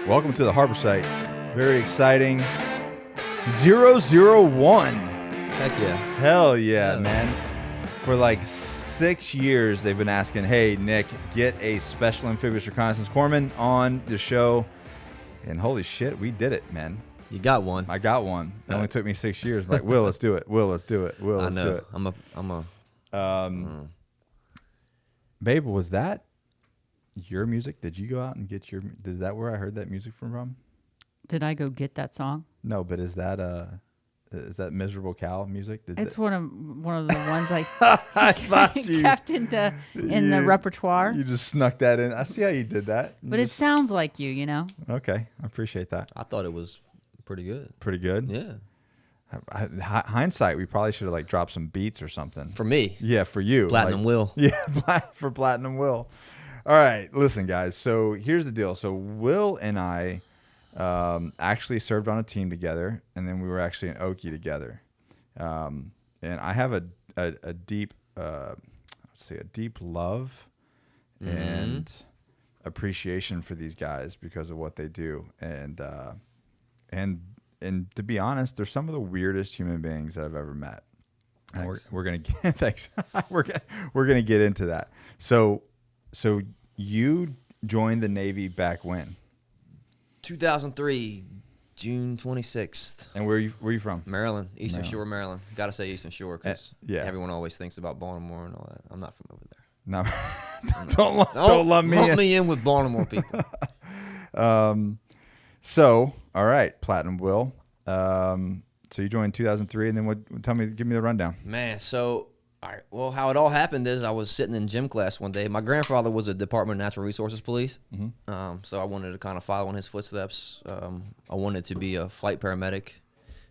Welcome to the Harbor Site. Very exciting. 001. Heck yeah. Hell yeah, man. For like 6 years, they've been asking, hey, Nick, get a special amphibious reconnaissance corpsman on the show. And holy shit, we did it, man. You got one. I got one. It only took me 6 years. I'm like, Will, let's do it. Will, let's do it. Will, let's do it. Babe, was that your music? Did you go out and get your... Is that where I heard that music from? Did I go get that song? No, but is that Miserable Cow music? It's one of the ones I I kept in the repertoire. You just snuck that in. I see how you did that. But it sounds like you know. Okay, I appreciate that. I thought it was pretty good. Pretty good? Yeah. Hindsight, we probably should have like dropped some beats or something. For me. Yeah, for you. Platinum Will. Yeah, for Platinum Will. All right, listen, guys. So here's the deal. So Will and I actually served on a team together, and then we were actually in Okie together. And I have a deep, a deep love and appreciation for these guys because of what they do. And to be honest, they're some of the weirdest human beings that I've ever met. And we're gonna get thanks. we're gonna get into that. So you joined the Navy back when? 2003, June 26th. And where you from? Maryland, Eastern Shore, Maryland. Got to say Eastern Shore because everyone always thinks about Baltimore and all that. I'm not from over there. No, don't lump me in with Baltimore people. So, all right, Platinum Will. So you joined in 2003, and then give me the rundown. Man, so, all right, well, how it all happened is I was sitting in gym class one day. My grandfather was a Department of Natural Resources police, so I wanted to kind of follow in his footsteps. I wanted to be a flight paramedic,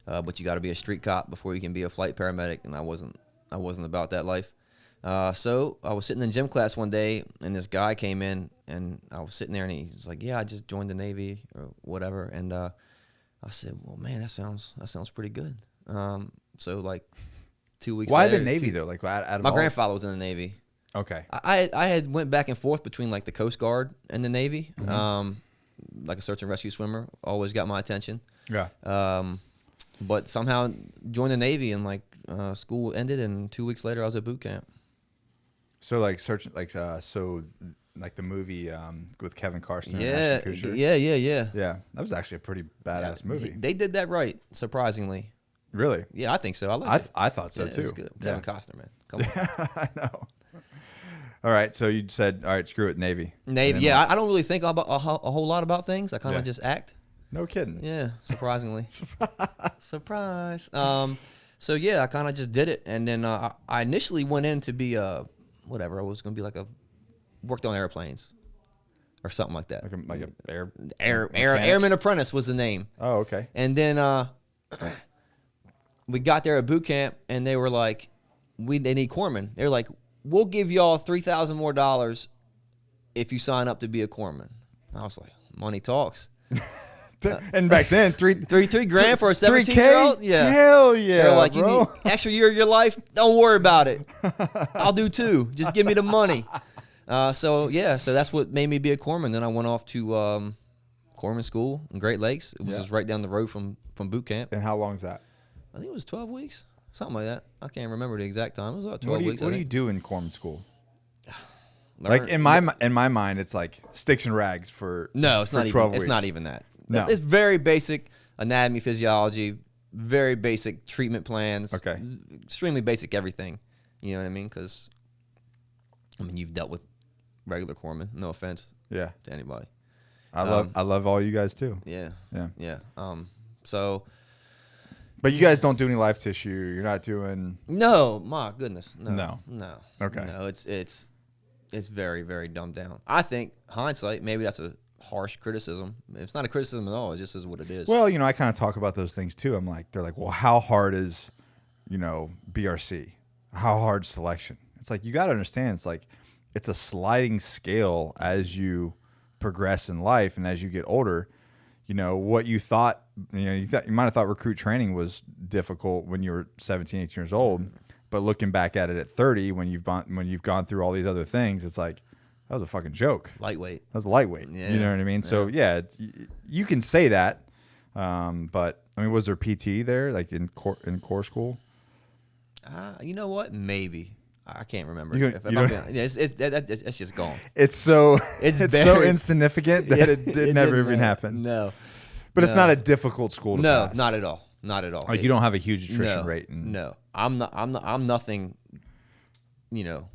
but you got to be a street cop before you can be a flight paramedic, and I wasn't about that life. So I was sitting in gym class one day, and this guy came in, and I was sitting there, and he was like, "Yeah, I just joined the Navy or whatever." And I said, "Well, man, that sounds pretty good." So like 2 weeks. Why later, the Navy though? Like my grandfather was in the Navy. Okay. I had went back and forth between like the Coast Guard and the Navy. Like a search and rescue swimmer always got my attention. Yeah. But somehow joined the Navy, and like school ended, and 2 weeks later I was at boot camp. So like like the movie with Kevin Costner. Yeah, yeah. That was actually a pretty badass movie. They did that right, surprisingly. Really? Yeah, I think so. I thought so too. It was good. Kevin Costner, man. Come on. I know. All right, so you said, all right, screw it, Navy. Yeah, I don't really think about a whole lot about things. I kind of just act. No kidding. Yeah, surprisingly. Surprise. So yeah, I kind of just did it, and then I initially went in to be whatever. I was going to be worked on airplanes or something like that. Like a airman apprentice was the name. Oh, okay. And then we got there at boot camp, and they were like, they need corpsmen. They were like, we'll give y'all $3,000 more if you sign up to be a corpsman. I was like, money talks. And back then, three grand for a 17-year-old? Yeah. Hell yeah. They're like, bro. You need extra year of your life? Don't worry about it. I'll do 2. Just give me the money. So that's what made me be a corpsman. Then I went off to corpsman school in Great Lakes. It was just right down the road from boot camp. And how long is that? I think it was 12 weeks. Something like that. I can't remember the exact time. It was about 12 weeks. What do you do in corpsman school? Like in my mind, it's like sticks and rags for no, it's not 12 even. weeks. It's not even that. No. It's very basic anatomy, physiology, very basic treatment plans. Okay. Extremely basic everything. You know what I mean? Because you've dealt with regular corpsmen. No offense. Yeah. To anybody. I love all you guys too. Yeah. Yeah. Yeah. So. But you guys don't do any live tissue. You're not doing. No, my goodness. No. Okay. No, it's very, very dumbed down. I think hindsight, maybe that's a harsh criticism. It's not a criticism at all. It just is what it is. Well, I kind of talk about those things too. They're like, well, how hard is, BRC? How hard is selection? It's like, you got to understand, it's a sliding scale as you progress in life and as you get older. What you thought, you might have thought recruit training was difficult when you were 17, 18 years old, but looking back at it at 30, when you've gone through all these other things, it's like, that was a fucking joke. Lightweight. That was lightweight. Yeah. You know what I mean? So yeah, you can say that, but I mean, was there PT there, like in core school? You know what? Maybe. I can't remember. It's just gone. It's so It's so very- insignificant that it never even happened. No. But it's not a difficult school to No, pass. not at all. Not at all. Like you don't have a huge attrition no, rate. And no. I'm nothing, you know.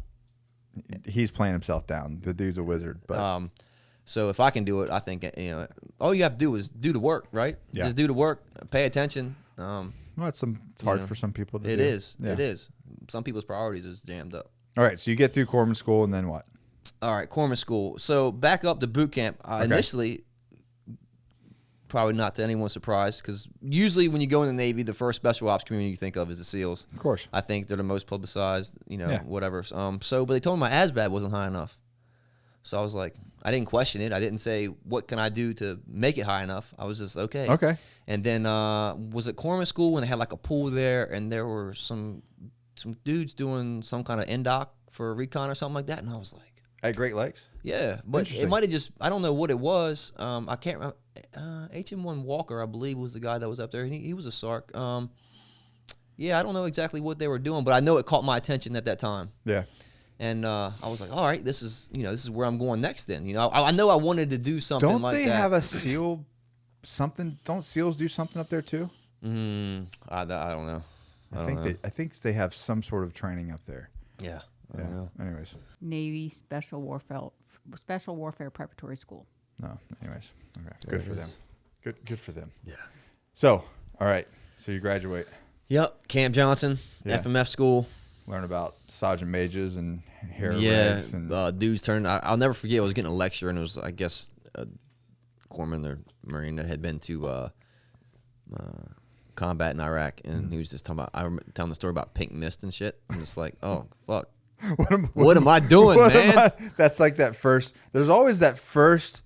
he's playing himself down. The dude's a wizard. But So if I can do it, I think, you know, all you have to do is do the work, right? Yeah. Just do the work, pay attention. well, it's hard know, for some people to It do. is. Yeah. It is. Some people's priorities is jammed up. All right, so you get through Corpsman school, and then what? All right, Corpsman school. So back up to boot camp. Initially, probably not to anyone's surprise, because usually when you go in the Navy, the first special ops community you think of is the SEALs. Of course. I think they're the most publicized, you know, Yeah. whatever. But they told me my ASVAB wasn't high enough. So I was like, I didn't question it. I didn't say, what can I do to make it high enough? I was just, okay. Okay. And then was it Corpsman school when they had like a pool there, and there were some dudes doing some kind of NDOC for recon or something like that, and I was like, At Great Lakes? yeah, but it Interesting. might have just, I don't know what it was. I can't remember. HM1 Walker, I believe, was the guy that was up there. He was a SARC. Yeah, I don't know exactly what they were doing, but I know it caught my attention at that time. Yeah. And I was like, all right, this is where I'm going next then. You know, I know I wanted to do something Don't like they that. have a SEAL something? Don't SEALs do something up there too? I don't know. I think they have some sort of training up there. Yeah. I Yeah. don't know. Anyways. Navy Special Warfare Preparatory School. No. Anyways. Okay. Good for them. Good for them. Yeah. So, all right. So you graduate, Yep. Camp Johnson, Yeah. FMF school. learn about sergeant majors and hair Yeah. rigs and Dudes turned. I'll never forget. I was getting a lecture, and it was, I guess, a corpsman or Marine that had been to combat in Iraq, and he was just talking about. I remember telling the story about pink mist and shit. I'm just like, oh fuck. What am I doing, man? That's like that first. There's always that first,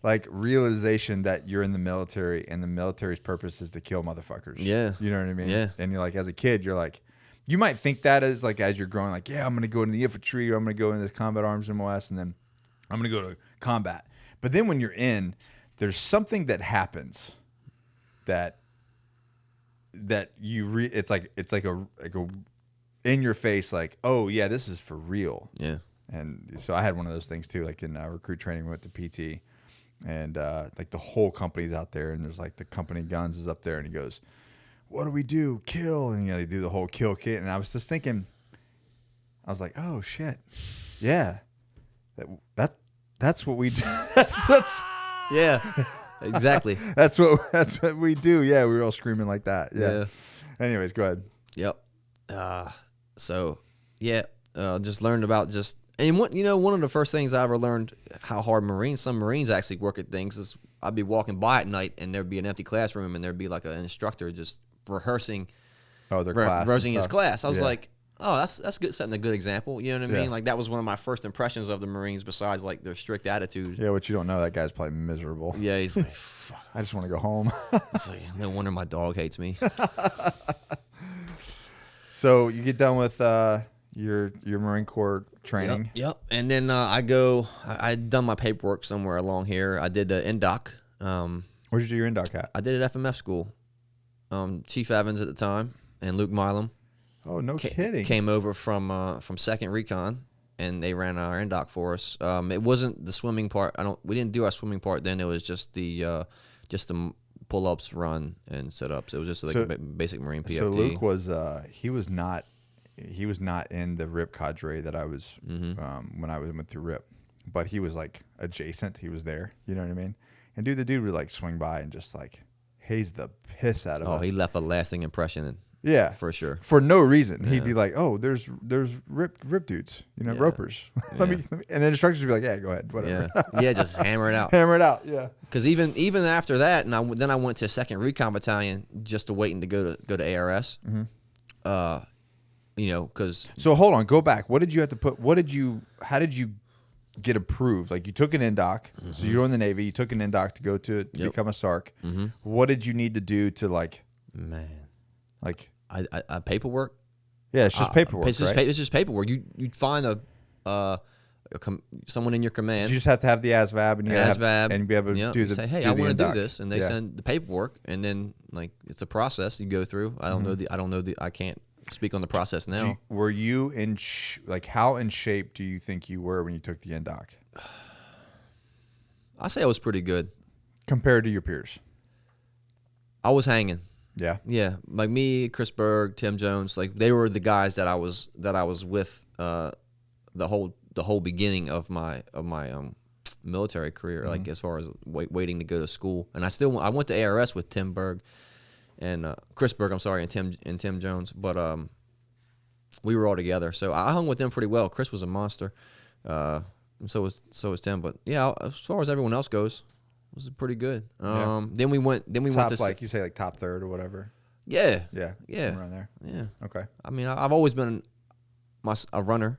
like, realization that you're in the military and the military's purpose is to kill motherfuckers. Yeah. You know what I mean? Yeah. And you're like, as a kid, you're like, you might think that as like as you're growing, like, yeah, I'm gonna go into the infantry or I'm gonna go into the combat arms MOS and then I'm gonna go to combat. But then when you're in, there's something that happens that it's like a in your face, like, oh yeah, this is for real. Yeah. And so I had one of those things too, like in recruit training, we went to PT, and like the whole company's out there, and there's like the company guns is up there, and he goes, what do we do? Kill. And they do the whole kill kit. And I was just thinking, I was like, oh shit, yeah, that's what we do. that's Yeah. Exactly. that's what we do. Yeah, we were all screaming like that. Yeah. Yeah. Anyways, go ahead. Yep. So yeah, just learned about and one of the first things I ever learned how hard some Marines actually work at things is I'd be walking by at night and there'd be an empty classroom and there'd be like an instructor just rehearsing Their class. rehearsing his stuff. class. I was Yeah. like, oh, that's good, setting a good example. You know what I mean? Yeah. Like that was one of my first impressions of the Marines besides like their strict attitude. Yeah, what you don't know, that guy's probably miserable. Yeah, he's like, fuck. I just want to go home. It's like, no wonder my dog hates me. So you get done with your Marine Corps training. Yep. And then I'd done my paperwork somewhere along here. I did the NDOC. Where'd you do your NDOC at? I did it at FMF school. Chief Evans at the time and Luke Milam Oh, no kidding. came over from 2nd Recon, and they ran our NDOC for us. It wasn't the swimming part. We didn't do our swimming part then. It was just the pull-ups, run, and sit-ups. It was just like a basic Marine PFT. So Luke was he was not in the RIP cadre that I was when I went through RIP, but he was like adjacent. He was there. You know what I mean? And the dude would like swing by and just like haze the piss out of us. Oh, he left a lasting impression. Yeah, for sure. For no reason. He'd be like, "Oh, there's RIP dudes, ropers. Let me," and then instructors would be like, "Yeah, go ahead, whatever." Yeah, just hammer it out. Hammer it out. Yeah. Because even after that, and then I went to 2nd Recon Battalion just to waiting to go to ARS. Because So hold on, go back. What did you have to put? How did you get approved? Like you took an NDOC, so you're in the Navy. You took an NDOC to go to become a SARC. What did you need to do to like I paperwork. Yeah, it's just paperwork. It's just paperwork. You'd find someone in your command. You just have to have the ASVAB and you and be able to Yep. do You the. say, hey, do I the want to do induct. this, and they send the paperwork, and then like it's a process you go through. I don't know I can't speak on the process now. Were you in how in shape do you think you were when you took the induct? I say I was pretty good Compared to your peers. I was hanging. Yeah. Yeah, like me, Chris Berg, Tim Jones, like they were the guys that I was with the whole beginning of my military career, like as far as waiting to go to school. And I went to ARS with Tim Berg and Chris Berg, I'm sorry, and Tim Jones, but we were all together. So I hung with them pretty well. Chris was a monster. And so was Tim, but yeah, as far as everyone else goes, it was pretty good. Then we went Top, to like you say, like top third or whatever. Yeah. Around there. Yeah. Okay. I mean, I've always been a runner.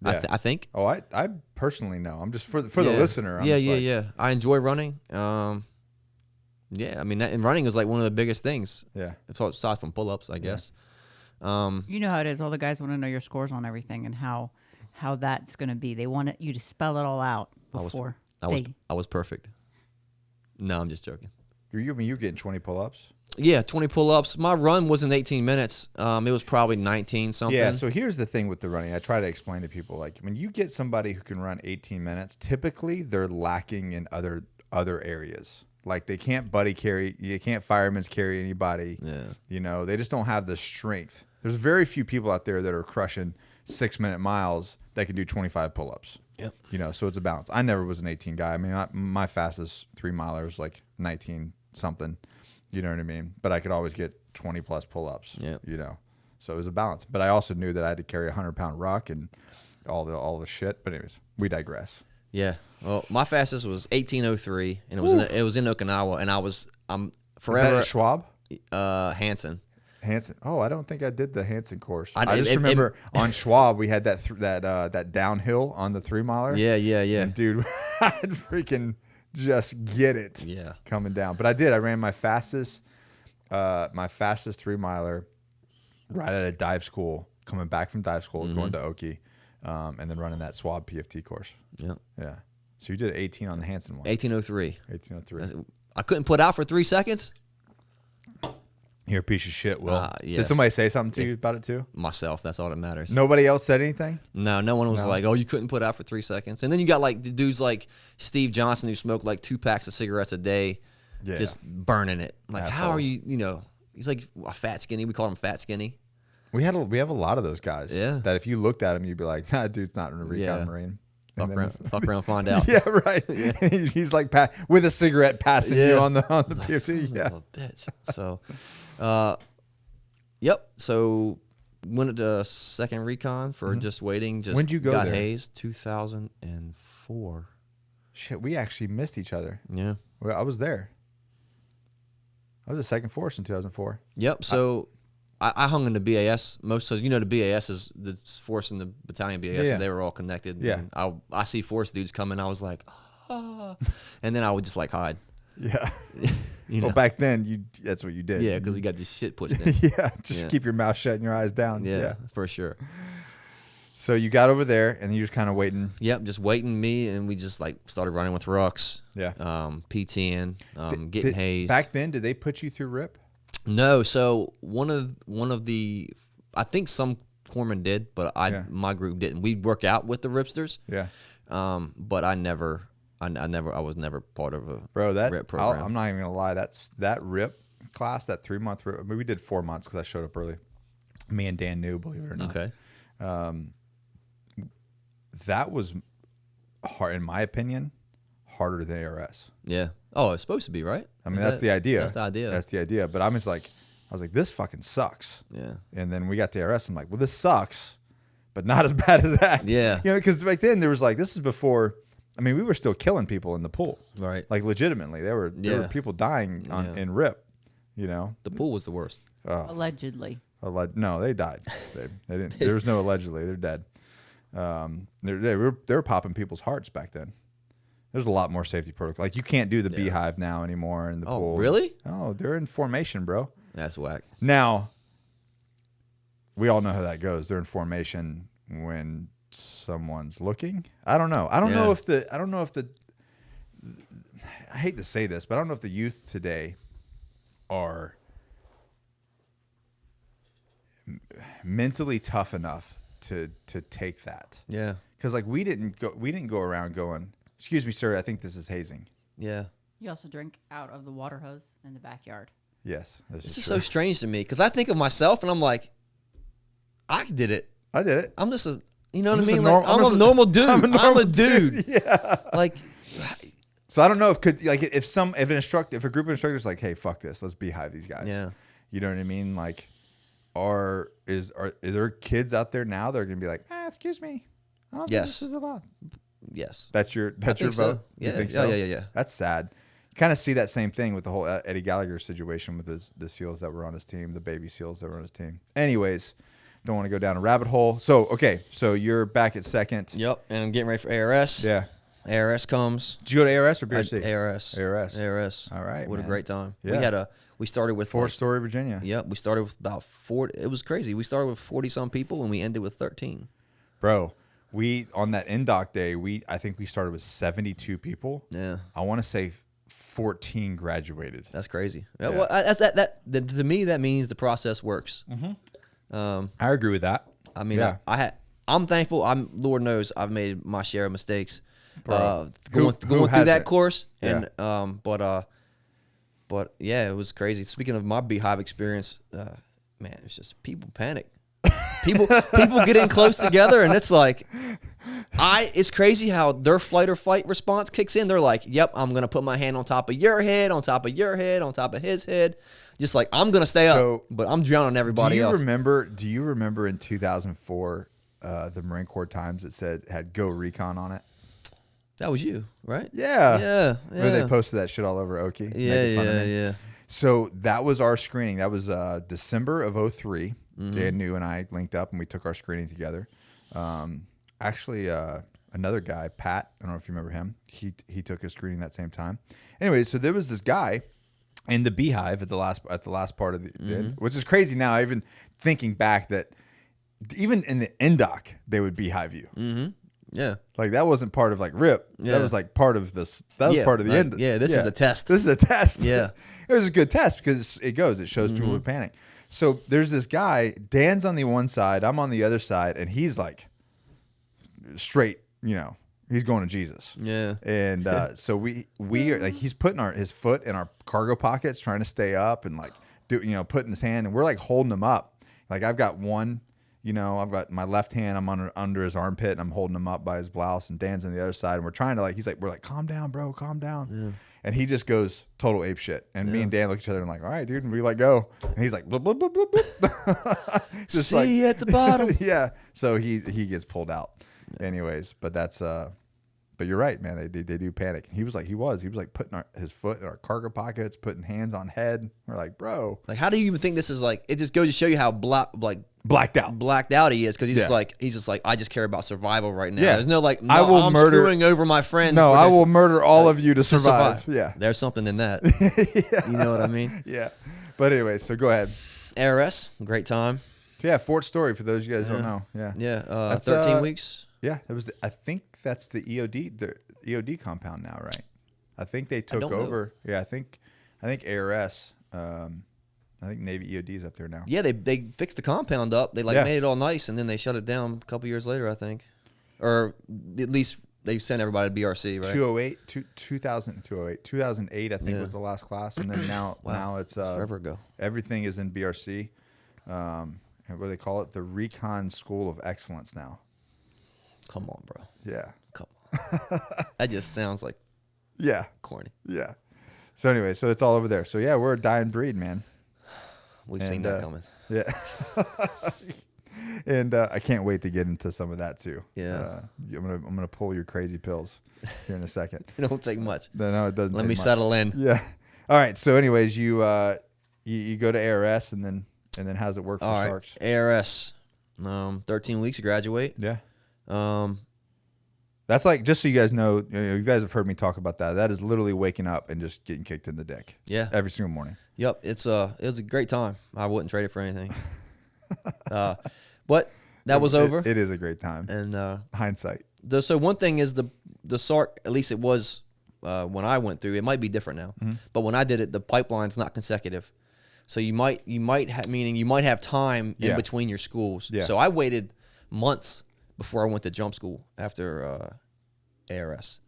Yeah. I think. Oh, I personally know. I'm just for the listener. Yeah. I enjoy running. Yeah, I mean, and running is like one of the biggest things. Yeah. Aside from pull-ups, I guess. You know how it is. All the guys want to know your scores on everything and how that's going to be. They want you to spell it all out before. I was perfect. No, I'm just joking. You're getting 20 pull-ups? Yeah, 20 pull-ups. My run wasn't 18 minutes. It was probably 19 something. Yeah, so here's the thing with the running. I try to explain to people, like, when you get somebody who can run 18 minutes, typically they're lacking in other areas. Like, they can't buddy carry. You can't fireman's carry anybody. Yeah. You know, they just don't have the strength. There's very few people out there that are crushing 6-minute miles that can do 25 pull-ups. Yep. You know, so it's a balance. I never was an 18 guy. I mean, my fastest 3 milers like 19 something. You know what I mean? But I could always get 20 plus pull-ups. Yeah. You know, so it was a balance. But I also knew that I had to carry a 100-pound ruck and all the shit. But anyways, we digress. Yeah. Well, my fastest was 18:03, and it was in Okinawa, and I'm forever. Is that at Schwab? Hansen. Oh, I don't think I did the Hansen course. I just remember on Schwab we had that downhill on the 3 miler. Yeah. And dude, I'd freaking just get it. Yeah. Coming down, but I did. I ran my fastest 3 miler right at a dive school. Coming back from dive school, going to Oki, and then running that Schwab PFT course. Yeah. Yeah. So you did 18 on the Hansen one. 18:03. 18:03. I couldn't put out for 3 seconds. You're a piece of shit, Will. Yes. Did somebody say something to you about it too? Myself. That's all that matters. Nobody else said anything? No one was like, oh, you couldn't put out for 3 seconds. And then you got like the dudes like Steve Johnson who smoked like 2 packs of cigarettes a day, just burning it. Like, how are you, he's like a fat skinny. We call him fat skinny. We have a lot of those guys. Yeah. That if you looked at him, you'd be like, nah, dude's not in a recon Marine. Fuck around, find out. Yeah, right. Yeah. He's like with a cigarette passing you on the PFT. Yeah. Oh, bitch. So, yep. So went to second recon for just waiting. When'd you go got there? hazed 2004. Shit, we actually missed each other. Yeah. Well, I was there. I was a second force in 2004. Yep. So I hung in the BAS most. So the BAS is the force in the battalion BAS, Yeah. and they were all connected. Yeah. And I see force dudes coming. I was like, ah, and then I would just like hide. Yeah. You know? Well, back then that's what you did. Yeah, because we got this shit pushed in. Yeah. Just keep your mouth shut and your eyes down. Yeah, for sure. So you got over there and you just kind of waiting. Yep, just waiting me, and we just like started running with rucks. Yeah. PTing, getting hazed. Back then, did they put you through RIP? No, so one of the, I think some corpsmen did, but my group didn't. We'd work out with the ripsters. Yeah. But I was never part of a RIP program. I'm not even gonna lie. That RIP class, that 3-month RIP. I mean, we did 4 months because I showed up early. Me and Dan knew, believe it or not. Okay. That was hard, in my opinion, harder than ARS. Yeah. Oh, it's supposed to be, right? I mean, that's the idea. That's the idea. That's the idea. But I was like, this fucking sucks. Yeah. And then we got to ARS. I'm like, well, this sucks, but not as bad as that. Yeah. Because back then there was like, this is before. I mean, we were still killing people in the pool. Right. Like legitimately, there were people dying in RIP. The pool was the worst. Allegedly. No, they died. They didn't. There was no allegedly. They're dead. They were popping people's hearts back then. There's a lot more safety protocol. Like you can't do the beehive now anymore in the pool. Oh, really? Oh, they're in formation, bro. That's whack. Now, we all know how that goes. They're in formation when someone's looking. I don't know. I don't know if the I hate to say this, but I don't know if the youth today are mentally tough enough to take that. Yeah. Because like we didn't go around going, "Excuse me, sir, I think this is hazing." Yeah. You also drink out of the water hose in the backyard. Yes, this is so strange to me because I think of myself and I'm like, I did it. I did it. I'm just a, you know what I just mean? a Like, I'm a normal dude. I'm a dude. Yeah. Like, so I don't know if if a group of instructors like, "Hey, fuck this, let's beehive these guys." yeah. You know what I mean? Like, are there kids out there now that are gonna be like, excuse me, I don't think this is allowed. Yes. That's your vote. So. You Yeah. think so? Yeah. That's sad. You kind of see that same thing with the whole Eddie Gallagher situation with the SEALs that were on his team, the baby SEALs that were on his team. Anyways, don't want to go down a rabbit hole. So so you're back at second. Yep. And I'm getting ready for ARS. Yeah. ARS comes. Did you go to ARS or BRC? ARS. All right. What man. a great time. Yeah. We started with Fort Story, Virginia. Yep. We started with about 40. It was crazy. We started with 40 some people and we ended with 13. Bro, we on that NDOC day, I think we started with 72 people. Yeah. I want to say 14 graduated. That's crazy. Yeah. Well, to me that means the process works. I agree with that. I mean, Yeah. I'm thankful. Lord knows I've made my share of mistakes. Bro, Going through that hasn't? course, Yeah. and but yeah, it was crazy. Speaking of my beehive experience, man, it's just people panic. People get in close together, and it's like, it's crazy how their flight or fight response kicks in. They're like, "Yep, I'm gonna put my hand on top of your head, on top of your head, on top of his head." Just like I'm gonna stay up, but I'm drowning everybody else. Do you remember in 2004 the Marine Corps Times that had "Go Recon" on it? That was you, right? Yeah. Yeah. Where they posted that shit all over Okie. Yeah. So that was our screening. That was December of 03. Dan New and I linked up and we took our screening together. Actually, another guy, Pat, I don't know if you remember him. He took his screening that same time. Anyway, so there was this guy in the beehive at the last part of the end, which is crazy now. Even thinking back that even in the NDOC they would beehive you. Mm-hmm. Yeah. Like that wasn't part of like RIP. Yeah. That was like part of this. That was part of the end. Yeah, this is a test. This is a test. Yeah. It was a good test because it shows people who panic. So there's this guy, Dan's on the one side, I'm on the other side, and he's like straight, he's going to Jesus. Yeah. And so we are like, he's putting his foot in our cargo pockets, trying to stay up and like putting his hand, and we're like holding him up. Like I've got one, I've got my left hand, I'm under his armpit and I'm holding him up by his blouse, and Dan's on the other side, and we're trying to we're like, calm down, bro, calm down. Yeah. And he just goes total ape shit. And me and Dan look at each other and like, all right, dude, and we let go. And he's like, blub, blub, blub, blub, blub. Just See you at the bottom. Yeah. So he gets pulled out. Anyways, but that's but you're right, man. They do panic. And he was like putting his foot in our cargo pockets, putting hands on head. We're like, bro. Like, how do you even think this is like? It just goes to show you how blacked out he is, because he's just like, I just care about survival right now. Yeah. There's no like, I will I'm murder, screwing over my friends. No, I will murder all of you to survive. Yeah, there's something in that. Yeah. You know what I mean? Yeah. But anyway, so go ahead. ARS, great time. Yeah, Fort Story for those of you guys who don't know. Yeah. Yeah, That's, 13 weeks. Yeah, that was. I think that's the EOD compound now, right? I think they took over. Know. Yeah, I think ARS. I think Navy EOD is up there now. Yeah, they fixed the compound up. They made it all nice, and then they shut it down a couple years later, I think, or at least they sent everybody to BRC, right? 2008, I think was the last class, and then now it's forever ago. Everything is in BRC. And what do they call it? The Recon School of Excellence now. Come on, bro. Yeah. Come on. That just sounds like corny. Yeah. So anyway, so it's all over there. So yeah, we're a dying breed, man. We've seen that coming. Yeah. And I can't wait to get into some of that too. Yeah. I'm gonna pull your crazy pills here in a second. It don't take much. No, it doesn't. Let me settle in. Yeah. All right. So anyways, you go to ARS and then how's it work for SARCs? ARS. 13 weeks to graduate. Yeah. That's like, just so you guys know, you guys have heard me talk about that. That is literally waking up and just getting kicked in the dick. Yeah. Every single morning. Yep. It was a great time. I wouldn't trade it for anything. But that was over. It is a great time. And Hindsight. so one thing is the SARC, at least it was when I went through. It might be different now, but when I did it, the pipeline's not consecutive. So you might have time in between your schools. Yeah. So I waited months before I went to jump school after ARS.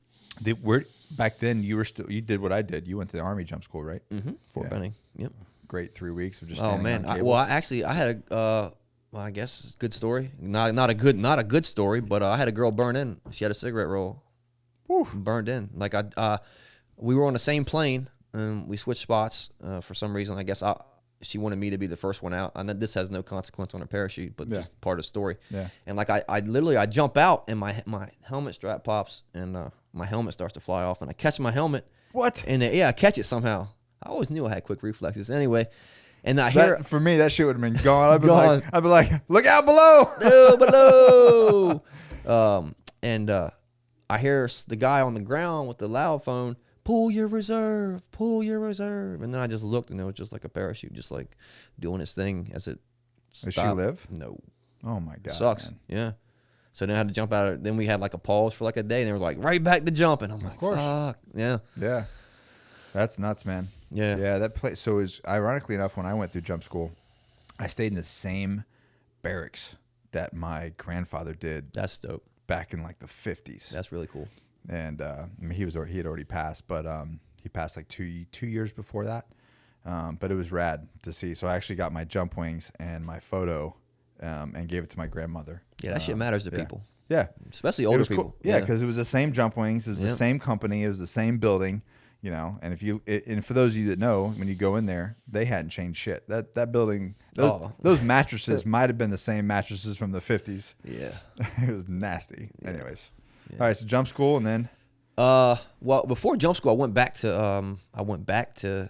Back then you did what I did. You went to the Army jump school, right? Mm-hmm. Fort Benning. Yep. Great 3 weeks of just. Oh man. I had a I guess good story. Not a good story, but I had a girl burn in. She had a cigarette roll. Whew. Burned in. Like we were on the same plane and we switched spots for some reason. I guess she wanted me to be the first one out. And this has no consequence on a parachute, but just part of the story. Yeah. And like I literally jump out and my helmet strap pops and my helmet starts to fly off and I catch my helmet. What? And I catch it somehow. I always knew I had quick reflexes. Anyway, and I hear for me that shit would have been gone. I'd be like, look out below. No, below. I hear the guy on the ground with the loud phone, pull your reserve. And then I just looked and it was just like a parachute, just like doing its thing as it stopped. Does she live? No. Oh my God. Sucks. Man. Yeah. So then I had to jump out. Then we had like a pause for like a day and they were like, right back to jumping. I'm like, fuck. Yeah. Yeah. That's nuts, man. Yeah. Yeah. That place. So it was ironically enough, when I went through jump school, I stayed in the same barracks that my grandfather did. That's dope. Back in like the 50s. That's really cool. And I mean, he had already passed, but he passed like two years before that. But it was rad to see. So I actually got my jump wings and my photo and gave it to my grandmother. Yeah, that shit matters to people. Yeah. Especially older people. Cool. Yeah, because it was the same jump wings. It was the same company. It was the same building, you know. And and for those of you that know, when you go in there, they hadn't changed shit. That building, those mattresses might have been the same mattresses from the 50s. Yeah. It was nasty. Yeah. Anyways. Yeah. All right, so jump school and then? Well, before jump school, I went back to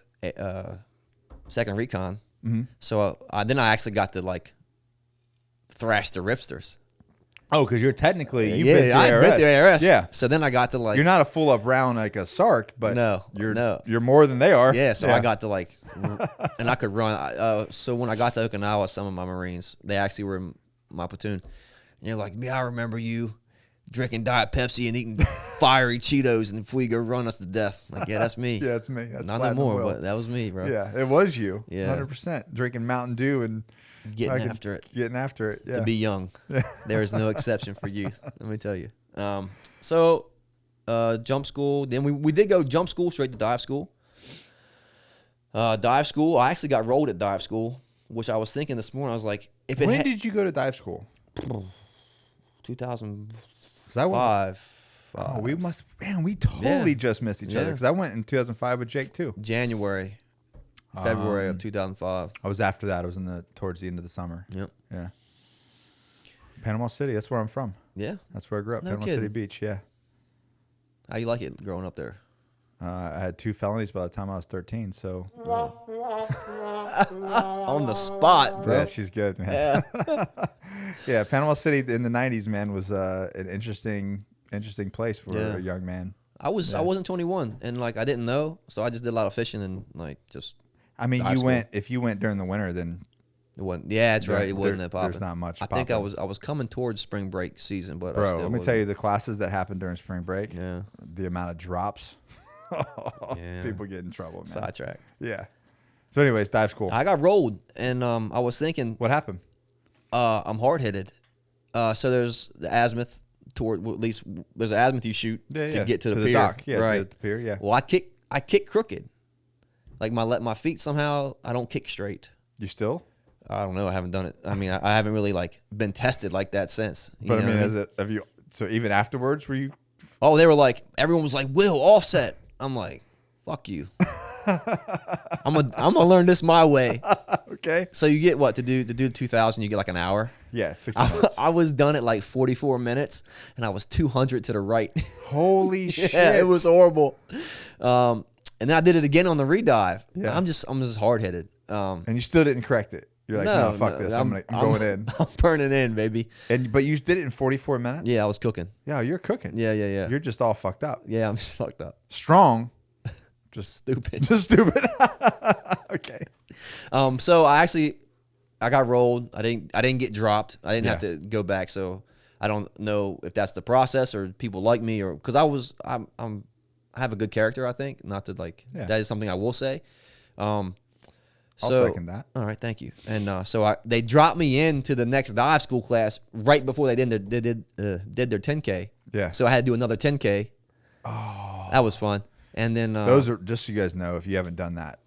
second recon. Mm-hmm. So then I actually got to like thrash the ripsters. Oh, because you're technically I've been through ARS. Yeah. So then I got to like, you're not a full up round like a SARC, but you're more than they are. Yeah. So I got to like, and I could run. So when I got to Okinawa, some of my Marines, they actually were in my platoon. And you're like, I remember you drinking Diet Pepsi and eating fiery Cheetos, and before you go run us to death. Like, yeah, that's me. Yeah, it's me. That's not no more, but that was me, bro. Yeah, it was you. Yeah, 100%. Drinking Mountain Dew and getting after it. Yeah. To be young, there is no exception for youth. Let me tell you. So jump school. Then we did go jump school straight to dive school. Dive school. I actually got rolled at dive school, which I was thinking this morning. I was like, when did you go to dive school? 2005. Oh, we totally just missed each other because I went in 2005 with Jake too. February of 2005. I was after that. I was towards the end of the summer. Yep. Yeah. Panama City. That's where I'm from. Yeah. That's where I grew up. No Panama kidding. City Beach. Yeah. How you like it growing up there? I had 2 felonies by the time I was 13. So. On the spot, bro. Yeah, she's good, man. Yeah. Yeah, Panama City in the 90s, man, was an interesting place for a young man. I wasn't 21, and like I didn't know, so I just did a lot of fishing and like just. I mean, if you went during the winter, then it wasn't. Yeah, that's right. It wasn't that popping. There's not much. I think I was coming towards spring break season, but bro, let me tell you, the classes that happened during spring break. Yeah. The amount of drops. People get in trouble, man. Sidetrack. Yeah. So, anyways, dive school. I got rolled, and I was thinking, what happened? I'm hard headed. So there's the azimuth toward, well, at least there's an azimuth you shoot to get to the pier. Dock. Yeah, right. To the pier. Yeah. Well, I kick crooked. Like my feet somehow I don't kick straight. You still? I don't know. I haven't done it. I mean, I haven't really like been tested like that since. But I mean, have you? So even afterwards, were you? Oh, they were like, everyone was like, Will, offset. I'm like, fuck you. I'm gonna learn this my way. Okay. So you get what to do 2000? You get like an hour. Yeah, 60 minutes. I was done at like 44 minutes, and I was 200 to the right. Holy shit! Yeah, it was horrible. And then I did it again on the redive. Yeah. I'm just hard headed. And you still didn't correct it. You're like, no, fuck this. I'm going in. I'm burning in, baby. But you did it in 44 minutes? Yeah, I was cooking. Yeah, you're cooking. Yeah. You're just all fucked up. Yeah, I'm just fucked up. Strong. Just stupid. Just stupid. Okay. So I actually I got rolled. I didn't get dropped. I didn't Yeah. have to go back. So I don't know if that's the process or people like me or because I have a good character. I think not to like Yeah. that is something I will say. I'll So second that. all right, thank you. And so they dropped me into the next dive school class right before they did their 10K. Yeah. So I had to do another 10K. Oh, that was fun. And then Those are just so you guys know, if you haven't done that,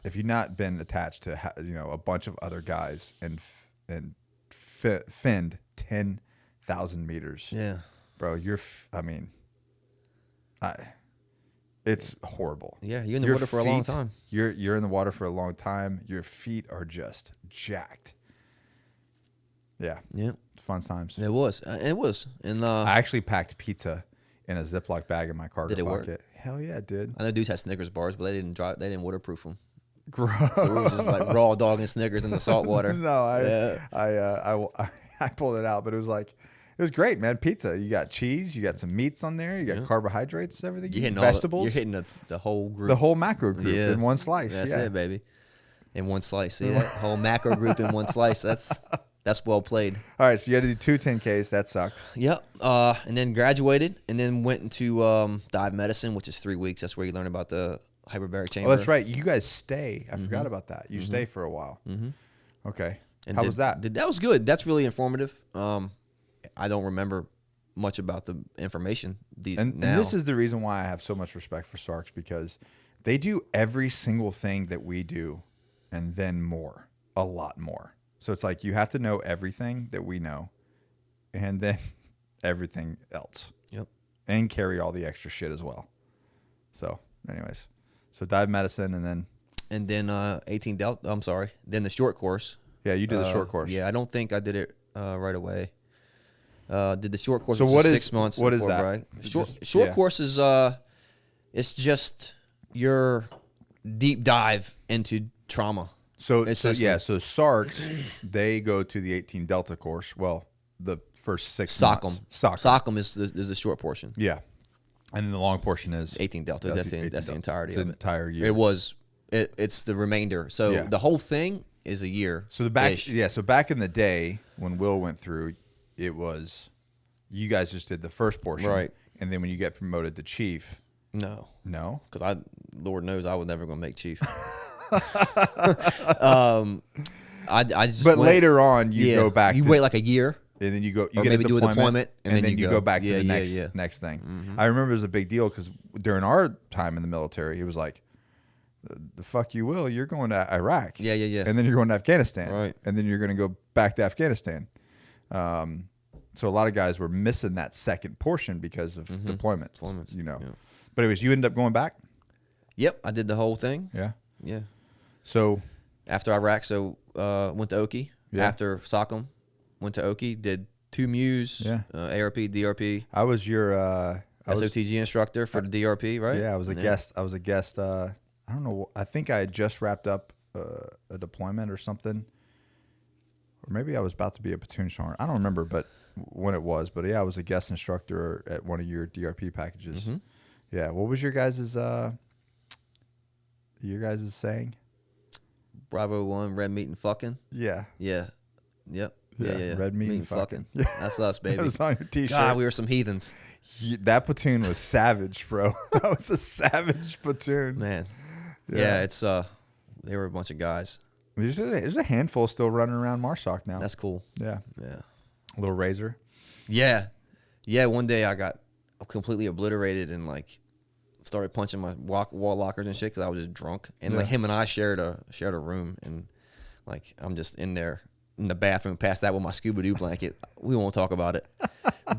if you've not been attached to a bunch of other guys and fend 10,000 meters, yeah. bro, it's horrible. Yeah, you're in the Your water for a long feet- time. You're in the water for a long time. Your feet are just jacked. Yeah, Yeah, fun times. it was. It was. And I actually packed pizza in a Ziploc bag in my cargo Did it work? pocket. Hell yeah, it did. I know dudes had Snickers bars, but they didn't waterproof them. Gross. So we were just like raw dogging Snickers in the salt water. No, I pulled it out, but it was great, man. Pizza. You got cheese, you got some meats on there, you got carbohydrates, everything. You're hitting vegetables. you're hitting the whole group. the whole macro group Yeah. in one slice. That's yeah. it, baby. In one slice. See that whole macro group in one slice. That's well played. All right, so you had to do 2 10Ks. That sucked. Yep. And then graduated, and then went into dive medicine, which is 3 weeks. That's where you learn about the hyperbaric chamber. Oh, that's right. You guys stay. I forgot about that. You stay for a while. Okay. And How was that? That was good. That's really informative. I don't remember much about the information. And this is the reason why I have so much respect for SARCs, because they do every single thing that we do and then more, a lot more. So it's like you have to know everything that we know and then everything else. Yep. And carry all the extra shit as well. So anyways, so dive medicine and then 18 Delta. I'm sorry. Then the short course. yeah, you did the short course. Yeah, I don't think I did it right away. Did the short course? So which what is is- 6 months? what is before, that? Right? Short Yeah. course is it's just your deep dive into trauma. So Essentially. so SARCs, they go to the 18 Delta course. Well, the first 6 Sock 'em. months. Sock 'em. Sock 'em is the short portion. Yeah. And then the long portion is 18 Delta. That's the 18 entirety It's of an it. entire year. It's the remainder. So Yeah. the whole thing is a year. So so back in the day when Will went through, it was you guys just did the first portion, Right. And then when you get promoted to chief, No, no, because Lord knows I was never gonna make chief. I just but went- later on you yeah, go back. You to, wait like a year. and then you go. You or get maybe a do a deployment, deployment, and then you go back to Yeah, the yeah, next yeah. next thing. I remember it was a big deal because during our time in the military, it was like, the fuck you will, you're going to Iraq, Yeah, yeah, yeah. and then you're going to Afghanistan, Right. and then you're going to go back to Afghanistan. So a lot of guys were missing that second portion because of deployments. Deployments, You know, yeah. but anyways, you ended up going back. Yep, I did the whole thing. Yeah. Yeah. So After Iraq, so went to Oki. Yeah. After Sockham, went to Oki. Did 2 MUs. Yeah. ARP, DRP, I was your SOTG instructor for the DRP, right? Yeah, I was a guest. I was a guest. I don't know. I think I had just wrapped up a deployment or something, or maybe I was about to be a platoon sergeant. I don't remember, but when it was. But yeah, I was a guest instructor at one of your DRP packages. Mm-hmm. Yeah. What was your guys' saying? Bravo 1, red meat and fucking. Yeah. Yeah. Yep. Yeah. Red meat and fucking. Yeah. That's us, baby. It was on your T-shirt. God, we were some heathens. That platoon was savage, bro. That was a savage platoon. Man. Yeah. Yeah, it's they were a bunch of guys. There's a handful still running around Marsoc now. That's cool. Yeah. Yeah. A little razor. Yeah. Yeah, one day I got completely obliterated and like started punching my wall lockers and shit because I was just drunk. And like Yeah. him and I shared a room, and like I'm just in there in the bathroom, passed out with my Scooby-Doo blanket. We won't talk about it.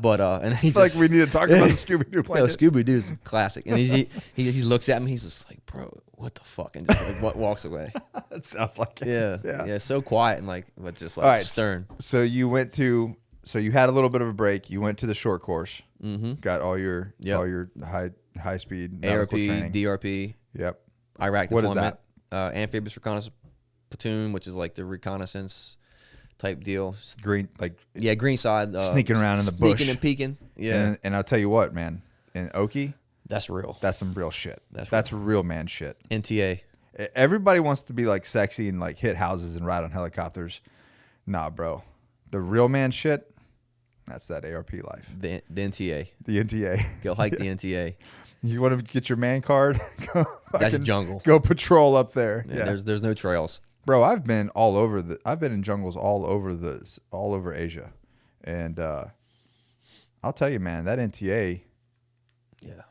But and he It's just like we need to talk about the Scooby-Doo no, blanket. Scooby-Doo's classic. And he looks at me, he's just like, bro, what the fuck? And just like walks away. That sounds like it. Yeah. So quiet and like, but just like All right. stern. So you you had a little bit of a break. You went to the short course. Mm-hmm. Got all your Yep. high speed ARP, training. DRP, Yep. Iraq What is deployment, amphibious reconnaissance platoon, which is like the reconnaissance type deal. Green Yeah, green side. Sneaking around in the bush. Sneaking and peeking. Yeah. And I'll tell you what, man. In Oki, That's real. that's some real shit. That's That's real man shit. NTA. Everybody wants to be like sexy and like hit houses and ride on helicopters. Nah, bro. The real man shit, that's that ARP life. The NTA. The NTA. Go hike the NTA. You want to get your man card? Go That's fucking jungle. Go patrol up there. Yeah, there's no trails. Bro, I've been in jungles all over Asia. And I'll tell you, man, that NTA, Yeah.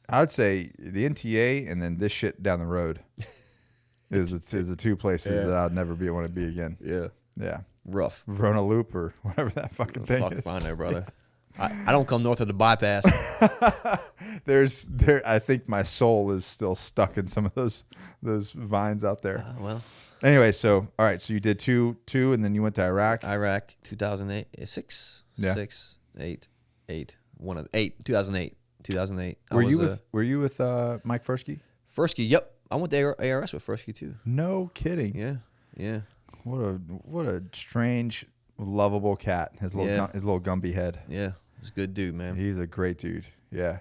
I would say the NTA and then this shit down the road is the two places that I'd never want to be again. Yeah. Yeah. Rough. Verona Loop or whatever that fucking thing Fuck is. if I know, brother. I don't come north of the bypass. I think my soul is still stuck in some of those vines out there. Well. Anyway, so all right, so you did two, and then you went to Iraq. 2008, 6, Yeah. 6, 8, 8, 2008. 2008. Were you with Mike Fursky? Fursky? Yep, I went to ARS with Fursky too. No kidding. Yeah. What a strange, lovable cat. His little Gumby head. Yeah, he's a good dude, man. He's a great dude. Yeah.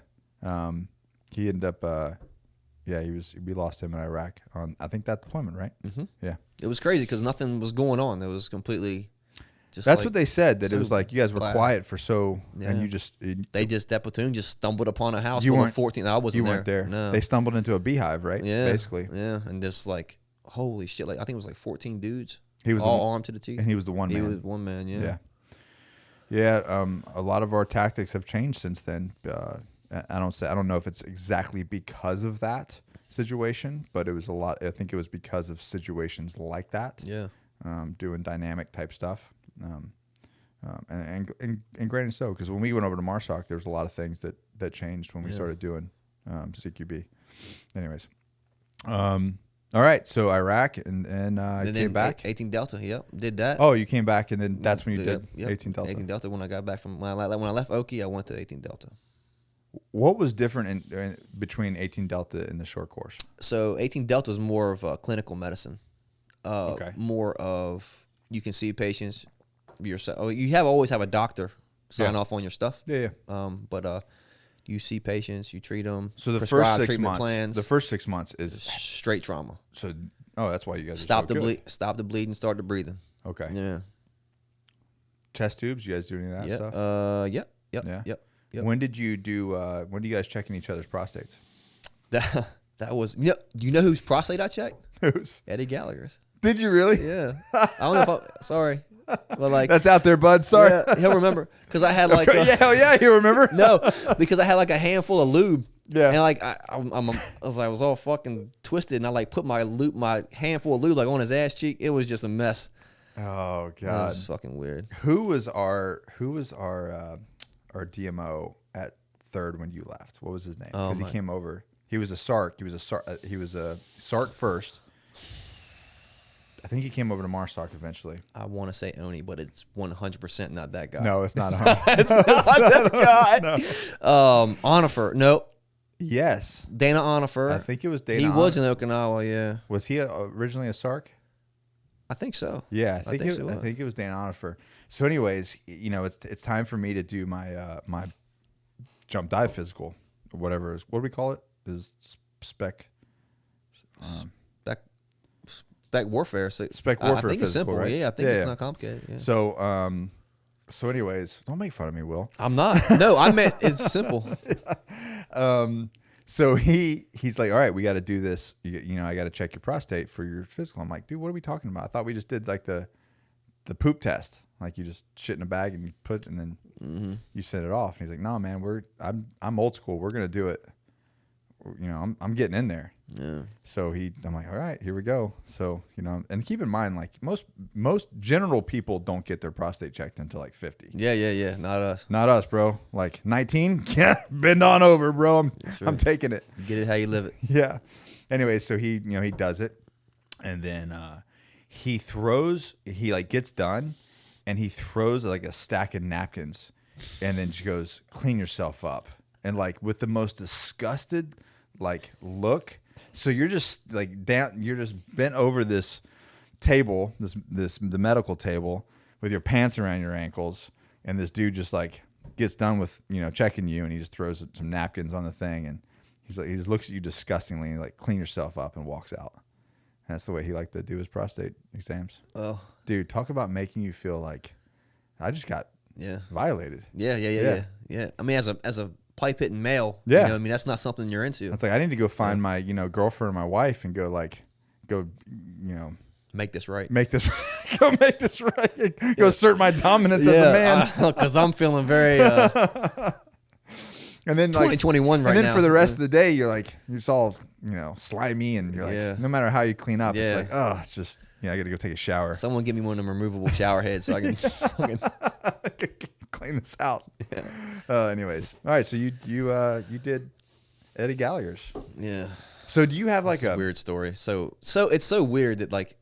He ended up. We lost him in Iraq on I think that deployment, right? Mm-hmm. Yeah. It was crazy because nothing was going on. It was completely. That's what they said. That it was like you guys were quiet for and you just that platoon just stumbled upon a house. You full of weren't 14. I wasn't there. You weren't there. No. They stumbled into a beehive, right? Yeah, basically. Yeah, and just like holy shit, like I think it was like 14 dudes. He was all armed to the teeth, and he was the one man. He was one man. Yeah. Yeah. A lot of our tactics have changed since then. I don't know if it's exactly because of that situation, but it was a lot. I think it was because of situations like that. Yeah. Doing dynamic type stuff. And granted so, because when we went over to MARSOC, there was a lot of things that changed when we started doing CQB. Anyways, all right, so Iraq and came back. 18 Delta, yep, did that. Oh, you came back, and then that's when you did 18 Delta. 18 Delta when I got back from when I left Oki, I went to 18 Delta. What was different between 18 Delta and the short course? So 18 Delta is more of clinical medicine. Okay. More of you can see patients yourself. You always have a doctor sign off on your stuff. Yeah. But you see patients, you treat them. So the first 6 treatment months, plans. the first 6 months is straight trauma. So that's why you guys stop are so the good. bleed, stop the bleeding, start the breathing. Okay. Yeah. Chest tubes, you guys do any of that Yep. stuff? Yep. When did you do? When do you guys checking each other's prostates? That was. You know whose prostate I checked? Who's? Eddie Gallagher's. Did you really? Yeah. I don't know if sorry. But like That's out there, bud. Sorry. Yeah, he'll remember because I had like hell yeah, you remember? no, because I had like a handful of lube. Yeah. And like I was all fucking twisted, and I like put my handful of lube like on his ass cheek. It was just a mess. Oh It god. was fucking weird. Who was our DMO at 3rd when you left? What was his name? Oh, Because he came over. He was a SARC. He was a SARC first. I think he came over to MARSOC eventually. I want to say Oni, but it's 100% not that guy. No, it's not. it's not that guy. No. Onifer. No. Yes. Dana Onifer. I think it was Dana. He was in Okinawa. Yeah. Was he originally a SARC? I think so. Yeah, I think so. it was Dana Onifer. So, anyways, it's time for me to do my my jump dive physical, or whatever. What do we call it? Is spec warfare. Spec warfare. I think it's physical, simple. right? Yeah, I think it's not complicated. Yeah. So anyways, don't make fun of me, Will. I'm not. No, I meant it's simple. So he's like, all right, we got to do this. I got to check your prostate for your physical. I'm like, dude, what are we talking about? I thought we just did like the poop test. Like you just shit in a bag and you put, and then you send it off. And he's like, no, man, I'm old school. We're gonna do it. I'm getting in there. Yeah. So I'm like, all right, here we go. So, and keep in mind, like most general people don't get their prostate checked until like 50. Yeah. Not us. Not us, bro. Like 19, yeah, bend on over, bro. I'm taking it. You get it how you live it. Yeah. Anyway, so he does it, and then he like gets done, and he throws like a stack of napkins, and then she goes, clean yourself up, and like with the most disgusted like look. So you're just like down, you're just bent over this table, the medical table, with your pants around your ankles, and this dude just like gets done with checking you, and he just throws some napkins on the thing, and he just looks at you disgustingly, and like, clean yourself up, and walks out. That's the way he liked to do his prostate exams. Oh, Dude, talk about making you feel like I just got violated. Yeah. I mean, as a pipe hitting male, Yeah. you know, I mean, that's not something you're into. It's like I need to go find my, girlfriend or my wife and go, Make this right. make this right. Go assert my dominance as a man. Because I'm feeling very And then 2021 right now. And then for the rest of the day, you're just all, slimy, and you're Yeah. like, no matter how you clean up, Yeah. it's like, it's just, I got to go take a shower. Someone give me one of them removable shower heads so I can fucking Clean this out. Anyways, all right. So you did Eddie Gallagher's. Yeah. So do you have like It's a weird story. So it's so weird that like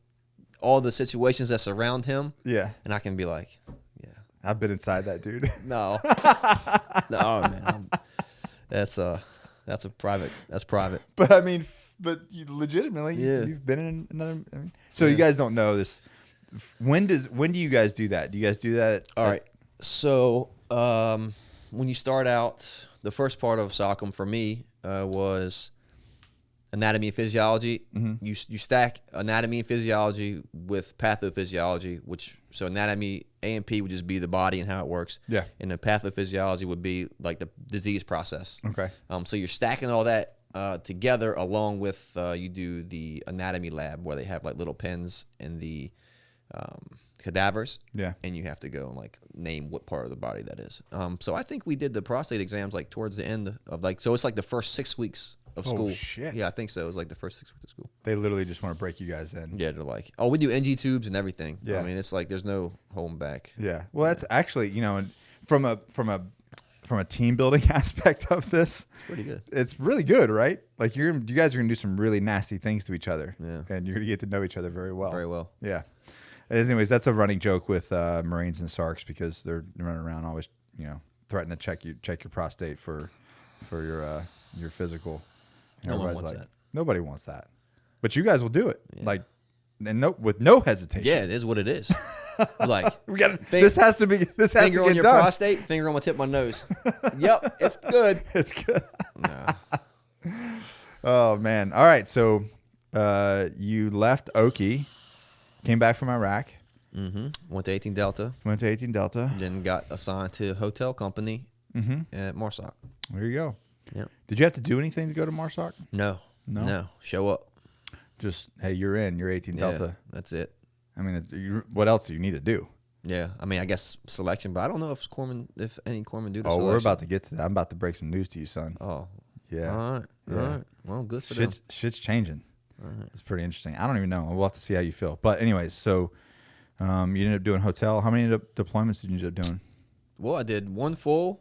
all the situations that surround him. Yeah. And I can be like, yeah. I've been inside that dude. No. No, man. That's private. But I mean, you legitimately, Yeah. you've been in another. So you guys don't know this. When do you guys do that? Do you guys do that? All right. So when you start out, the first part of SOCM for me was anatomy and physiology. Mm-hmm. You stack anatomy and physiology with pathophysiology, so anatomy, A&P would just be the body and how it works. Yeah. And the pathophysiology would be like the disease process. Okay. So you're stacking all that together along with you do the anatomy lab where they have like little pens in the cadavers. Yeah. And you have to go and like name what part of the body that is. So I think we did the prostate exams like towards the end of so it's like the first 6 weeks of school. Shit. Yeah, I think so. It was like the first 6 weeks of school. They literally just want to break you guys in. Yeah, they're like, oh, we do NG tubes and everything. Yeah. I mean, it's like there's no holding back. Yeah. Well, that's actually, from a team building aspect of this, It's pretty good. it's really good, right? Like you guys are gonna do some really nasty things to each other. Yeah. And you're gonna get to know each other very well. Very well. Yeah. Anyways, that's a running joke with Marines and SARCs because they're running around always, threatening to check your prostate for your physical. And No one everybody's wants that. Nobody wants that, but you guys will do it with no hesitation. Yeah, it is what it is. Like We got this has to finger get on your done. prostate, finger on the tip of my nose. Yep, it's good. It's good. No. Oh man. All right. So you left Oki, came back from Iraq, Went to 18 Delta, went to 18 Delta. then got assigned to a hotel company at MARSOC. There you go. Yep. Did you have to do anything to go to MARSOC? No. Show up. Just, hey, you're in. You're 18 Yeah, Delta. that's it. I mean, what else do you need to do? Yeah, I mean, I guess selection, but I don't know if any corpsmen do the Oh, selection. we're about to get to that. I'm about to break some news to you, son. Oh, Yeah. all right. Well, good for them. Shit's changing. It's pretty interesting. I don't even know. We'll have to see how you feel. But anyways, so you ended up doing hotel. How many deployments did you end up doing? Well, I did one full,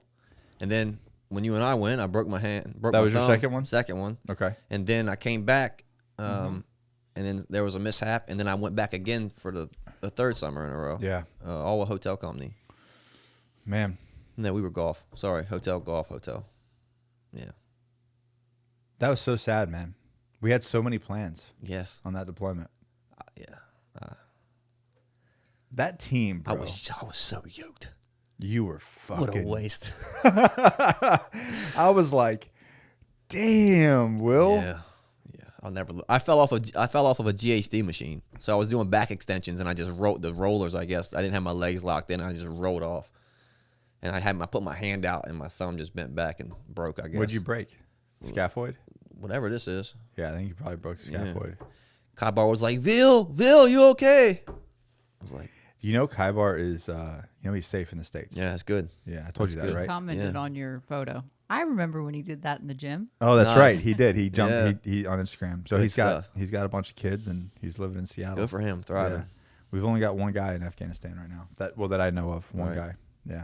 and then when you and I went, I broke my hand. That my was your thumb. second one? Second one. Okay. And then I came back, and then there was a mishap, and then I went back again for the third summer in a row. Yeah. All a hotel company. Man, No, we were golf. Sorry, hotel, golf, hotel. Yeah. that was so sad, man. We had so many plans Yes. on that deployment. Yeah. That team, bro. I was so yoked. You were fucking. What a waste. I was like, damn, Will. Yeah. I'll never. I fell off of a GHD machine. So I was doing back extensions, and I just rolled the rollers. I guess I didn't have my legs locked in. I just rolled off, and I put my hand out, and my thumb just bent back and broke. I guess. What'd you break? Scaphoid? Whatever this is. Yeah, I think you probably broke the scaphoid. Kaibar was like, Vil, you okay? I was like, You know, Kaibar is, he's safe in the States. yeah, that's good. Yeah, I told you that, good. right? Commented Yeah. on your photo. I remember when he did that in the gym. Oh, that's Nice. right. He did. He jumped. Yeah. He on Instagram. So Good he's got a bunch of kids and he's living in Seattle. Good for him, thriving. Yeah. We've only got one guy in Afghanistan right now. That I know of. One Right. guy. Yeah.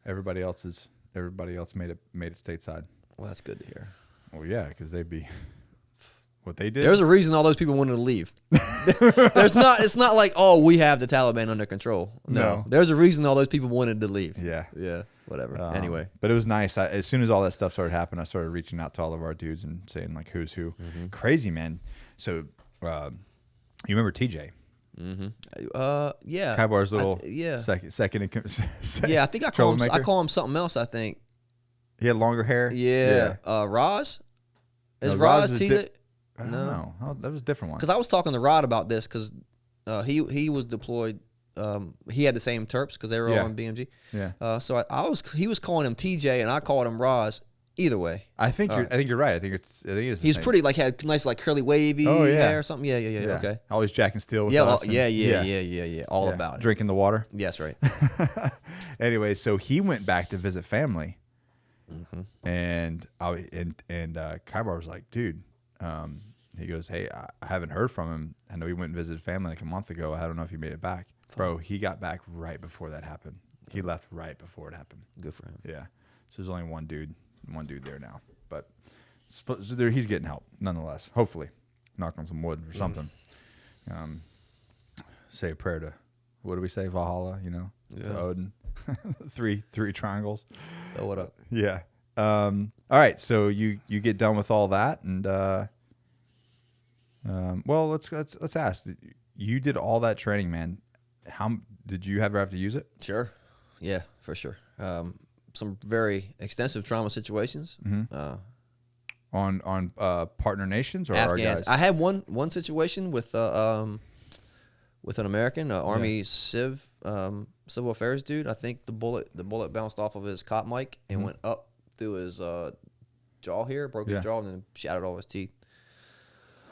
Everybody else made it stateside. Well, that's good to hear. Well, yeah, because they'd be what they did. There's a reason all those people wanted to leave. It's not like, oh, we have the Taliban under control. No. There's a reason all those people wanted to leave. Yeah. Yeah. Whatever. Anyway. But it was nice. As soon as all that stuff started happening, I started reaching out to all of our dudes and saying like, who's who. Crazy, man. So, you remember TJ? Yeah. Kaibar's little yeah. second in Yeah, I think I call him something else, I think. He had longer hair. Yeah. Roz? Is No, Roz was TJ? I don't know. Oh, that was a different one. Because I was talking to Rod about this because he was deployed. He had the same terps because they were all on BMG. Yeah. So he was calling him TJ and I called him Roz. Either way, I think you're right. I think it's the he's same. pretty like had nice like curly wavy hair or something. Yeah. Okay. Always Jack and Steel with Yeah, us. yeah. All about it. Drinking the water. Yes, right. Anyway, so he went back to visit family, and Kaibar was like, dude, he goes, hey, I haven't heard from him. I know he went and visited family like a month ago. I don't know if he made it back. Bro, he got back right before that happened. He left right before it happened. Good for him. Yeah. So there's only one dude there now, but he's getting help nonetheless. Hopefully, knock on some wood or something. Say a prayer to, what do we say, Valhalla? To Odin. three triangles. Oh, what up? Yeah. All right. So you get done with all that, and well, let's ask. You did all that training, man. How did you ever have to use it? Sure. Yeah, for sure. Some very extensive trauma situations. On partner nations or Afghans. our guys? I had one situation with an American Army civil affairs dude. I think the bullet bounced off of his cop mic and went up through his jaw here, broke his jaw, and then shattered all his teeth.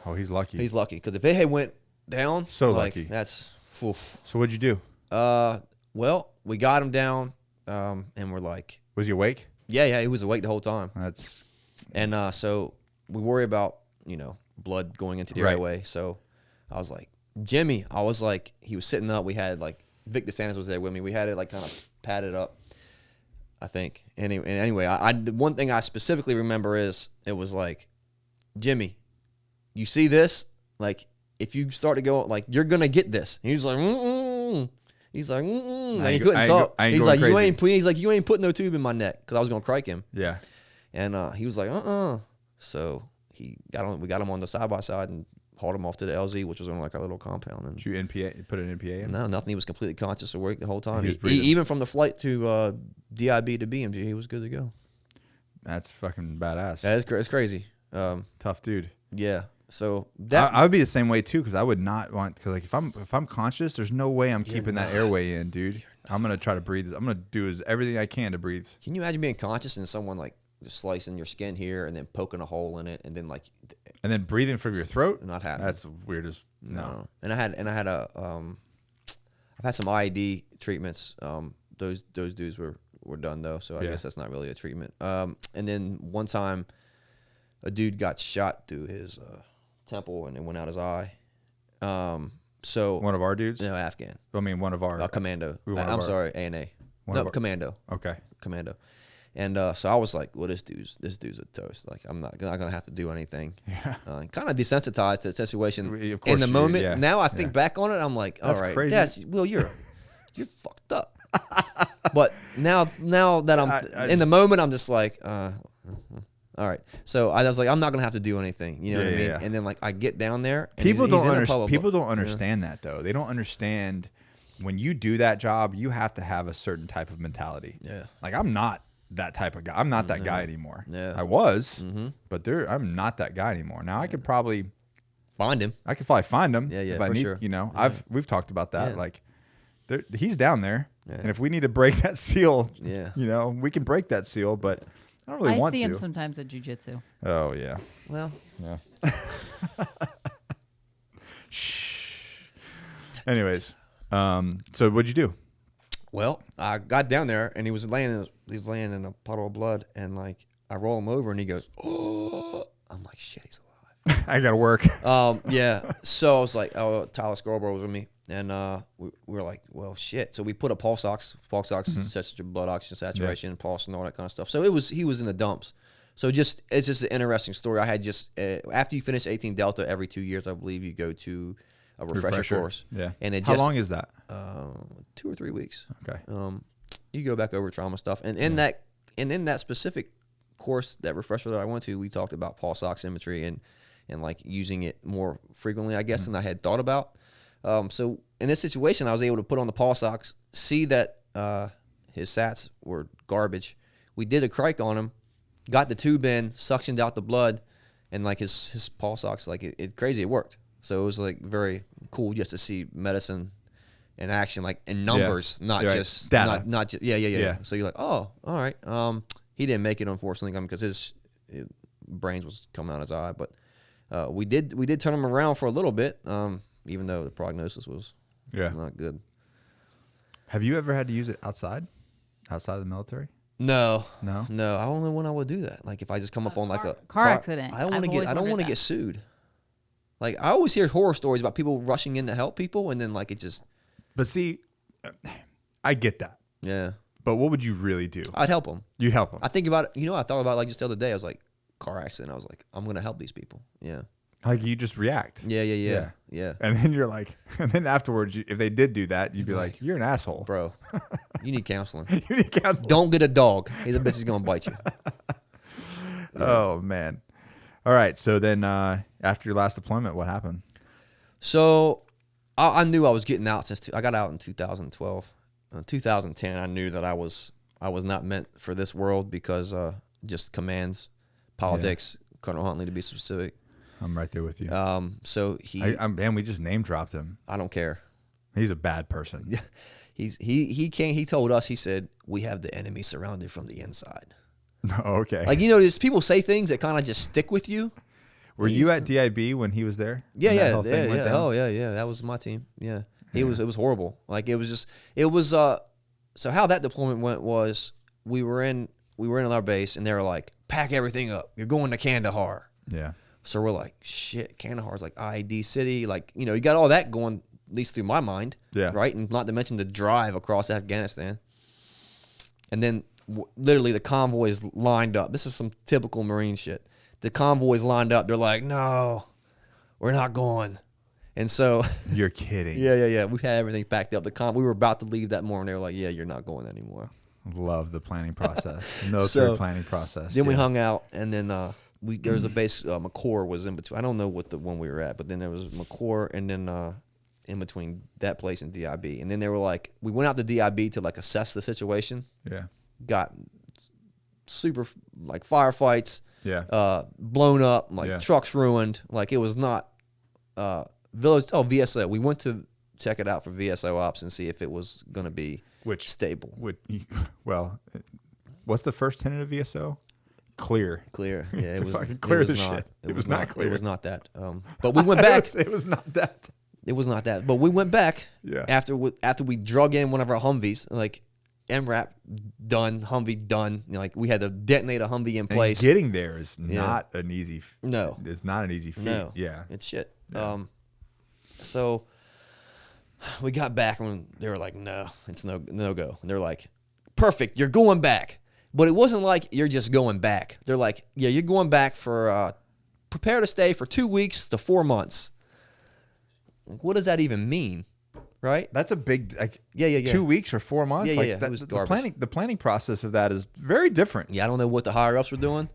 Oh, he's lucky. He's lucky because if it had went down, lucky. That's. Oof. So what'd you do? Well, we got him down, and we're like, was he awake? Yeah, he was awake the whole time. And so we worry about, blood going into the airway. So I was like, Jimmy, he was sitting up. We had like Vic DeSantis was there with me. We had it like kind of padded up, I think. Anyway, the one thing I specifically remember is it was like, Jimmy, you see this? Like, if you start to go, like, you're going to get this. And he was like, He's like, and he couldn't talk. He's like, you ain't putting no tube in my neck because I was going to crike him. Yeah. And he was like, So we got him on the side by side and hauled him off to the LZ, which was on like our little compound. And did you put an NPA in? No, nothing. He was completely conscious awake the whole time. He even from the flight to DIB to BMG, he was good to go. That's fucking badass. It's crazy. Tough dude. Yeah. So I would be the same way too, because I would not want, because like if I'm conscious, there's no way I'm keeping that airway in, dude. I'm gonna try to breathe. I'm gonna do everything I can to breathe. Can you imagine being conscious and someone like just slicing your skin here and then poking a hole in it and then breathing from your throat? Not happening. That's weird as no. And I had I've had some IED treatments. Those dudes were done though, so I guess that's not really a treatment. And then one time, a dude got shot through his temple and it went out his eye. So one of our dudes? No, Afghan. I mean, one of our commando. I'm sorry, ANA. No, commando. Okay, commando. And so I was like, well, this dude's a toast. Like, I'm not gonna have to do anything. Yeah. Kind of desensitized to the situation of course in the moment. Yeah. Now I think back on it, I'm like, all right, crazy. You're fucked up. But now that I'm in the moment, I'm just like, all right. So I was like, I'm not gonna have to do anything. You know what I mean? Yeah. And then like I get down there. And people don't understand that though. They don't understand when you do that job, you have to have a certain type of mentality. Yeah. Like I'm not that type of guy. I'm not that guy anymore. Yeah. I was, but I'm not that guy anymore. Now I could probably find him. I could probably find him. Yeah, if I need, sure. We've talked about that. Yeah. Like he's down there, and if we need to break that seal, we can break that seal, but I don't really want to. I see him sometimes at jiu-jitsu. Oh, yeah. Well. Yeah. Shh. Anyways, so what'd you do? Well, I got down there, and he was laying in a puddle of blood, and like I roll him over, and he goes, "Oh!" I'm like, "Shit, he's alive." I gotta work. Yeah. So I was like, Tyler Scarborough was with me, and we were like, well, shit. So we put a pulse ox sets your blood oxygen saturation, pulse, and all that kind of stuff. So he was in the dumps. So it's just an interesting story. I had just after you finish 18 Delta, every 2 years, I believe you go to a refresher course. Yeah. And how long is that? 2 or 3 weeks. Okay. You go back over trauma stuff, and in that specific course, that refresher that I went to, we talked about pulse oximetry and like using it more frequently, I guess, than I had thought about. So in this situation, I was able to put on the pulse ox, see that his sats were garbage. We did a crike on him, got the tube in, suctioned out the blood, and like his pulse ox, like it crazy, it worked. So it was like very cool just to see medicine in action, like in numbers, not Right. just Data. not just yeah. Yeah. So you're like, oh, all right. He didn't make it, unfortunately, because his brains was coming out his eye, but we did turn him around for a little bit, even though the prognosis was not good. Have you ever had to use it outside of the military? No. No? I don't know when I would do that. Like if I just come up on like a car accident. I don't want to I've get always I don't wondered want to that. get sued. Like I always hear horror stories about people rushing in to help people, and then like it just But see, I get that. yeah. But what would you really do? I'd help them. You'd help them. I think about it. You know, I thought about it, like just the other day. I was like, car accident. I was like, I'm gonna help these people. Yeah. Like you just react. Yeah. And then you're like, and then afterwards, if they did do that, you'd be like, you're an asshole. Bro, you need counseling. You need counseling. Don't get a dog. He's a bitch is gonna bite you. Oh, man. All right. So then after your last deployment, what happened? So I knew I was getting out I got out in 2012. 2010, I knew that I was not meant for this world because just commands, politics, Colonel Huntley to be specific. I'm right there with you. So Man, we just name dropped him. I don't care. He's a bad person. Yeah, he told us, he said, we have the enemy surrounded from the inside. Okay. Like, you know, there's people say things that kind of just stick with you. Were you at DIB when he was there? Yeah, When that yeah, whole thing went down? Oh, yeah. That was my team. Yeah. It was horrible. Like it was so how that deployment went was we were in our base and they were like, pack everything up. You're going to Kandahar. Yeah. So we're like, shit, Kandahar's like IED city. Like, you know, you got all that going, at least through my mind. Yeah. Right. And not to mention the drive across Afghanistan. And then literally the convoys lined up. This is some typical Marine shit. The convoys lined up. They're like, no, we're not going. And so You're kidding. yeah. We had everything packed up. We were about to leave that morning. They were like, yeah, you're not going anymore. Love the planning process. Military planning process. Then we hung out, and then there was a base. McCore was in between. I don't know what the one we were at, but then there was McCore, and then in between that place and DIB. And then they were like, we went out to DIB to like assess the situation. Yeah. Got super like firefights. Yeah. Blown up, like trucks ruined. Like it was not VSO. We went to check it out for VSO ops and see if it was going to be stable. Well, what's the first tenet of VSO? Clear. Clear. Yeah, it was fucking clear it was the not, shit. It It was was not not clear. It was not that. But we went back. It was not that. It was not that. But we went back. Yeah. After we drug in one of our Humvees, like MRAP done, Humvee done. You know, like we had to detonate a Humvee in place. And getting there is not an easy. No. It's not an easy feat. No. Yeah. It's shit. Yeah. So we got back and they were like, no, it's no go. And they're like, perfect, you're going back. But it wasn't like you're just going back. They're like, yeah, you're going back for prepare to stay for 2 weeks to 4 months. Like, what does that even mean? Right? That's a big, like, Yeah. 2 weeks or 4 months. Yeah, like yeah. that- It was the garbage. planning process of that is very different. Yeah, I don't know what the higher ups were doing,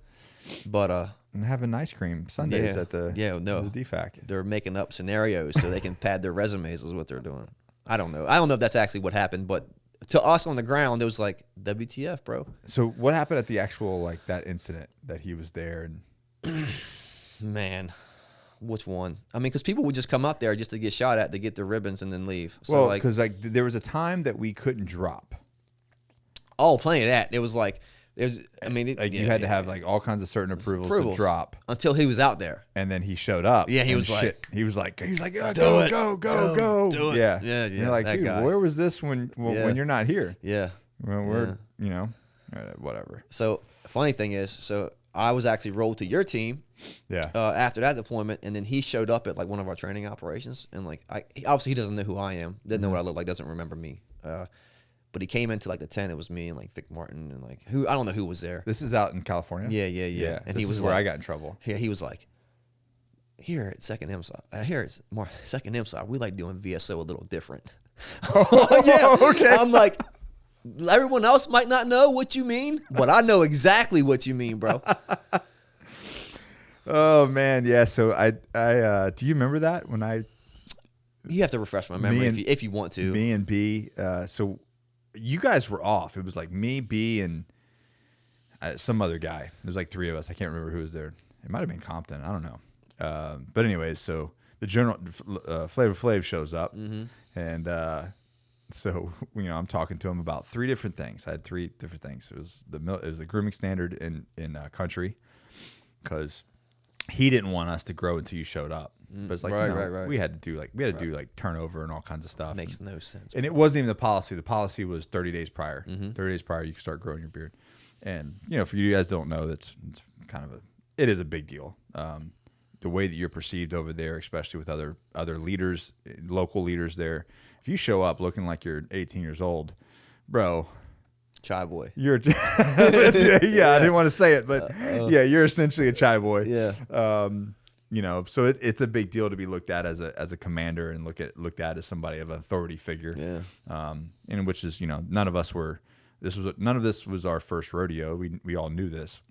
but And having ice cream Sundays at the the DFAC. they're making up scenarios so they can pad their resumes is what they're doing. I don't know. I don't know if that's actually what happened, but to us on the ground, it was like, WTF, bro. So what happened at the actual, like, that incident that he was there? And Man, which one? I mean, because people would just come out there just to get shot at, to get their ribbons and then leave. So well, like, because there was a time that we couldn't drop. oh, plenty of that. It was like, you You had to have like all kinds of certain approvals to drop, until he was out there. and then he showed up. Yeah, he and was like, he was like, Do go, it. go, Go. go. Do it. Yeah, Yeah, And you're like, that dude, guy. where was this when you're not here? Yeah. Well, we're whatever. So funny thing is, so I was actually rolled to your team. Yeah. After that deployment, and then he showed up at like one of our training operations, and like obviously he doesn't know who I am, doesn't know what I look like, doesn't remember me. But he came into like the tent. It was me and like Vic Martin and like who I don't know who was there. This is out in California. Yeah. And This he was is where like, I got in trouble. Yeah, he was like, here at Second MSOP, Second MSOP, we like doing VSO a little different. Yeah. Okay. I'm like, everyone else might not know what you mean, but I know exactly what you mean, bro. Oh man, yeah. So I do you remember that when You have to refresh my memory if you want to. me and B, so you guys were off. It was like me, B, and some other guy. There's like 3 of us. I can't remember who was there. It might have been Compton. I don't know. But anyways, so the general Flavor Flav shows up, and so I'm talking to him about 3 different things. I had 3 different things. It was the grooming standard in country, because he didn't want us to grow until you showed up. But it's like right. we had to do like turnover and all kinds of stuff. Makes no sense. And it wasn't even the policy. The policy was 30 days prior. 30 days prior, you can start growing your beard. And for you guys don't know, it's kind of it is a big deal. The way that you're perceived over there, especially with other leaders, local leaders there. If you show up looking like you're 18 years old, bro, Chai boy. you're I didn't want to say it, but you're essentially a chai boy. Yeah. So it's a big deal to be looked at as a commander and looked at as somebody of an authority figure. Yeah. And which is none of this was our first rodeo. We all knew this,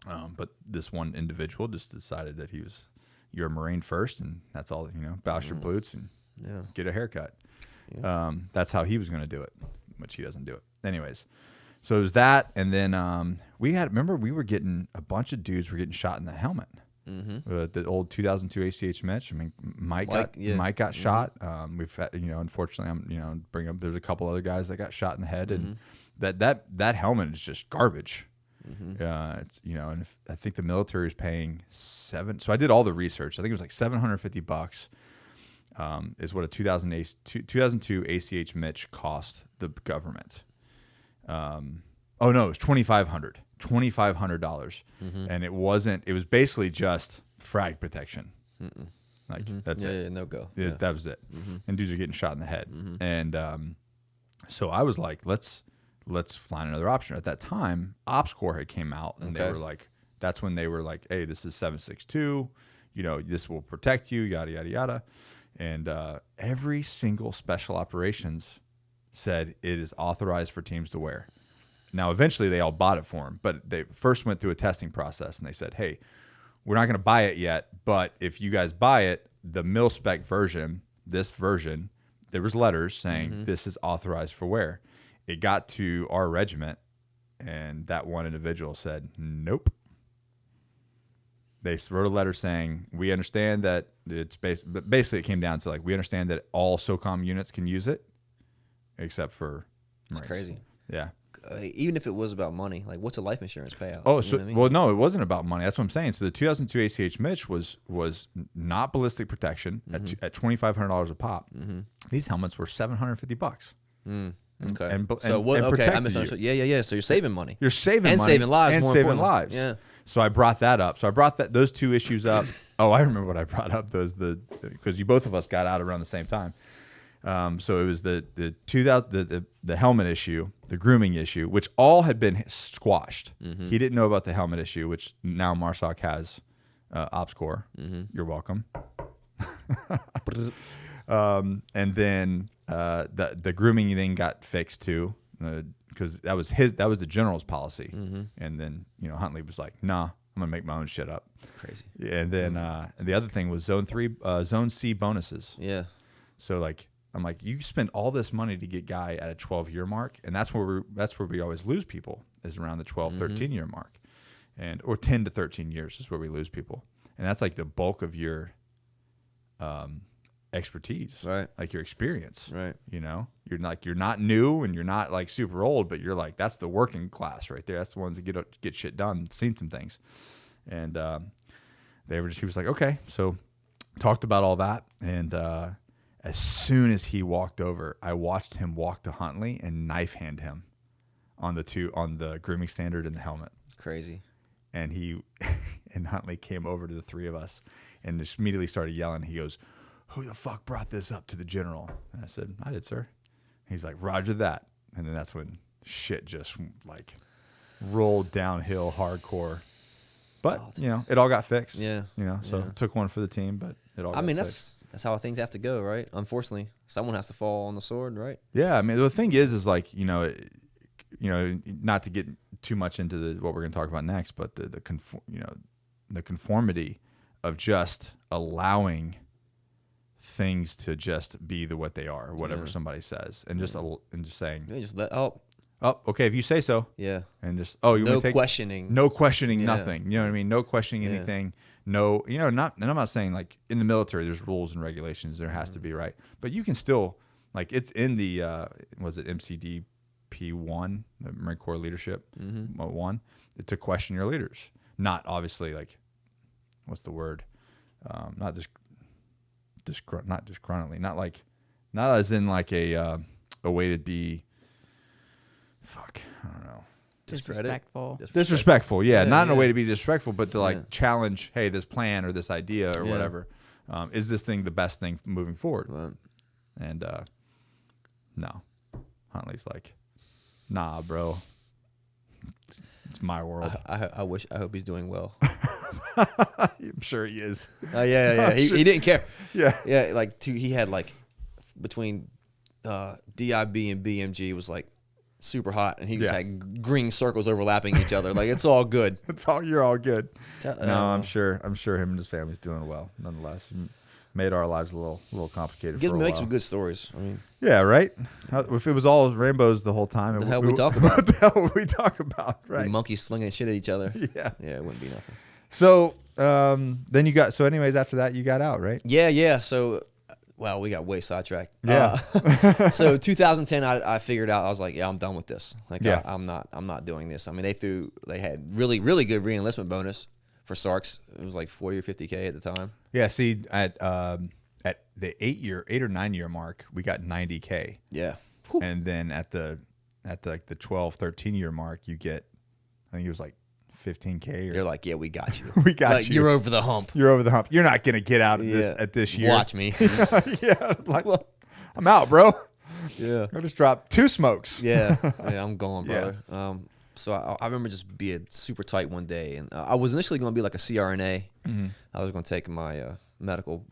but this one individual just decided that you're a Marine first, and that's all. Bounce your boots and get a haircut. Yeah. That's how he was going to do it, which he doesn't do it. Anyways, so it was that, and then we were getting a bunch of dudes were getting shot in the helmet. The old 2002 ACH Mitch. I mean, Mike got shot. We've had, unfortunately, bring up. There's a couple other guys that got shot in the head, and that helmet is just garbage. It's and I think the military is paying $7. So I did all the research. I think it was like $750. Is what a 2002 ACH Mitch cost the government. Oh no, it was $2,500, and it wasn't. It was basically just frag protection. Like that's it. Yeah, no go. That was it. And dudes are getting shot in the head. And so I was like, let's find another option. At that time, Ops Corps had came out, and they were like, that's when they were like, hey, this is 762. This will protect you. Yada yada yada. And every single special operations said it is authorized for teams to wear. Now, eventually, they all bought it for them, but they first went through a testing process, and they said, hey, we're not going to buy it yet, but if you guys buy it, the mil-spec version, this version, there was letters saying this is authorized for wear. It got to our regiment, and that one individual said, nope. They wrote a letter saying, we understand that it's basically it came down to like, we understand that all SOCOM units can use it, except for Marines. It's crazy. Yeah. Even if it was about money, like what's a life insurance payout? Oh, so well, no, it wasn't about money. That's what I'm saying. So the 2002 ACH Mitch was not ballistic protection at $2,500 a pop. These helmets were $750. Okay. And okay, I misunderstood. Yeah. So you're saving money. You're saving and money saving lives. And more saving importantly. lives. Yeah. So I brought that up. So I brought those 2 issues up. Oh, I remember what I brought up. Because both of us got out around the same time. So it was the helmet issue, the grooming issue, which all had been squashed. He didn't know about the helmet issue, which now MARSOC has Ops Corps. You're welcome. And then the grooming thing got fixed too, because that was the general's policy. And then Huntley was like, nah, I'm gonna make my own shit up. It's crazy. And then the other thing was Zone C bonuses. Yeah. So like. I'm like, you spend all this money to get guy at a 12-year mark, and that's where we always lose people, is around the 12, 13-year mark, or 10 to 13 years is where we lose people, and that's like the bulk of your expertise, right? Like your experience, right? You're not new and you're not like super old, but you're like that's the working class right there. That's the ones that get shit done, seen some things, and he was like, okay, so talked about all that, and as soon as he walked over, I watched him walk to Huntley and knife hand him on the grooming standard and the helmet. It's crazy. And and Huntley came over to the 3 of us and just immediately started yelling. He goes, "Who the fuck brought this up to the general?" And I said, "I did, sir." He's like, "Roger that." And then that's when shit just like rolled downhill hardcore. But it all got fixed. Yeah. So it took one for the team, but it all. That's how things have to go, right? Unfortunately, someone has to fall on the sword, right? Yeah, I mean, the thing is like, not to get too much into what we're going to talk about next, but the conformity of just allowing things to just be what they are, whatever somebody says, and just saying, Oh, okay. If you say so. Yeah. And just you No want to take questioning. no questioning Yeah. nothing. You know what I mean? No questioning Yeah. anything. No, not. And I'm not saying like in the military there's rules and regulations. There has to be, right? But you can still like it's in the was it MCDP1, the Marine Corps Leadership 1, to question your leaders. Not obviously like what's the word? Not disgruntledly. Not as in like a way to be. Fuck, I don't know. Disrespectful. Disrespectful, yeah. Not in a yeah. way to be disrespectful, but to like Yeah. challenge, hey, this plan or this idea or Yeah. whatever. Is this thing the best thing moving forward? Right. And no. Huntley's like, nah, bro. It's my world. I hope he's doing well. I'm sure he is. Yeah. He didn't care. Yeah. Yeah, like he had like between DIB and BMG was like super hot, and he just Yeah. had green circles overlapping each other. Like it's all good. You're all good. No, Uh, I'm sure him and his family's doing well nonetheless. Made our lives a little complicated Gives for a me while. some good stories. I mean, Yeah, right? If it was all rainbows the whole time, the hell we talk about? What the hell would we talk about, the right? monkeys slinging shit at each other. Yeah. Yeah, it wouldn't be nothing. So then you got, anyways, after that, you got out, right? Yeah. So, well, we got way sidetracked. Yeah. So 2010, I figured out, I was like, yeah, I'm done with this. Like, Yeah. I'm not doing this. I mean, they had really, really good re-enlistment bonus for SARCs. It was like 40 or 50K at the time. Yeah, see, at the 8 or 9 year mark, we got 90K. Yeah. And then at the 12, 13 year mark, you get, I think it was like 15K. They're like, yeah, we got you. We got Like, you. You're over the hump. You're over the hump. You're not going to get out of Yeah. at this year. Watch me. Yeah, like, I'm out, bro. Yeah. I just dropped 2 smokes. Yeah, I'm gone, Yeah. brother. So I remember just being super tight one day, and I was initially going to be like a CRNA. Mm-hmm. I was going to take my medical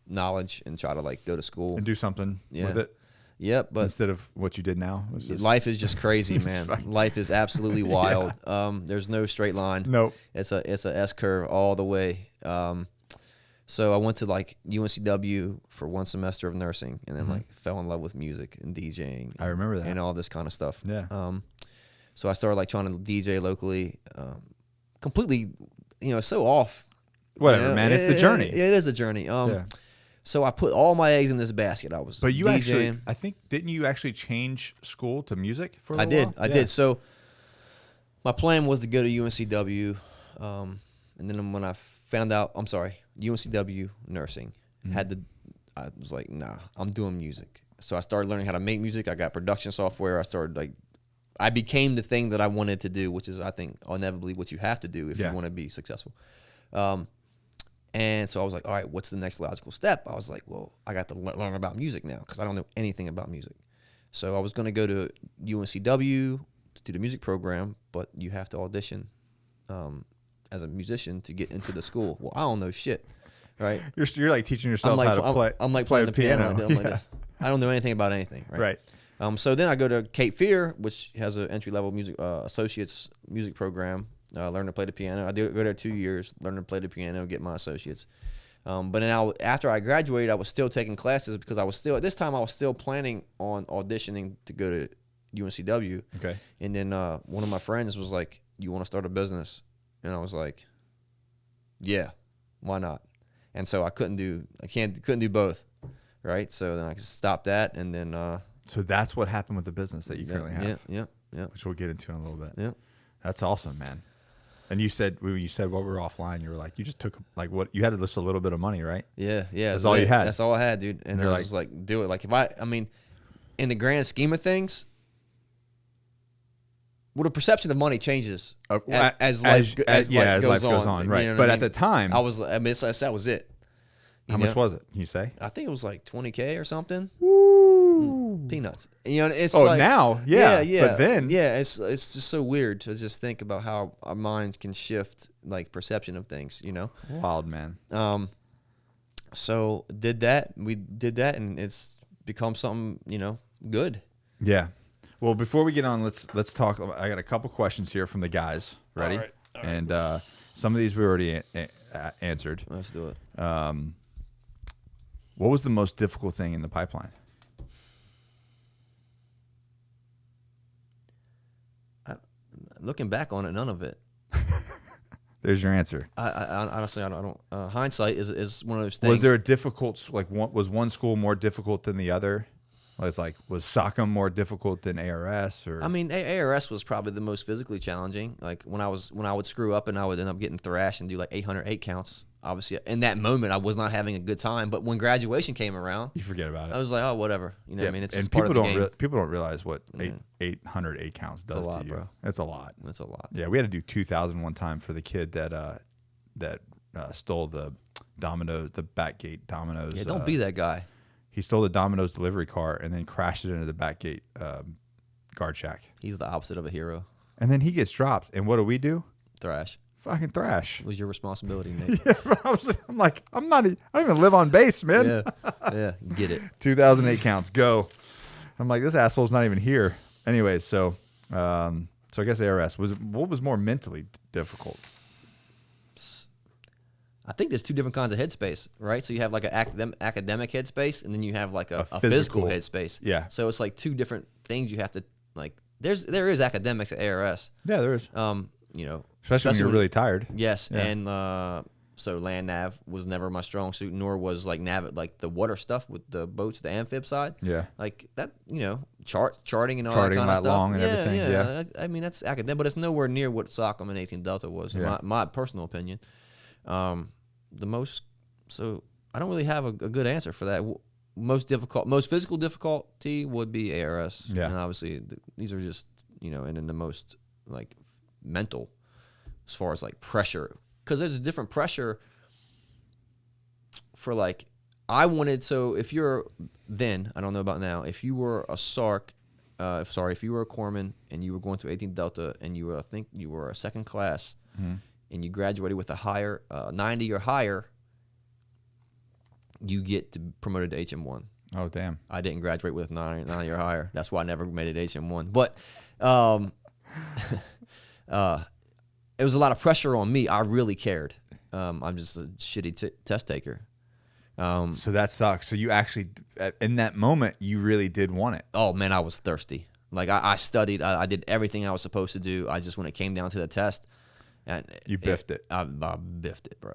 knowledge and try to like go to school. And do something Yeah. with it Yep, but instead of what you did now. It's just- life is just crazy, man. Life is absolutely wild. There's no straight line. Nope. It's a S curve all the way. So I went to like UNCW for 1 semester of nursing, and then like fell in love with music and DJing. I remember that. And all this kind of stuff. Yeah. So I started like trying to DJ locally. Completely, so off. Whatever, man. It's the journey. It is a journey. Yeah. So I put all my eggs in this basket. I was But you DJing. actually, I think, didn't you actually change school to music for a I little did. while? I did. So my plan was to go to UNCW, and then when I found out, UNCW nursing I was like, nah, I'm doing music. So I started learning how to make music. I got production software. I became the thing that I wanted to do, which is, I think, inevitably what you have to do if you want to be successful. And so I was like, all right, what's the next logical step? I was like, well, I got to learn about music now because I don't know anything about music. So I was going to go to UNCW to do the music program, but you have to audition as a musician to get into the school. Well, I don't know shit, right? You're like teaching yourself how to play. I'm like play playing the piano. I'm like, Yeah. I don't know anything about anything, right? Right. So then I go to Cape Fear, which has an entry-level music associates music program. Learn to play the piano. I go there 2 years, learn to play the piano, get my associates. But then after I graduated, I was still taking classes because at this time I was still planning on auditioning to go to UNCW. Okay. And then one of my friends was like, "You want to start a business?" And I was like, "Yeah, why not?" And so I couldn't do both, right? So then I stopped that, and then So that's what happened with the business that you currently have. Yeah. Which we'll get into in a little bit. Yeah. That's awesome, man. And you said while we were offline, you were like, you just took like what you had just a little bit of money, right? Yeah. That's all you had. That's all I had, dude. And you're I was like, do it. Like I mean, in the grand scheme of things, well, the perception of money changes as life goes on. Right. You know what But I at mean? the time, that was it. how much was it? Can you say? I think it was like 20K or something. Woo. Peanuts. It's now, yeah. But then, it's just so weird to just think about how our minds can shift like perception of things. wild, man. So we did that, and it's become something good. Yeah. Well, before we get on, let's talk. I got a couple questions here from the guys. Ready? All right. And some of these we already answered. Let's do it. What was the most difficult thing in the pipeline? Looking back on it, none of it. There's your answer. I honestly, I don't. Hindsight is one of those things. Was there a difficult, like, was one school more difficult than the other? Was SOCM more difficult than ARS? Or I mean, ARS was probably the most physically challenging. Like when I would screw up and I would end up getting thrashed and do like 808 counts. Obviously, in that moment, I was not having a good time. But when graduation came around, you forget about it. I was like, oh, whatever. You know what I mean? It's just and part of the game. People don't realize what 808 counts does a lot, to you. bro. It's a lot. It's a lot. Yeah, we had to do 2,000 one time for the kid that stole the Domino's, the Backgate Domino's. Yeah, don't be that guy. He stole the Domino's delivery car and then crashed it into the Backgate guard shack. He's the opposite of a hero. And then he gets dropped. And what do we do? Thrash. Fucking thrash. It was your responsibility, Nate. Yeah, I'm like, I don't even live on base, man. Yeah, get it. 2008 counts, go. I'm like, this asshole's not even here. Anyways, so I guess ARS what was more mentally difficult? I think there's two different kinds of headspace, right? So you have like an academic headspace, and then you have like a physical headspace. Yeah. So it's like two different things you have to like. There is academics at ARS. Yeah, there is. You know, especially when you're really tired. Yes, Yeah. and so land nav was never my strong suit, nor was like the water stuff with the boats, the amphib side. Yeah. Like that, you know, charting and all Charting that kind of that stuff. long and everything. Yeah. I mean, that's academic, but it's nowhere near what SOCM and 18 Delta was, in my personal opinion. So I don't really have a good answer for that. Most physical difficulty would be ARS. Yeah. And obviously these are just, you know, and in the most like mental as far as like pressure, because there's a different pressure for like, if you're then, I don't know about now, if you were a SARC, if you were a corpsman and you were going through 18 Delta and you were, I think you were a second class, and you graduated with a higher 90 or higher, you get promoted to HM1. Oh, damn. I didn't graduate with 90 or higher. That's why I never made it HM1. But it was a lot of pressure on me. I really cared. I'm just a shitty test taker. So that sucks. So you actually, in that moment, you really did want it. Oh, man, I was thirsty. Like, I studied. I did everything I was supposed to do. I just, when it came down to the test. You biffed it. I biffed it, bro.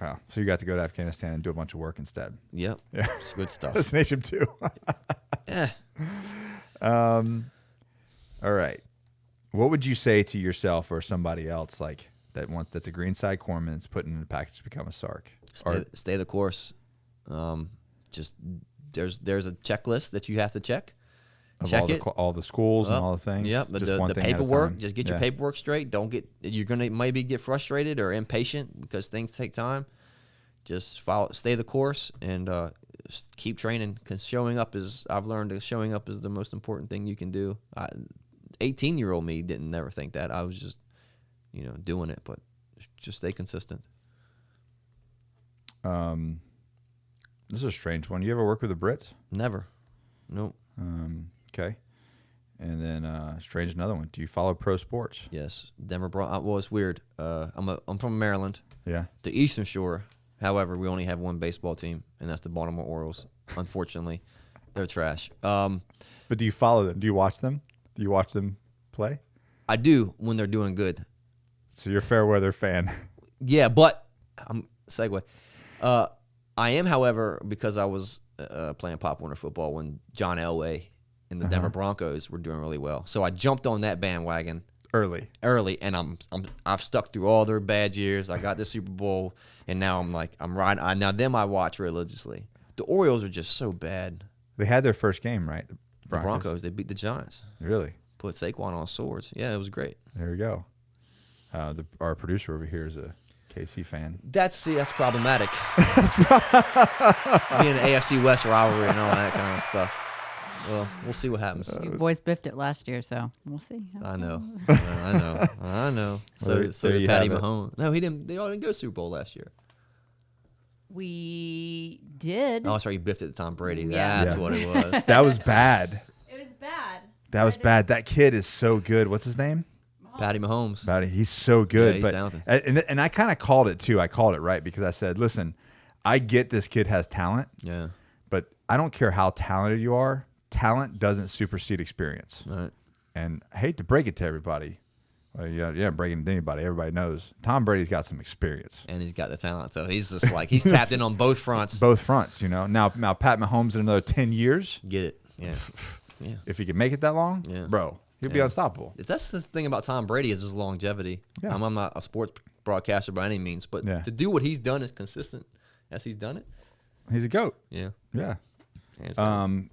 Wow. So you got to go to Afghanistan and do a bunch of work instead. Yep. Yeah. It's good stuff. That's an HM2. Yeah. All right. What would you say to yourself or somebody else like that's a Greenside corpsman that's putting in a package to become a SARC? Stay the course. Just there's a checklist that you have to check. Check all the schools and all the things. Yep. The paperwork. Just get your paperwork straight. You're gonna maybe get frustrated or impatient because things take time. Just stay the course and just keep training. Because I've learned that showing up is the most important thing you can do. 18-year-old me didn't never think that. I was just, doing it, but just stay consistent. This is a strange one. You ever work with the Brits? Never. Nope. Okay. And then strange another one. Do you follow pro sports? Yes. Denver Broncos. Well, it's weird. I'm from Maryland. Yeah. The Eastern Shore. However, we only have one baseball team, and that's the Baltimore Orioles. Unfortunately, they're trash. But do you follow them? Do you watch them? Do you watch them play? I do when they're doing good. So you're a fair weather fan. Yeah, but segue. I am, however, because I was playing Pop Warner football when John Elway and the Denver Broncos were doing really well. So I jumped on that bandwagon early, and I've stuck through all their bad years. I got the Super Bowl, and now I'm riding. Now them I watch religiously. The Orioles are just so bad. They had their first game, right? The Broncos, they beat the Giants. Really? Put Saquon on swords. Yeah, it was great. There we go. Our producer over here is a KC fan. That's problematic. Being an AFC West rivalry and all that kind of stuff. Well, we'll see what happens. You boys biffed it last year, so we'll see. I know. I know. So did Patty Mahomes. No, he didn't. They all didn't go Super Bowl last year. We did. Oh, sorry, you biffed it to Tom Brady. Yeah. That's what it was. That was bad. It was bad. That was bad. That kid is so good. What's his name? Patty Mahomes. Patty. He's so good. Yeah, he's talented. And I kind of called it too. I called it right because I said, listen, I get this kid has talent. Yeah. But I don't care how talented you are. Talent doesn't supersede experience. Right. And I hate to break it to everybody, Well, yeah, breaking into anybody. Everybody knows Tom Brady's got some experience. And he's got the talent, so he's just like he's tapped in on both fronts. Both fronts, Now Pat Mahomes in another 10 years, Get it? Yeah, yeah. if he can make it that long, bro, he'll be unstoppable. That's the thing about Tom Brady is his longevity. Yeah. I'm not a sports broadcaster by any means, but to do what he's done as consistent as he's done it, He's a GOAT. yeah. Yeah. Hands down.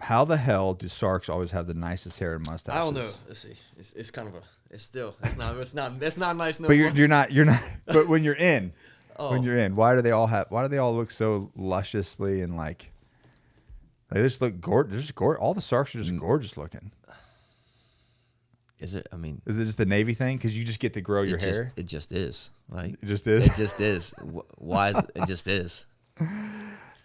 How the hell do SARCs always have the nicest hair and mustaches? I don't know. Let's see. It's kind of it's not nice no But more. you're not. But when you're in, Oh. why do they all look so lusciously and like they just look gorgeous? All the SARCs are just gorgeous looking. Is it? I mean, Is it just the Navy thing? Because you just get to grow your hair. It just is. Like It just is. It just is. Why is it just is?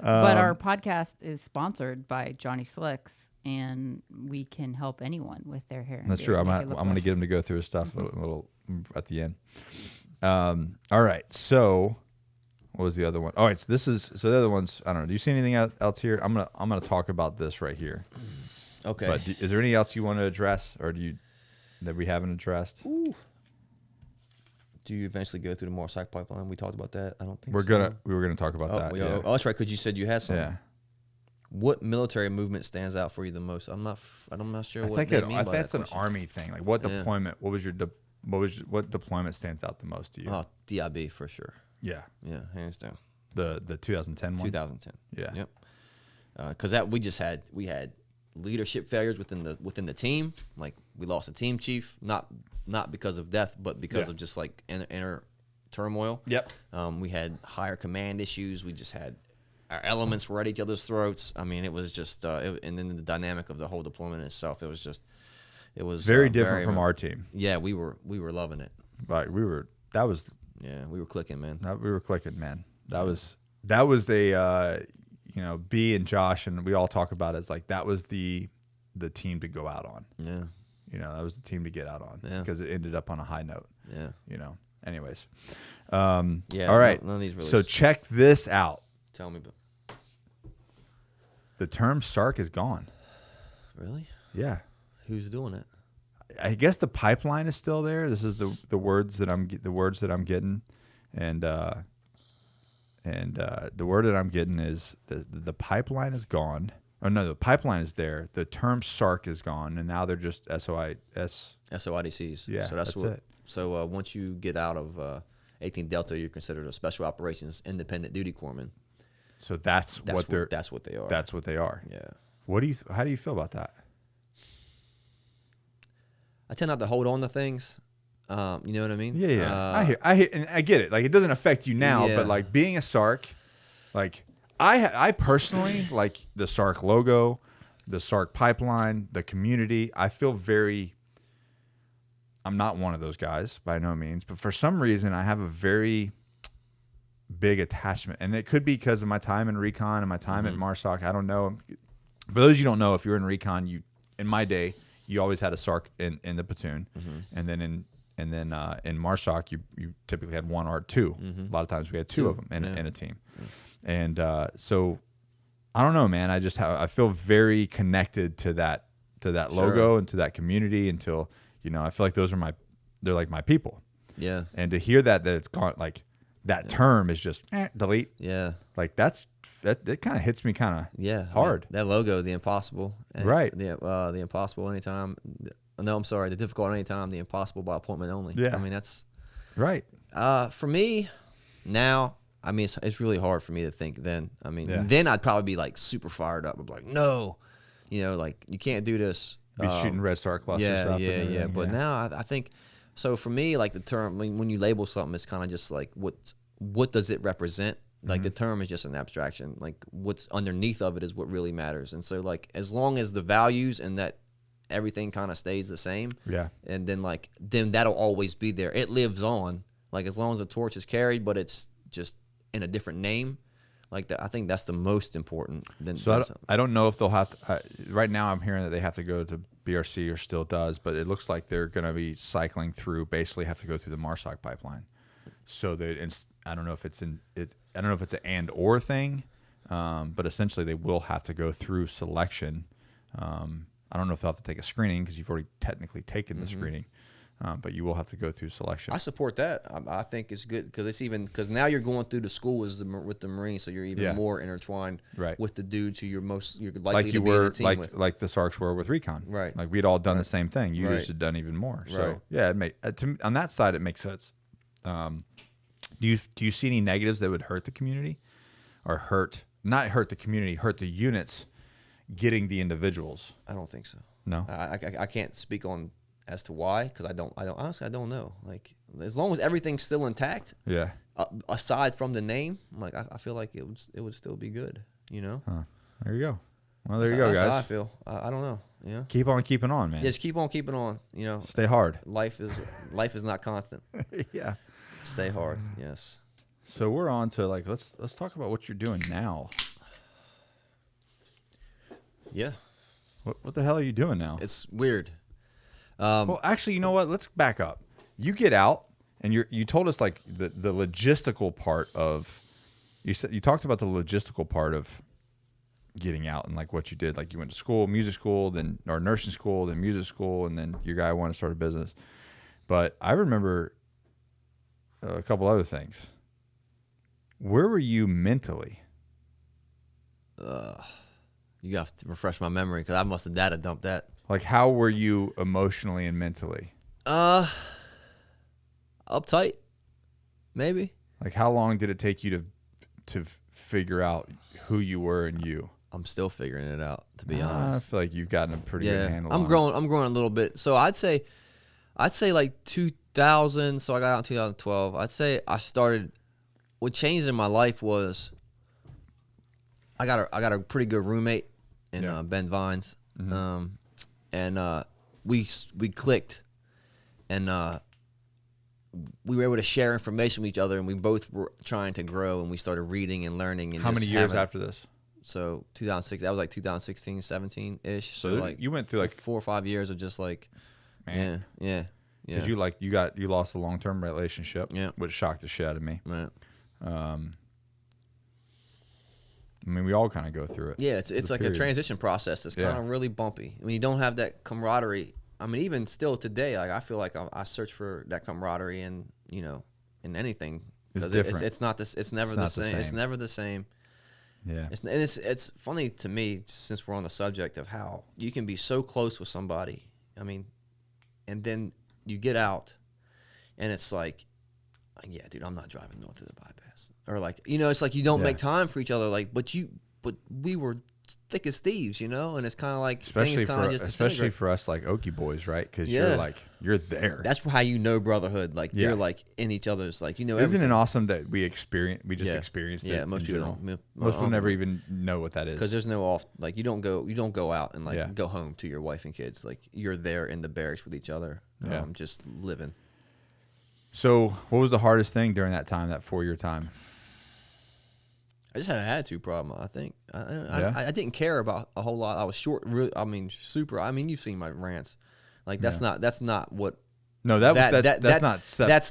But our podcast is sponsored by Johnny Slicks, and we can help anyone with their hair. and That's beard true. I'm and make it going look to get him luscious. to go through his stuff a little at the end. All right. So, what was the other one? All right. So the other ones. I don't know. Do you see anything else here? I'm gonna talk about this right here. Okay. But is there anything else you want to address, or that we haven't addressed? Do you eventually go through the MARSOC pipeline? We talked about that. I don't think We were gonna talk about that. Yeah. Oh, that's right. Because you said you had some. Yeah. What military movement stands out for you the most? I'm not sure what they mean I by think it's that an question. army thing. Like what Yeah. deployment? What deployment stands out the most to you? Oh, DIB for sure. Yeah. Yeah, hands down. The 2010 one. 2010. Yeah. Yep. Because we had leadership failures within the team. Like we lost a team chief, not because of death, but because of just like inner turmoil. Yep. We had higher command issues. We just had our elements were at each other's throats. I mean, it was just and then the dynamic of the whole deployment itself. It was Very different from our team. Yeah, we were loving it. Like we were clicking, man. we were clicking, man. That was a B and Josh and we all talk about it as like that was the team to go out on. Yeah. That was the team to get out on because Yeah. it ended up on a high note. Yeah. Anyways. Yeah. All right. None of these really. So check this out. Tell me, but The term SARC is gone. really, Yeah. who's doing it? I guess the pipeline is still there. This is the words that I'm getting, and the word that I'm getting is the pipeline is gone. Oh no, the pipeline is there. The term SARC is gone, and now they're just SOIDCs. SOIDCs. Yeah, So that's it. So once you get out of 18 Delta, you're considered a Special Operations Independent Duty Corpsman. So that's what they are. That's what they are. That's what they are. Yeah. How do you feel about that? I tend not to hold on to things. You know what I mean? Yeah. I hear, and I get it. Like it doesn't affect you now, Yeah. but like being a SARC, like I personally like the SARC logo, the SARC pipeline, the community. I feel I'm not one of those guys by no means, but for some reason I have a very big attachment, and it could be because of my time in recon and my time at MARSOC. I don't know. For those you don't know, if you're in recon, in my day, you always had a SARC in the platoon, and then in MARSOC, you typically had one or two. A lot of times we had two of them in a team, and so I don't know, man. I feel very connected to that logo and to that community until I feel like they're like my people. Yeah. And to hear that it's gone, like that term is just delete. Yeah. Like that kind of hits me kind of hard. That logo, the impossible. Right. The impossible anytime. No, I'm sorry. The difficult anytime. The impossible by appointment only. Yeah. I mean, that's right. For me now. I mean, it's really hard for me to think then. I mean, then I'd probably be like super fired up. I'd be like, no, like you can't do this. Be shooting red SARC clusters up. Yeah. But now I think, so for me, like the term, when you label something, it's kind of just like, what does it represent? Like the term is just an abstraction. Like what's underneath of it is what really matters. And so like, as long as the values and that everything kind of stays the same. Yeah. And then that'll always be there. It lives on. Like as long as the torch is carried, but it's just in a different name. Like that, I think that's the most important. So I don't know if they'll have to. Right now, I'm hearing that they have to go to BRC or still does, but it looks like they're going to be cycling through. Basically, have to go through the MARSOC pipeline. So I don't know if it's I don't know if it's an and or thing, but essentially they will have to go through selection. I don't know if they'll have to take a screening because you've already technically taken the screening. But you will have to go through selection. I support that. I think it's good because now you're going through the school with the Marines, so you're even more intertwined with the dudes who you're likely to be in a team with. Like the SARCs were with recon. Right. Like we'd all done the same thing. You just had done even more. So yeah, on that side it makes sense. Do you see any negatives that would hurt the community, or not hurt the community, hurt the units getting the individuals? I don't think so. No. I can't speak on as to why, because I don't honestly, I don't know. Like, as long as everything's still intact, aside from the name, like I feel like it would still be good, you know. There you go. Well, there you go, guys. That's how I feel. I don't know. Yeah. Keep on keeping on, man. Just keep on keeping on. You know. Stay hard. Life is not constant. Yeah. Stay hard. Yes. So we're on to let's talk about what you're doing now. Yeah. What the hell are you doing now? It's weird. Well, actually, you know what? Let's back up. You get out, and you told us like the logistical part of. You talked about the logistical part of getting out and like what you did. Like you went to school, music school, or nursing school, then music school, and then your guy wanted to start a business. But I remember a couple other things. Where were you mentally? You have to refresh my memory because I must have data dumped that. Like, how were you emotionally and mentally? Uptight, maybe. Like, how long did it take you to figure out who you were and you? I'm still figuring it out, to be honest. I feel like you've gotten a pretty good handle. I'm growing a little bit. So I'd say like 2000. So I got out in 2012. I'd say I started. What changed in my life was I got a pretty good roommate in Ben Vines. Mm-hmm. And we clicked, and we were able to share information with each other, and we both were trying to grow, and we started reading and learning. And how many years after this? So 2006. That was like 2016, 17 ish. So like you went through like 4 or 5 years of just like, yeah. Because you lost a long-term relationship, which shocked the shit out of me. Right. I mean, we all kind of go through it. Yeah, it's like a transition process. It's kind of really bumpy. When you don't have that camaraderie, I mean, even still today, like I feel like I search for that camaraderie in in anything. It's different. It's not this. It's never the same. It's never the same. Yeah. It's funny to me, since we're on the subject of how you can be so close with somebody. I mean, and then you get out, and it's like, yeah, dude, I'm not driving north to the bypass. Or like, it's like you don't make time for each other. Like, but we were thick as thieves, and it's kind of like especially for us like Okie boys, right? Because you're there. That's how brotherhood. Like you're like in each other's like Isn't everything. it awesome that we just experienced it? Yeah, most people never even know what that is because there's no you don't go out and go home to your wife and kids. Like you're there in the barracks with each other, just living. So, what was the hardest thing during that time, that 4-year time? I just had an attitude problem, I think. I didn't care about a whole lot. I was short, really. I mean, super. I mean, you've seen my rants. Like that's not what. No, that's not. That's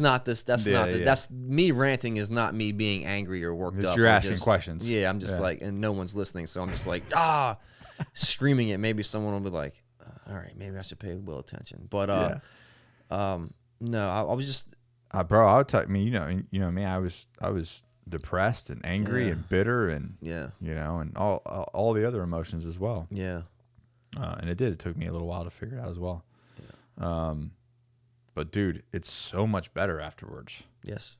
not this. That's not this. That's me ranting. Is not me being angry or worked up. You're asking questions. Yeah, I'm just like, and no one's listening, so I'm just like screaming it. Maybe someone will be like, "All right, maybe I should pay Will attention." But no, I was just. Bro, I would tell me, you know me. I was depressed and angry and bitter and and all the other emotions as well. Yeah, and it took me a little while to figure it out as well. Yeah. But dude, it's so much better afterwards. Yes,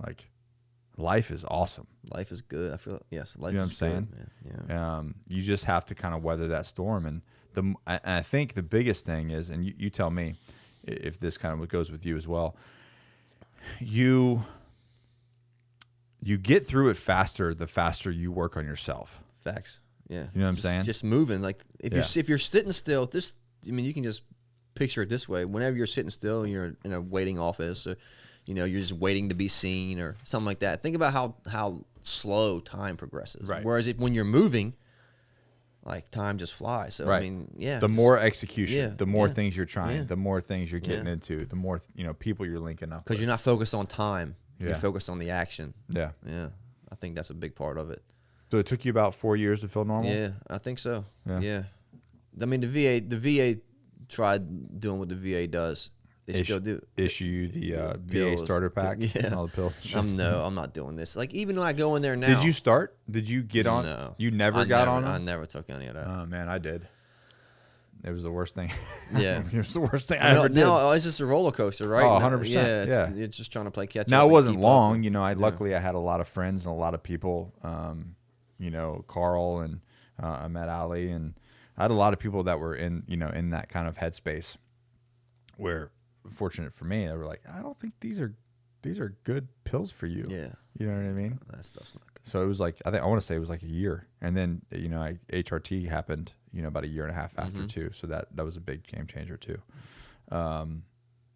like life is awesome. Life is good. I feel life. You know what I'm saying? Yeah. You just have to kind of weather that storm, and I think the biggest thing is, and you tell me if this kind of goes with you as well. You get through it faster the faster you work on yourself. Facts. Yeah. You know what I'm saying? Just moving. Like if you're sitting still, you can just picture it this way. Whenever you're sitting still and you're in a waiting office or you're just waiting to be seen or something like that. Think about how slow time progresses. Right. Whereas when you're moving, like time just flies. So right. I mean, yeah. The more execution, the more things you're trying, the more things you're getting into, the more people you're linking up. Because you're not focused on time. Yeah. You're focused on the action. Yeah. Yeah. I think that's a big part of it. So it took you about 4 years to feel normal? Yeah, I think so. Yeah. I mean the VA tried doing what the VA does They still do. Issue you the VA Pills. starter pack. Yeah. And all the pills. I'm not doing this. Like, even when I go in there now. Did you start? Did you get on? No. You never got on them? I never took any of that. Oh man, I did. It was the worst thing. Yeah. It was the worst thing I ever did. Now it's just a roller coaster, right? Oh, 100%. Yeah. You're just trying to play catch up. Now it and wasn't keep long, up. you know. Luckily I had a lot of friends and a lot of people. You know, Carl and I met Ali, and I had a lot of people that were in that kind of headspace. Where, fortunate for me, they were like, I don't think these are good pills for you. Yeah. You know what I mean? That stuff's not good. So it was like, I want to say it was like a year, and then HRT happened, about a year and a half after too. So that was a big game changer too.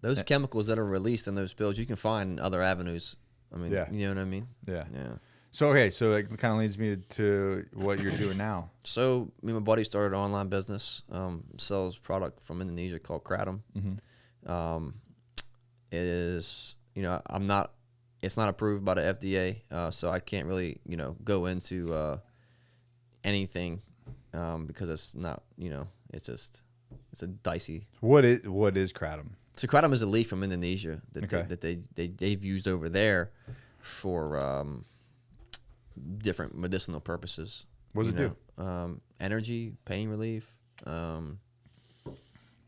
Those chemicals that are released in those pills, you can find in other avenues. I mean, Yeah. you know what I mean? Yeah. Yeah. So okay, so it kind of leads me to what you're doing now. So me and my buddy started an online business, sells product from Indonesia called Kratom. It is, it's not approved by the FDA, so I can't really, go into anything because it's not, it's a dicey. What is kratom? So kratom is a leaf from Indonesia that Okay. they've used over there for different medicinal purposes. What does it do? Energy, pain relief,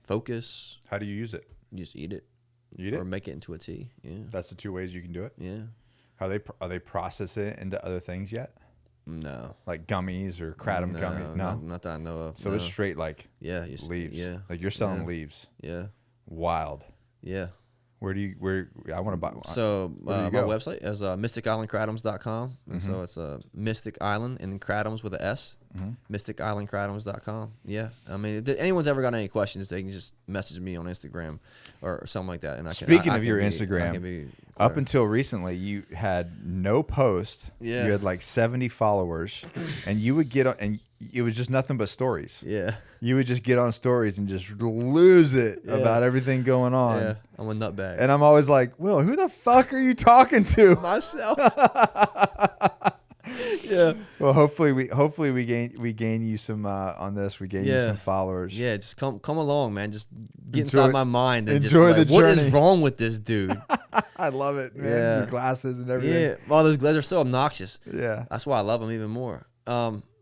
focus. How do you use it? You just eat it. You eat Or it? make it into a tea. Yeah. That's the two ways you can do it. Yeah. Are they processing it into other things yet? No. Like gummies or kratom gummies? No. Not that I know of. So no. it's straight like Yeah. leaves. Yeah. Like you're selling Yeah. leaves. Yeah. Wild. Yeah. Where I want to buy one. So Where do my you go? website is mysticislandkratoms.com. And so it's Mystic Island and Kratoms with a S. mysticislandkratoms.com. Yeah. I mean, if anyone's ever got any questions, they can just message me on Instagram or something like that. And Speaking I of your can Instagram, clear. up until recently, you had no post. Yeah. You had like 70 followers, and you would get on, and it was just nothing but stories. Yeah. You would just get on stories and just lose it Yeah. about everything going on. Yeah. I'm a nutbag. And I'm always like, Will, who the fuck are you talking to? Myself. Yeah. Well, hopefully we gain you some on this. We gain you Yeah. some followers. Yeah, just come along, man. Just get Enjoy- inside my mind and just enjoy be like, the what journey. is wrong with this dude? I love it, man. Yeah. Your glasses and everything. Yeah. Well, those glazes are so obnoxious. Yeah. That's why I love them even more.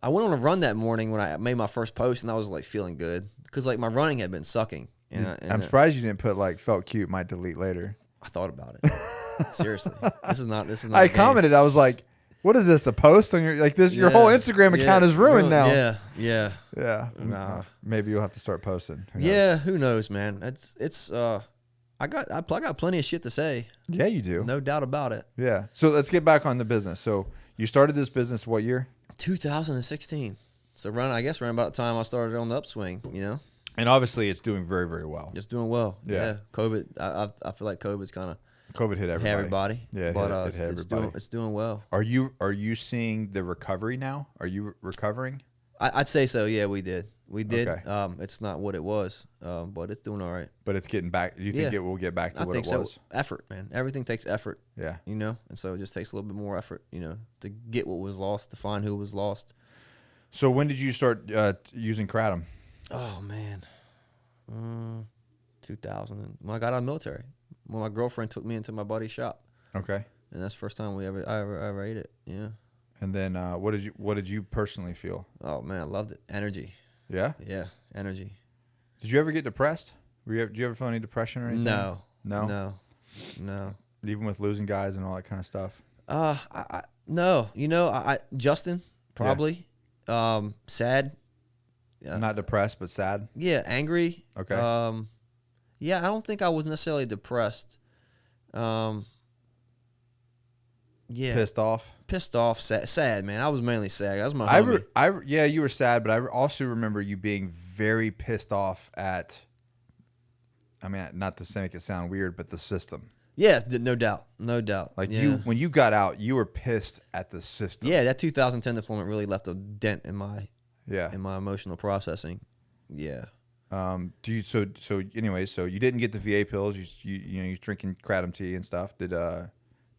I went on a run that morning when I made my first post, and I was like feeling good because like my running had been sucking. And I'm surprised you didn't put like felt cute, might delete later. I thought about it. Seriously, this is not. I a game. commented. I was like, "What is this? A post on your like this? Your whole Yeah. Instagram Yeah. account is ruined now." Yeah. Yeah. Yeah. Nah. Maybe you'll have to start posting. Who knows? Yeah. Who knows, man? It's. I got plenty of shit to say. Yeah, you do. No doubt about it. Yeah. So let's get back on the business. So you started this business what year? 2016. So around about the time I started on the upswing, And obviously, it's doing very, very well. just doing well. Yeah. COVID. I feel like COVID's kind of COVID hit everybody. hit everybody. Yeah, it but hit everybody. it's doing well. Are you seeing the recovery now? Are you recovering? I'd say so. Yeah, we did. Okay. It's not what it was, but it's doing all right. But it's getting back. Do you think Yeah. it will get back to I what think it so. was? Effort, man. Everything takes effort. Yeah. And so it just takes a little bit more effort, to get what was lost, to find who was lost. So when did you start using kratom? Oh man, 2000. When I got out of the military, when my girlfriend took me into my buddy's shop, Okay. and that's the first time I ever ate it. Yeah. And then what did you personally feel? Oh man, I loved it. Energy. Yeah. Yeah, energy. Did you ever get depressed? Did you ever feel any depression or anything? No. No? No. Even with losing guys and all that kind of stuff. No. Justin probably. Sad. Yeah. Not depressed, but sad. Yeah, angry. Okay. Yeah, I don't think I was necessarily depressed. Yeah. Pissed off. Sad, man. I was mainly sad. That was my homie. Yeah, you were sad, but I also remember you being very pissed off at. I mean, not to make it sound weird, but the system. Yeah, no doubt. Like yeah. when you got out, you were pissed at the system. Yeah, that 2010 deployment really left a dent in my Yeah. emotional processing. Yeah. So you didn't get the VA pills. You're drinking kratom tea and stuff. Did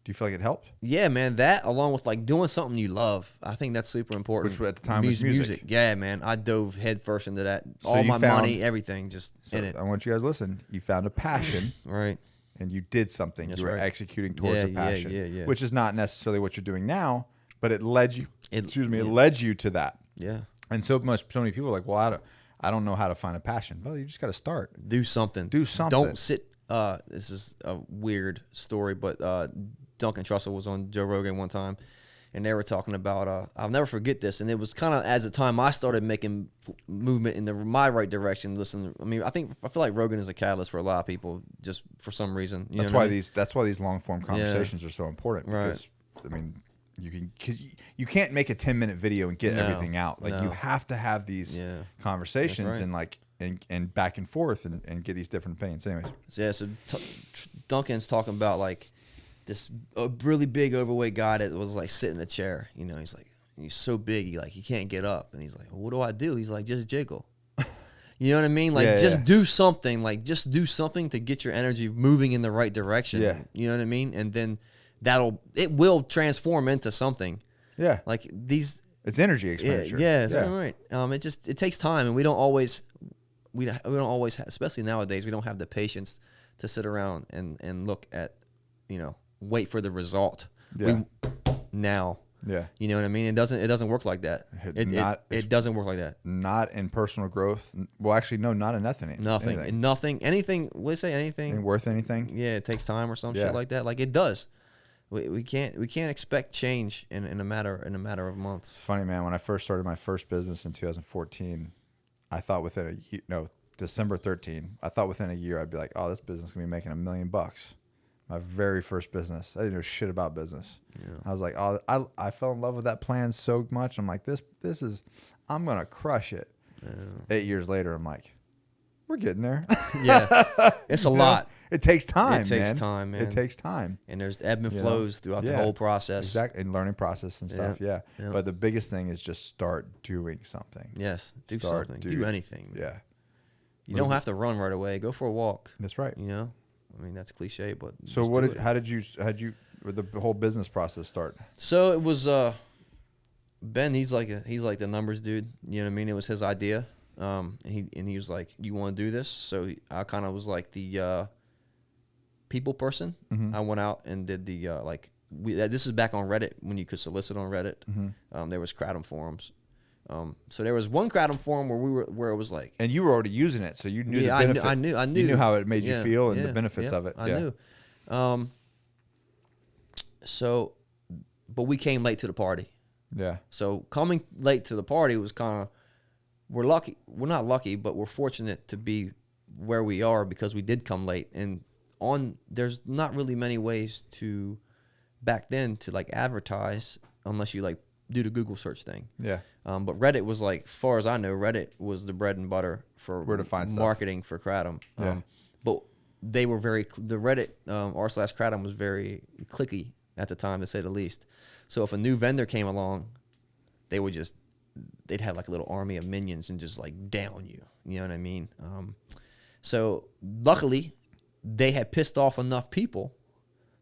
Do you feel like it helped? Yeah, man. That along with like doing something you love, I think that's super important. Which at the time was music. Yeah, man. I dove headfirst into that. So all you my found- money, everything, just in it. I want you guys to listen. You found a passion. Right. And you did something. That's you were right. executing towards Yeah, a passion, yeah. which is not necessarily what you're doing now, but it led you. It yeah. led you to that. Yeah. And so many people are like, well, I don't know how to find a passion. Well, you just got to start. Do something. Do something. Don't sit. This is a weird story, but Duncan Trussell was on Joe Rogan one time, and they were talking about. I'll never forget this, and it was kind of as the time I started making movement in my right direction. Listen, I mean, I feel like Rogan is a catalyst for a lot of people, just for some reason. You that's know what why I mean? that's why these long form conversations are so important. Because, I mean, you can't make a 10-minute video and get everything out. Like you have to have these conversations and like and back and forth and get these different opinions. Anyways, so Duncan's talking about like this really big overweight guy that was like sitting in a chair. You know, he's so big he can't get up, and he's like, well, what do I do? He's like, just jiggle. You know what I mean? Like do something. Like just do something to get your energy moving in the right direction. Yeah. You know what I mean? And then it will transform into something. Yeah. Like these. It's energy expenditure. Right. It takes time, and we don't always have, especially nowadays, we don't have the patience to sit around and look at, wait for the result. Yeah. Yeah. You know what I mean? It doesn't work like that. It doesn't work like that. Not in personal growth. Well, actually, no, not in nothing. Anything. Let's say anything. Ain't worth anything. Yeah, it takes time or some shit like that. Like it does. We can't expect change in a matter of months. It's funny, man. When I first started my first business in 2014, I thought December 13, I thought within a year I'd be like, oh, this business is gonna be making $1 million. My very first business. I didn't know shit about business. Yeah. I was like, oh, I fell in love with that plan so much. I'm like, this is, I'm gonna crush it. Yeah. 8 years later, I'm like, we're getting there. Yeah, it's a lot. It takes time. It takes time, man. It takes time. And there's ebb and flows throughout the whole process. Exactly, and learning process and stuff. Yeah. But the biggest thing is just start doing something. Yes, do something. Do anything. Yeah. You don't have to run right away. Go for a walk. That's right. I mean, that's cliche, but so how did you the whole business process start? So it was Ben. He's like the numbers dude. You know what I mean? It was his idea. And he was like, "You want to do this?" So I kind of was like the people person. Mm-hmm. I went out and did the this is back on Reddit when you could solicit on Reddit. Mm-hmm. There was Kratom forums. So there was one Kratom forum where it was like, and you were already using it, so you knew the benefit. I knew you knew how it made you feel and the benefits of it. I knew. So, but we came late to the party. Yeah. So coming late to the party was kind of, we're lucky. We're not lucky, but we're fortunate to be where we are because we did come late. And there's not really many ways back then to like advertise unless you like do the Google search thing. Yeah. But Reddit was like, far as I know, Reddit was the bread and butter for where to find marketing for Kratom. Yeah. But they were the Reddit r/Kratom was very cliquey at the time, to say the least. So if a new vendor came along, they'd have like a little army of minions and just like down you. You know what I mean? So luckily, they had pissed off enough people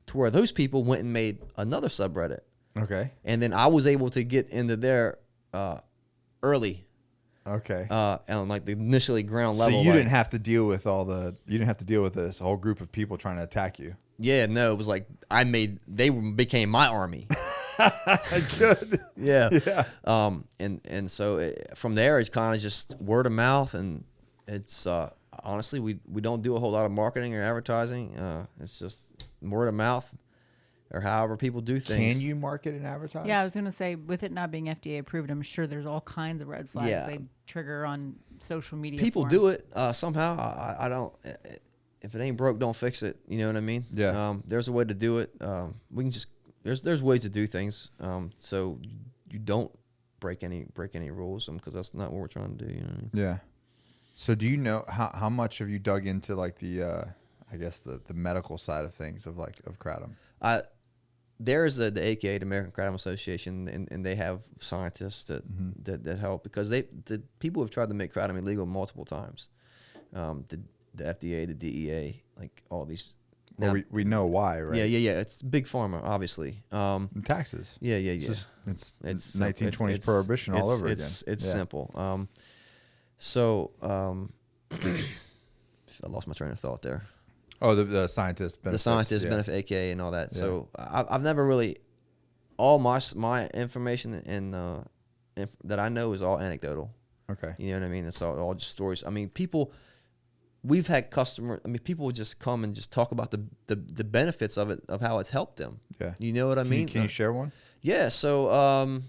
to where those people went and made another subreddit. Okay. And then I was able to get into there early. Okay. And like the initially ground level. So you didn't have to deal with this whole group of people trying to attack you. Yeah, no, it was like they became my army. Good. Yeah. Yeah. And so from there it's kind of just word of mouth, and it's honestly we don't do a whole lot of marketing or advertising. It's just word of mouth. Or however people do things. Can you market and advertise? Yeah, I was going to say, with it not being FDA approved, I'm sure there's all kinds of red flags they trigger on social media. People do it somehow. I don't. If it ain't broke, don't fix it. You know what I mean? Yeah. There's a way to do it. We can just there's ways to do things. So you don't break any rules, because that's not what we're trying to do. You know what I mean? Yeah. So do you know how much have you dug into like the I guess the medical side of things of Kratom? There is the AKA, the American Kratom Association, and they have scientists that help, because the people have tried to make Kratom illegal multiple times. The FDA, the DEA, like all these. Well, Now, we know why, right? yeah. It's big pharma, obviously. And taxes. Yeah. It's It's 1920s prohibition all over again. It's Yeah. simple. I lost my train of thought there. Oh, the scientist benefits. The scientist benefit, AKA, and all that. Yeah. So I've never really, all my information and that I know is all anecdotal. Okay. You know what I mean? It's all just stories. I mean, we've had customers. I mean, people would just come and just talk about the benefits of it, of how it's helped them. Yeah. You know what I mean? Can you share one? Yeah. So,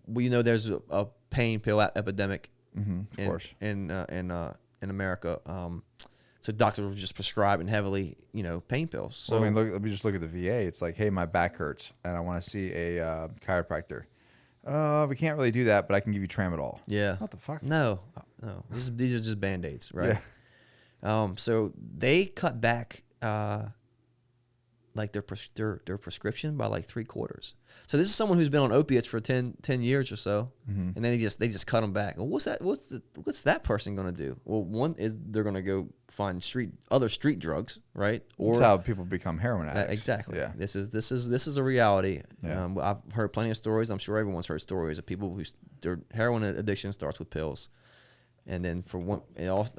we know there's a pain pill epidemic. Of course. In America. So doctors were just prescribing heavily, pain pills. So well, I mean, let me just look at the VA. It's like, hey, my back hurts, and I want to see a chiropractor. We can't really do that, but I can give you tramadol. Yeah. What the fuck? No. These are just Band-Aids, right? Yeah. So they cut back like their prescription by like 3/4. So this is someone who's been on opiates for 10 years or so, and then they just cut them back. Well, what's that person going to do? Well, one is they're going to go find other street drugs, right? Or that's how people become heroin addicts. Exactly. Yeah. This is a reality. Yeah. I've heard plenty of stories. I'm sure everyone's heard stories of people who their heroin addiction starts with pills, and then for one,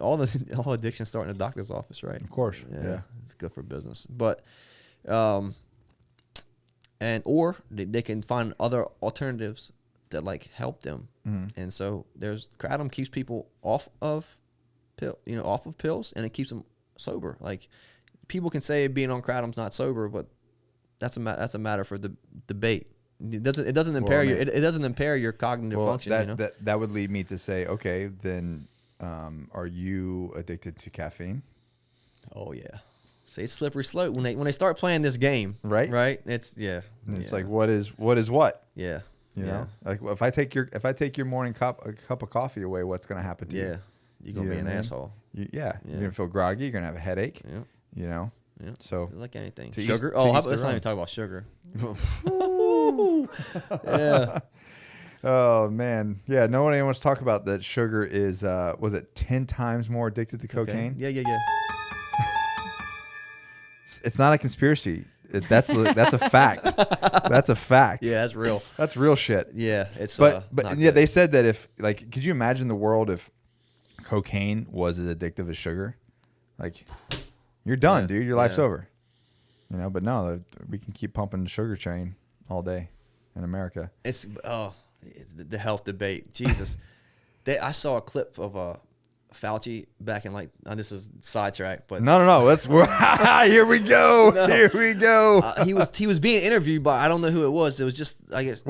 all addictions start in a doctor's office, right? Of course. Yeah. It's good for business, but. Or they can find other alternatives that like help them, and so kratom keeps people off of pills, and it keeps them sober. Like people can say being on kratom's not sober, but that's a matter for the debate. It doesn't impair it doesn't impair your cognitive function. That would lead me to say, okay, then are you addicted to caffeine? Oh yeah. See, it's slippery slope when they start playing this game, right? It's like what is what? Yeah, you know, like if I take your morning cup of coffee away, what's going to happen to you? Yeah, you're gonna be an asshole. You're gonna feel groggy. You're gonna have a headache. Yeah, you know. Yeah. So like anything, sugar. Let's not even talk about sugar. Yeah. Oh man, yeah. No one wants to talk about that. Sugar is was it 10 times more addicted to cocaine? Yeah. It's not a conspiracy. That's a fact. That's a fact. Yeah, that's real. That's real shit. Yeah, it's. But they said that if could you imagine the world if cocaine was as addictive as sugar? Like, you're done, dude. Your life's over. You know. But no, we can keep pumping the sugar chain all day in America. It's the health debate. Jesus, I saw a clip of Fauci back in this is sidetrack, but no. Let's here we go. No. Here we go. He was being interviewed by I don't know who it was. It was just I guess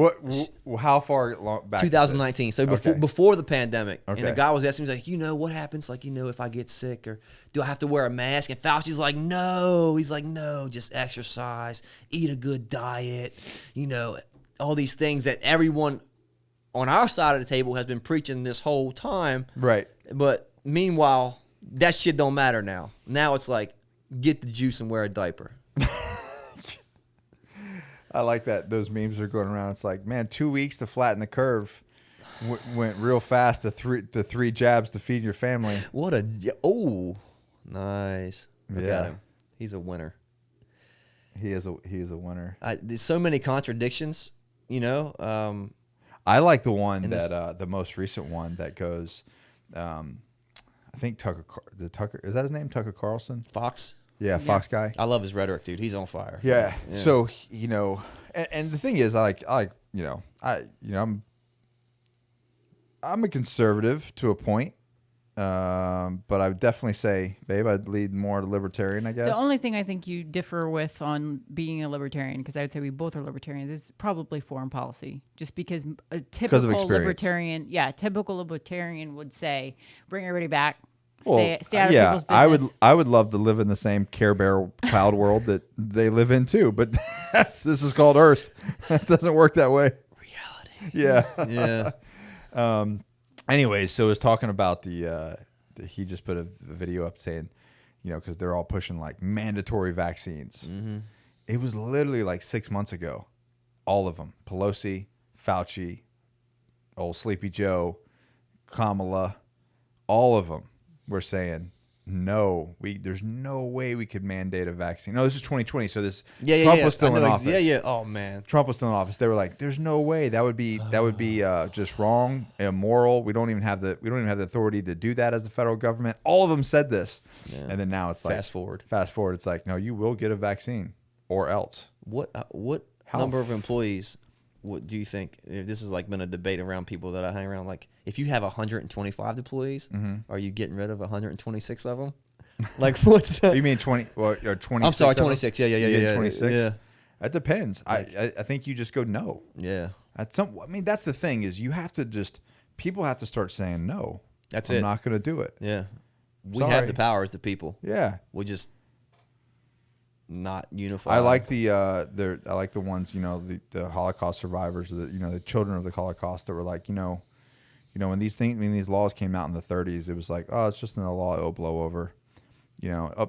how far back? 2019. So before the pandemic. Okay. And the guy was asking, he's like, what happens? Like, if I get sick or do I have to wear a mask? And Fauci's like, no. He's like, no, just exercise, eat a good diet. All these things that everyone on our side of the table has been preaching this whole time. Right. But meanwhile, that shit don't matter now. Now it's like, get the juice and wear a diaper. I like that. Those memes are going around. It's like, man, 2 weeks to flatten the curve went real fast. The three jabs to feed your family. Nice. Look at him. He's a winner. He is a winner. There's so many contradictions, I like the one that the most recent one that goes. I think Tucker is that his name? Tucker Carlson? Fox? Yeah, Fox guy. I love his rhetoric, dude. He's on fire. Yeah. So, and the thing is, I'm a conservative to a point. But I would definitely say, babe, I'd lead more libertarian, I guess. The only thing I think you differ with on being a libertarian, because I would say we both are libertarians, is probably foreign policy. Just because a typical libertarian would say, bring everybody back, stay out of people's business. I would love to live in the same Care Bear cloud world that they live in too, but this is called Earth. That doesn't work that way. Reality. Yeah. Anyways, so it was talking about he just put a video up saying, because they're all pushing like mandatory vaccines. Mm-hmm. It was literally like 6 months ago. All of them. Pelosi, Fauci, old Sleepy Joe, Kamala, all of them were saying no, there's no way we could mandate a vaccine. No, this is 2020, so this Yeah, Trump was still in office. Yeah. Oh man, Trump was still in office. They were like, "There's no way that would be just wrong, immoral. We don't even have the authority to do that as the federal government." All of them said this, and then now it's like fast forward. It's like, no, you will get a vaccine or else. What number of employees? What do you think? If this has like been a debate around people that I hang around. Like, if you have 125 employees, are you getting rid of 126 of them? Like, what's that? You mean 20 or 26? I'm sorry, 26. Yeah. 26. Yeah. That depends. I think you just go no. Yeah. I mean, that's the thing is you have to people have to start saying no. I'm not going to do it. Yeah. We have the power as the people. Yeah. We just not unified. I like the ones, the Holocaust survivors, the children of the Holocaust that were like, when these laws came out in the 30s, it was like, oh, it's just another law, it'll blow over.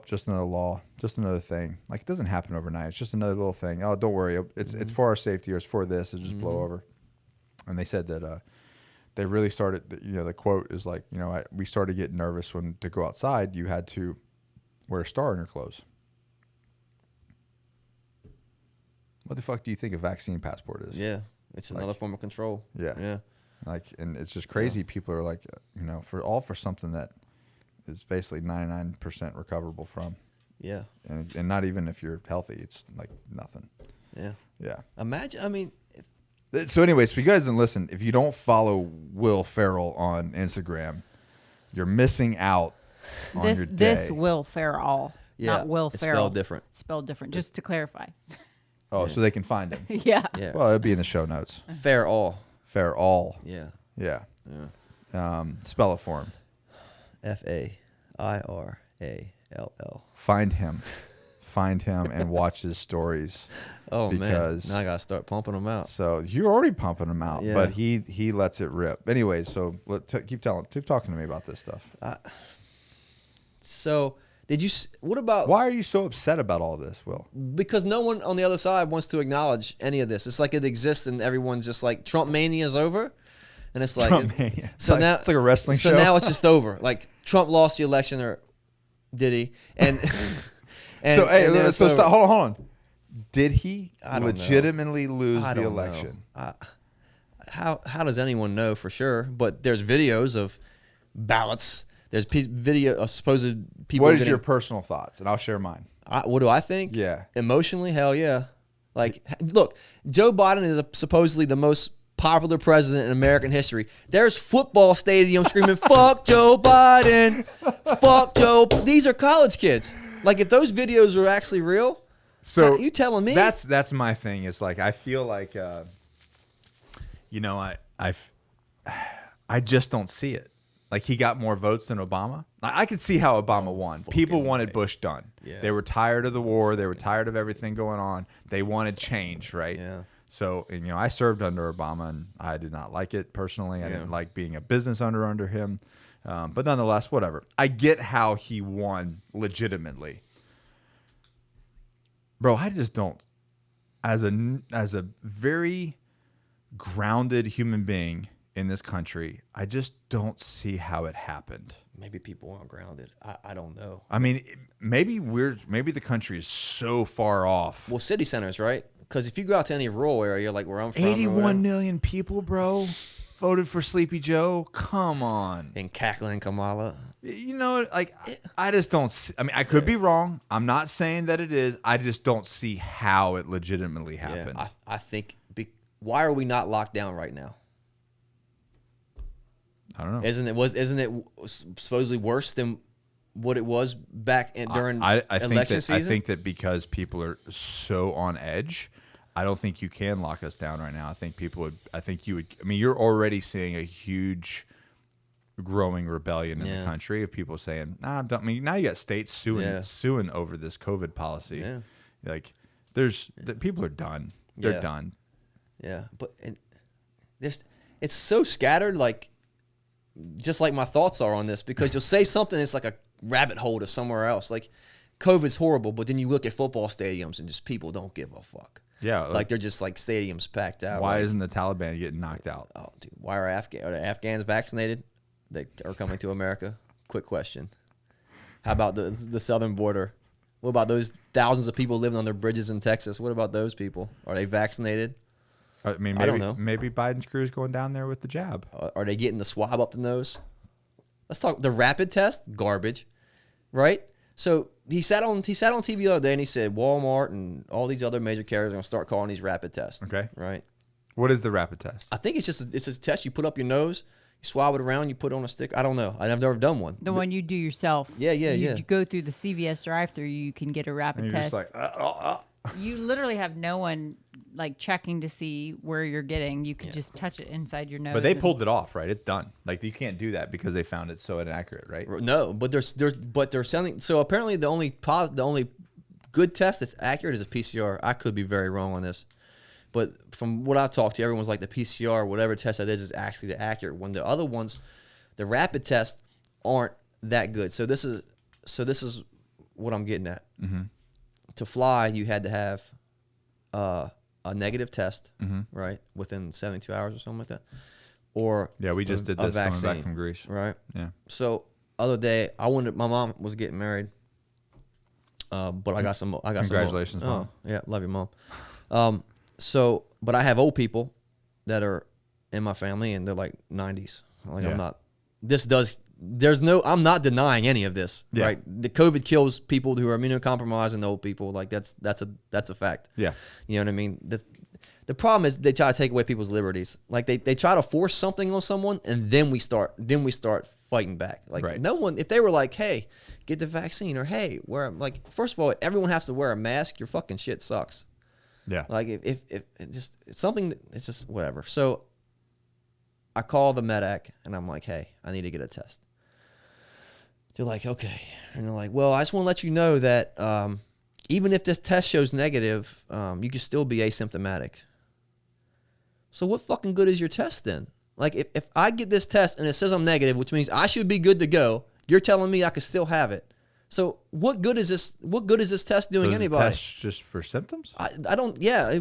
Just another law, just another thing. Like, it doesn't happen overnight. It's just another little thing. Oh, don't worry. It's for our safety, or it's for this. It'll just blow over. And they said that they really started, the quote is like, we started getting nervous when to go outside, you had to wear a star in your clothes. What the fuck do you think a vaccine passport is? Yeah. It's another form of control. Yeah. Yeah. Like, and it's just crazy. Yeah. People are like, for something that is basically 99% recoverable from. Yeah. And not even if you're healthy, it's like nothing. Yeah. Yeah. Imagine, so anyways, if you guys didn't listen, if you don't follow Will Ferrell on Instagram, you're missing out on your day. This Will Ferrell, not Will Ferrell. Spelled different. Just to clarify. Oh, so they can find him. Yeah. Well, it'll be in the show notes. FAIRALL. FAIRALL. Yeah. Yeah. Spell it for him. FAIRALL. Find him and watch his stories. Oh man, now I gotta start pumping them out. So you're already pumping them out, but he lets it rip. Anyways, so keep talking to me about this stuff. So did you? What about? Why are you so upset about all this, Will? Because no one on the other side wants to acknowledge any of this. It's like it exists, and everyone's just like, Trump mania is over, and it's like Trump mania. So now it's like a wrestling show. So now it's just over. Like, Trump lost the election, or did he? And so stop, hold on. Did he legitimately lose the election? How does anyone know for sure? But there's videos of ballots. There's video of supposed people. What is your personal thoughts? And I'll share mine. What do I think? Yeah. Emotionally, hell yeah. Like, look, Joe Biden is supposedly the most popular president in American history. There's football stadiums screaming, "Fuck Joe Biden, fuck Joe." These are college kids. Like, if those videos are actually real, so you telling me? That's my thing. It's like, I feel like, I just don't see it. Like, he got more votes than Obama. I could see how Obama won. People wanted Bush done. Yeah. They were tired of the war. They were tired of everything going on. They wanted change, right? Yeah. So, I served under Obama, and I did not like it personally. I didn't like being a business under him. But nonetheless, whatever. I get how he won legitimately. Bro, I just don't. As a very grounded human being in this country, I just don't see how it happened. Maybe people aren't grounded. I don't know. I mean, maybe the country is so far off. Well, city centers, right? Because if you go out to any rural area, like where I'm from, 81 million people, bro, voted for Sleepy Joe. Come on. And cackling Kamala. I just don't see. I mean, I could be wrong. I'm not saying that it is. I just don't see how it legitimately happened. Yeah, I think. Why are we not locked down right now? I don't know. Isn't it supposedly worse than what it was back during election season? I think that because people are so on edge, I don't think you can lock us down right now. I think you would. I mean, you're already seeing a huge growing rebellion in the country of people saying, "Nah, I'm done." I mean, now you got states suing over this COVID policy. Yeah. Like, people are done. They're done. Yeah, but it's so scattered. Like, just like my thoughts are on this, because you'll say something, it's like a rabbit hole to somewhere else. Like, COVID's horrible, but then you look at football stadiums and just people don't give a fuck. Yeah, like they're just like stadiums packed out. Why isn't the Taliban getting knocked out? Oh, dude, why are the Afghans vaccinated that are coming to America? Quick question. How about the southern border? What about those thousands of people living on their bridges in Texas? What about those people? Are they vaccinated? I mean, maybe, I don't know. Maybe Biden's crew is going down there with the jab. Are they getting the swab up the nose? Let's talk the rapid test. Garbage, right? So he sat on TV the other day and he said Walmart and all these other major carriers are going to start calling these rapid tests. Okay. Right. What is the rapid test? I think it's a test you put up your nose, you swab it around, you put it on a stick. I don't know. I've never done one. The one you do yourself. Yeah. You go through the CVS drive-through, you can get a rapid And you're test. just like, You literally have no one like checking to see where you're getting. You could just touch it inside your nose. But they pulled it off, right? It's done. Like you can't do that because they found it so inaccurate, right? No, but they're selling. So apparently the only good test that's accurate is a PCR. I could be very wrong on this, but from what I've talked to, everyone's like the PCR, whatever test that is actually the accurate one. The other ones, the rapid tests aren't that good. So this is what I'm getting at. Mm-hmm. To fly, you had to have a negative test, right, within 72 hours or something like that, or yeah, we just did this coming back from Greece, right? Yeah. So other day, my mom was getting married, but I got some. Congratulations, Mom. Yeah, love you, Mom. So, but I have old people that are in my family, and they're like 90s. Like Yeah. I'm not. I'm not denying any of this, Yeah. right? The COVID kills people who are immunocompromised and old people. Like that's a fact. Yeah. You know what I mean? The problem is they try to take away people's liberties. Like they try to force something on someone, and then we start fighting back. Like Right. no one, if they were like, hey, get the vaccine, or hey, first of all, everyone has to wear a mask. Your fucking shit sucks. Yeah. Like if it's something, it's just whatever. So I call the Medac and I'm like, hey, I need to get a test. They're like, okay. And they're like, well, I just want to let you know that even if this test shows negative, you can still be asymptomatic. So what fucking good is your test then? Like if I get this test and it says I'm negative, which means I should be good to go, you're telling me I could still have it. So what good is this? What good is this test doing anybody? Test just for symptoms? I don't. Yeah,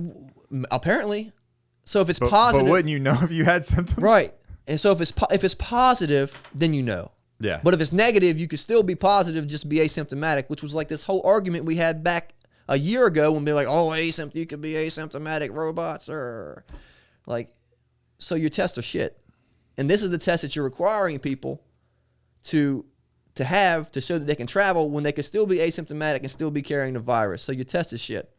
apparently. So if it's positive, but wouldn't you know if you had symptoms? right? And so if it's positive, then you know. Yeah. But if it's negative, you could still be positive, just be asymptomatic, which was like this whole argument we had back a year ago when they were like, oh, you could be asymptomatic robots, or like, so your tests are shit. And this is the test that you're requiring people to have to show that they can travel when they could still be asymptomatic and still be carrying the virus. So your test is shit.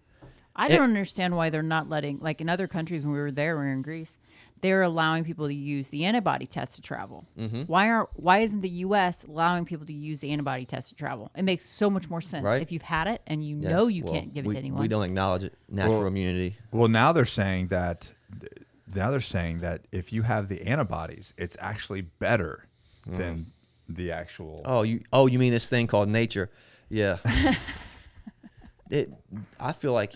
I don't understand why they're not letting, like in other countries when we were there, we were in Greece, they're allowing people to use the antibody test to travel. Mm-hmm. Why isn't the U.S. allowing people to use the antibody test to travel? It makes so much more sense. Right. If you've had it and you Yes. know you Well, can't give it to anyone. We don't acknowledge it. Natural immunity. Well, now they're saying that if you have the antibodies, it's actually better than the actual. Oh, you mean this thing called nature? Yeah. I feel like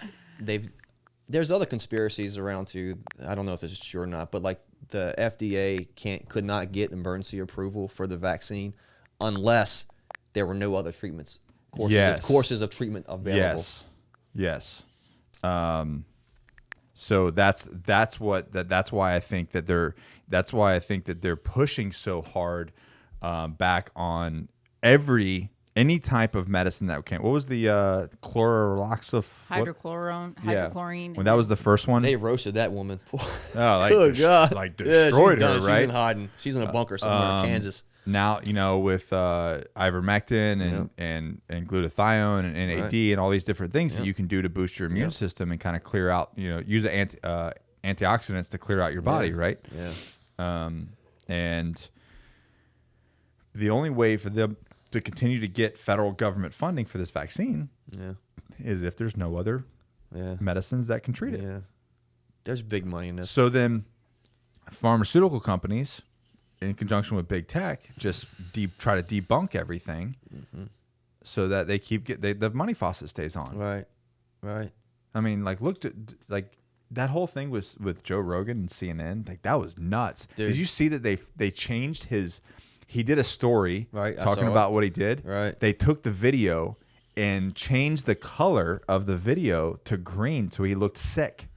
there's other conspiracies around too. I don't know if it's true or not, but like the FDA could not get emergency approval for the vaccine unless there were no other treatments, courses of treatment available. Yes. So that's why I think that they're pushing so hard back on any type of medicine that can. What was the chloroloxif? Hydrochlorine. When that was the first one. They roasted that woman. Good God. Like destroyed her, right? She's in hiding. She's in a bunker somewhere in Kansas. Now, with ivermectin and glutathione and NAD and all these different things that you can do to boost your immune system and kind of clear out, use antioxidants to clear out your body, right? Yeah. And the only way for them to continue to get federal government funding for this vaccine is if there's no other medicines that can treat it. Yeah. There's big money in this. So then pharmaceutical companies, in conjunction with big tech, just try to debunk everything so that they the money faucet stays on. Right. I mean, look at that whole thing with Joe Rogan and CNN. Like, that was nuts. Dude. Did you see that they changed his? He did a story talking about what he did. Right. They took the video and changed the color of the video to green, so he looked sick.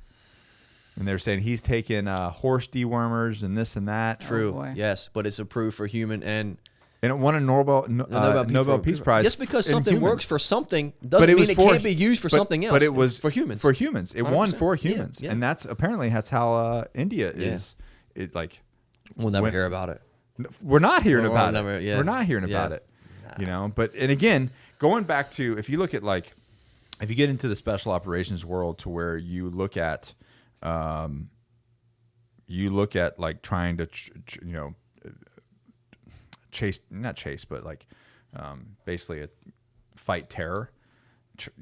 And they're saying he's taking horse dewormers and this and that. True. boy. Yes, but it's approved for human and And it won a Nobel Peace Prize. Just because in something humans. works for something doesn't mean it can't be used for something else. But it was for humans. For humans, it won 100%. for humans, Yeah. and that's how India is. It's like We'll never hear about it. we're not hearing We'll about never- it. yeah. We're not hearing about Yeah. it. You know, but and again, going back to if you look at like if you get into the special operations world to where you look at like trying to but like basically fight terror.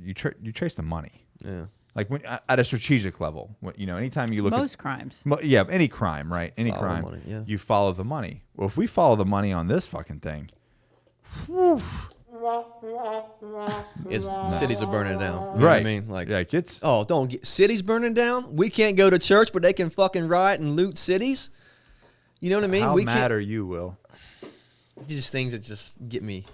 You chase the money. Yeah. Like when at a strategic level, anytime you look Most crimes. any crime, right? Any Follow crime, the money, yeah. you follow the money. Well, if we follow the money on this fucking thing, Cities are burning down. You know right? what I mean, like it's don't get cities burning down. We can't go to church, but they can fucking riot and loot cities. You know what I mean? How we mad can't. are you, Will? These things that just get me.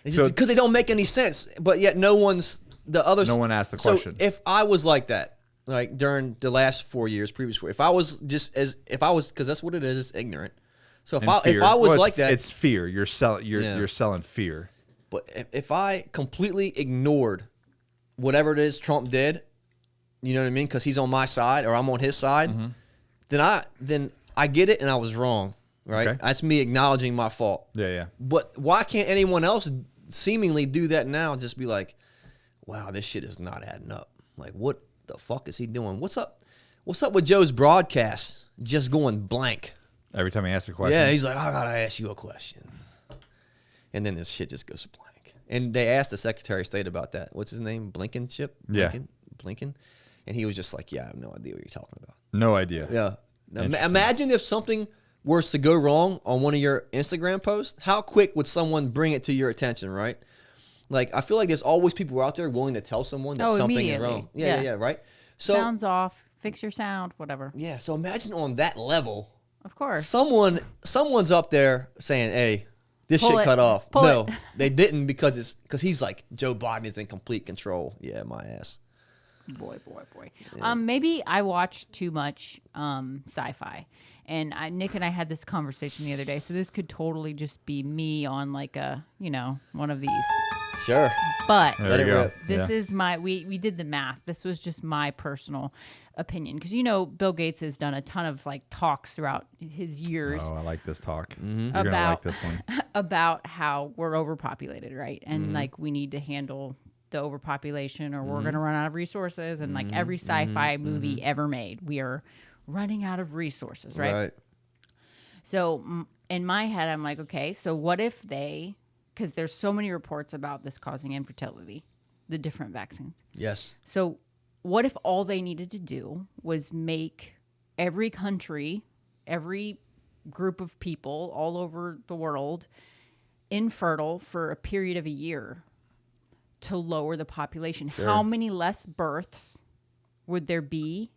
Because they don't make any sense, but yet no one asked the question. So if I was like that, like during the last 4 years, previous 4, because that's what it is, it's ignorant. So if I was like that, it's fear. You're selling fear. But if I completely ignored whatever it is Trump did, you know what I mean? Because he's on my side or I'm on his side, then I get it and I was wrong, right? Okay. That's me acknowledging my fault. Yeah. But why can't anyone else seemingly do that now? Just be like, wow, this shit is not adding up. Like, what the fuck is he doing? What's up with Joe's broadcast just going blank? Every time he asks a question. Yeah, he's like, I gotta ask you a question. And then this shit just goes blank. And they asked the Secretary of State about that. What's his name? Blinken? Yeah. Blinken? And he was just like, yeah, I have no idea what you're talking about. No idea. Yeah. Now, imagine if something was to go wrong on one of your Instagram posts. How quick would someone bring it to your attention, right? Like, I feel like there's always people out there willing to tell someone that something is wrong. Yeah, right? So, sounds off. Fix your sound, whatever. Yeah, so imagine on that level. Of course. Someone's up there saying, hey, this shit cut off. No, they didn't because he's like, Joe Biden is in complete control. Yeah, my ass. Boy. Yeah. Maybe I watch too much sci-fi. And Nick and I had this conversation the other day. So this could totally just be me on like one of these. Sure. But let it rip. This is we did the math. This was just my personal opinion. Because, Bill Gates has done a ton of like talks throughout his years. Oh, I like this talk. Mm-hmm. You're going to like this one. About how we're overpopulated, right? And like we need to handle the overpopulation or we're going to run out of resources. And like every sci-fi movie ever made, we are running out of resources, right? So in my head, I'm like, okay, so what if because there's so many reports about this causing infertility, the different vaccines. Yes. So what if all they needed to do was make every country, every group of people all over the world infertile for a period of a year to lower the population? Sure. How many less births would there be?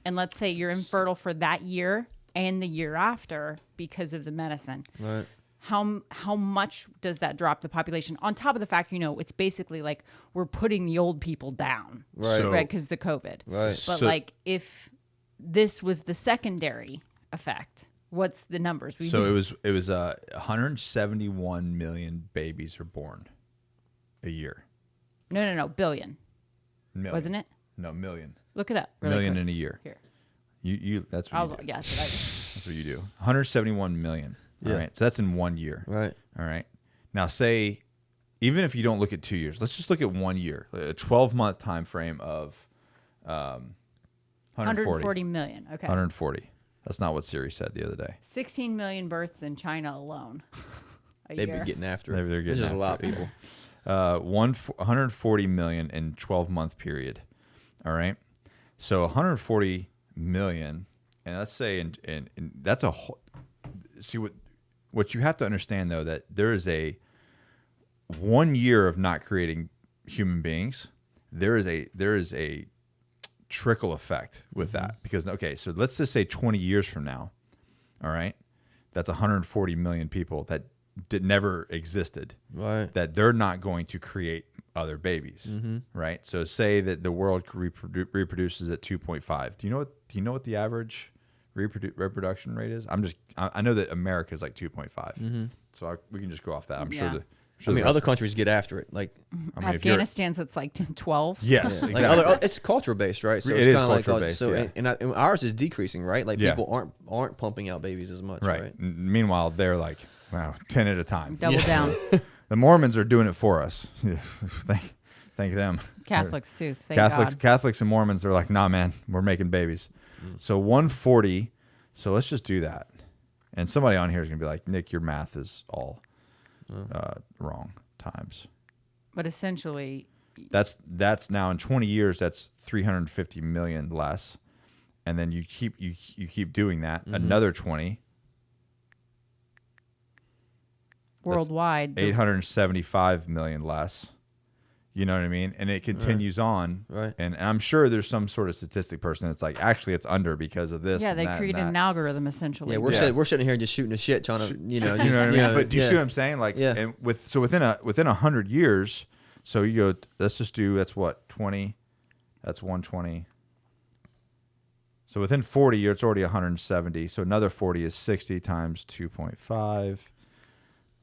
And let's say you're infertile for that year and the year after because of the medicine. Right. How much does that drop the population? On top of the fact, it's basically like we're putting the old people down, right? Because the COVID, right? But like if this was the secondary effect, what's the numbers? It was 171 million babies are born a year. No, billion. Million. Wasn't it? No, million. Look it up. Really million quick. in a year. Here. You that's what you do. Yeah, that's what you do. 171 million. All right. So that's in 1 year. Right. All right. Now say, even if you don't look at 2 years, let's just look at 1 year, a 12-month time frame of 140 million. Okay. 140. That's not what Siri said the other day. 16 million births in China alone. They'd be getting after it. Maybe they're getting There's just a lot of people. 140 million in 12-month period. All right. So 140 million, and let's say, and that's a whole. See what you have to understand though, that there is a 1 year of not creating human beings. There is a trickle effect with that, because so let's just say 20 years from now, all right, that's 140 million people that never existed, right? That they're not going to create other babies, right? So say that the world reproduces at 2.5. Do you know what the average reproduction rate is? I know that America is like 2.5. So we can just go off that. I'm sure that. Other countries get after it. Like Afghanistan's, it's like 12. Yes, yeah. exactly. Like it's culture based, right? So it it's is kind of culture like based. so, Yeah. and ours is decreasing, right? Like Yeah. people aren't pumping out babies as much, right? Meanwhile, they're like, wow, 10 at a time. Double down. The Mormons are doing it for us. Thank them. Catholics too. Thank God. Catholics and Mormons are like, nah, man, we're making babies. So 140. So let's just do that. And somebody on here is gonna be like, Nick, your math is all wrong times. But essentially, that's now in 20 years. That's 350 million less. And then you keep doing that. Another 20. Worldwide, 875 million less. You know what I mean? And it continues on. Right. And I'm sure there's some sort of statistic person that's like, actually, it's under because of this. Yeah, they created an algorithm essentially. Yeah, we're sitting here just shooting the shit, trying to, you know what I mean? But do you see what I'm saying? Like, and within 100 years, so you go, let's just do, that's what, 20, that's 120. So within 40 years, it's already 170. So another 40 is 60 times 2.5.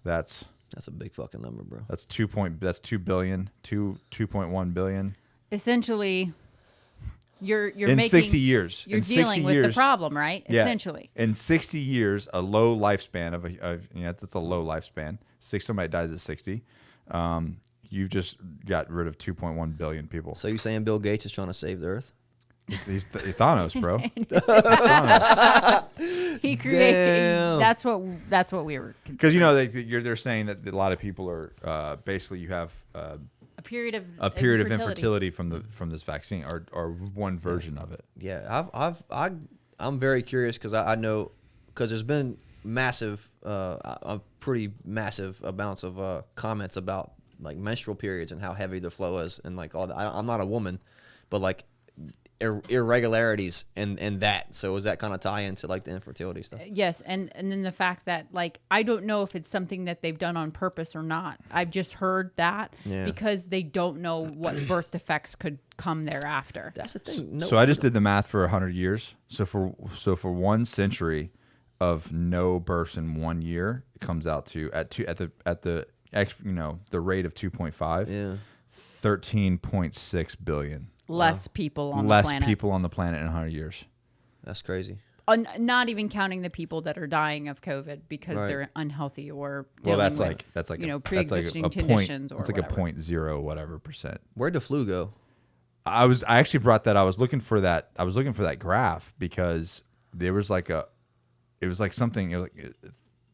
That's a big fucking number, bro. That's 2 billion, 2.1 billion. Essentially, you're in making 60 years. You're in dealing 60 with years, the problem, right? Yeah. Essentially, in 60 years, a low lifespan that's a low lifespan. Somebody dies at 60. You've just got rid of 2.1 billion people. So you saying Bill Gates is trying to save the Earth? He's Thanos, bro. He created. That's what we were. Because they're saying that a lot of people are basically you have a period of infertility from this vaccine or one version of it. Yeah, I'm very curious because I know because there's been pretty massive amounts of comments about like menstrual periods and how heavy the flow is and like all that. I'm not a woman, but like irregularities and that. So does that kind of tie into like the infertility stuff? Yes, and then the fact that like I don't know if it's something that they've done on purpose or not. I've just heard that because they don't know what birth defects could come thereafter. That's the thing. So I just did the math for 100 years. So for 1 century of no births in 1 year, it comes out to at the rate of 2.5. Yeah. 13.6 billion. Less people on the planet. Less people on the planet in 100 years. That's crazy. Not even counting the people that are dying of COVID because they're unhealthy or dealing with pre-existing conditions or whatever. It's like a 0.0 whatever percent. Where'd the flu go? I actually brought that. I was looking for that graph because there was like it was like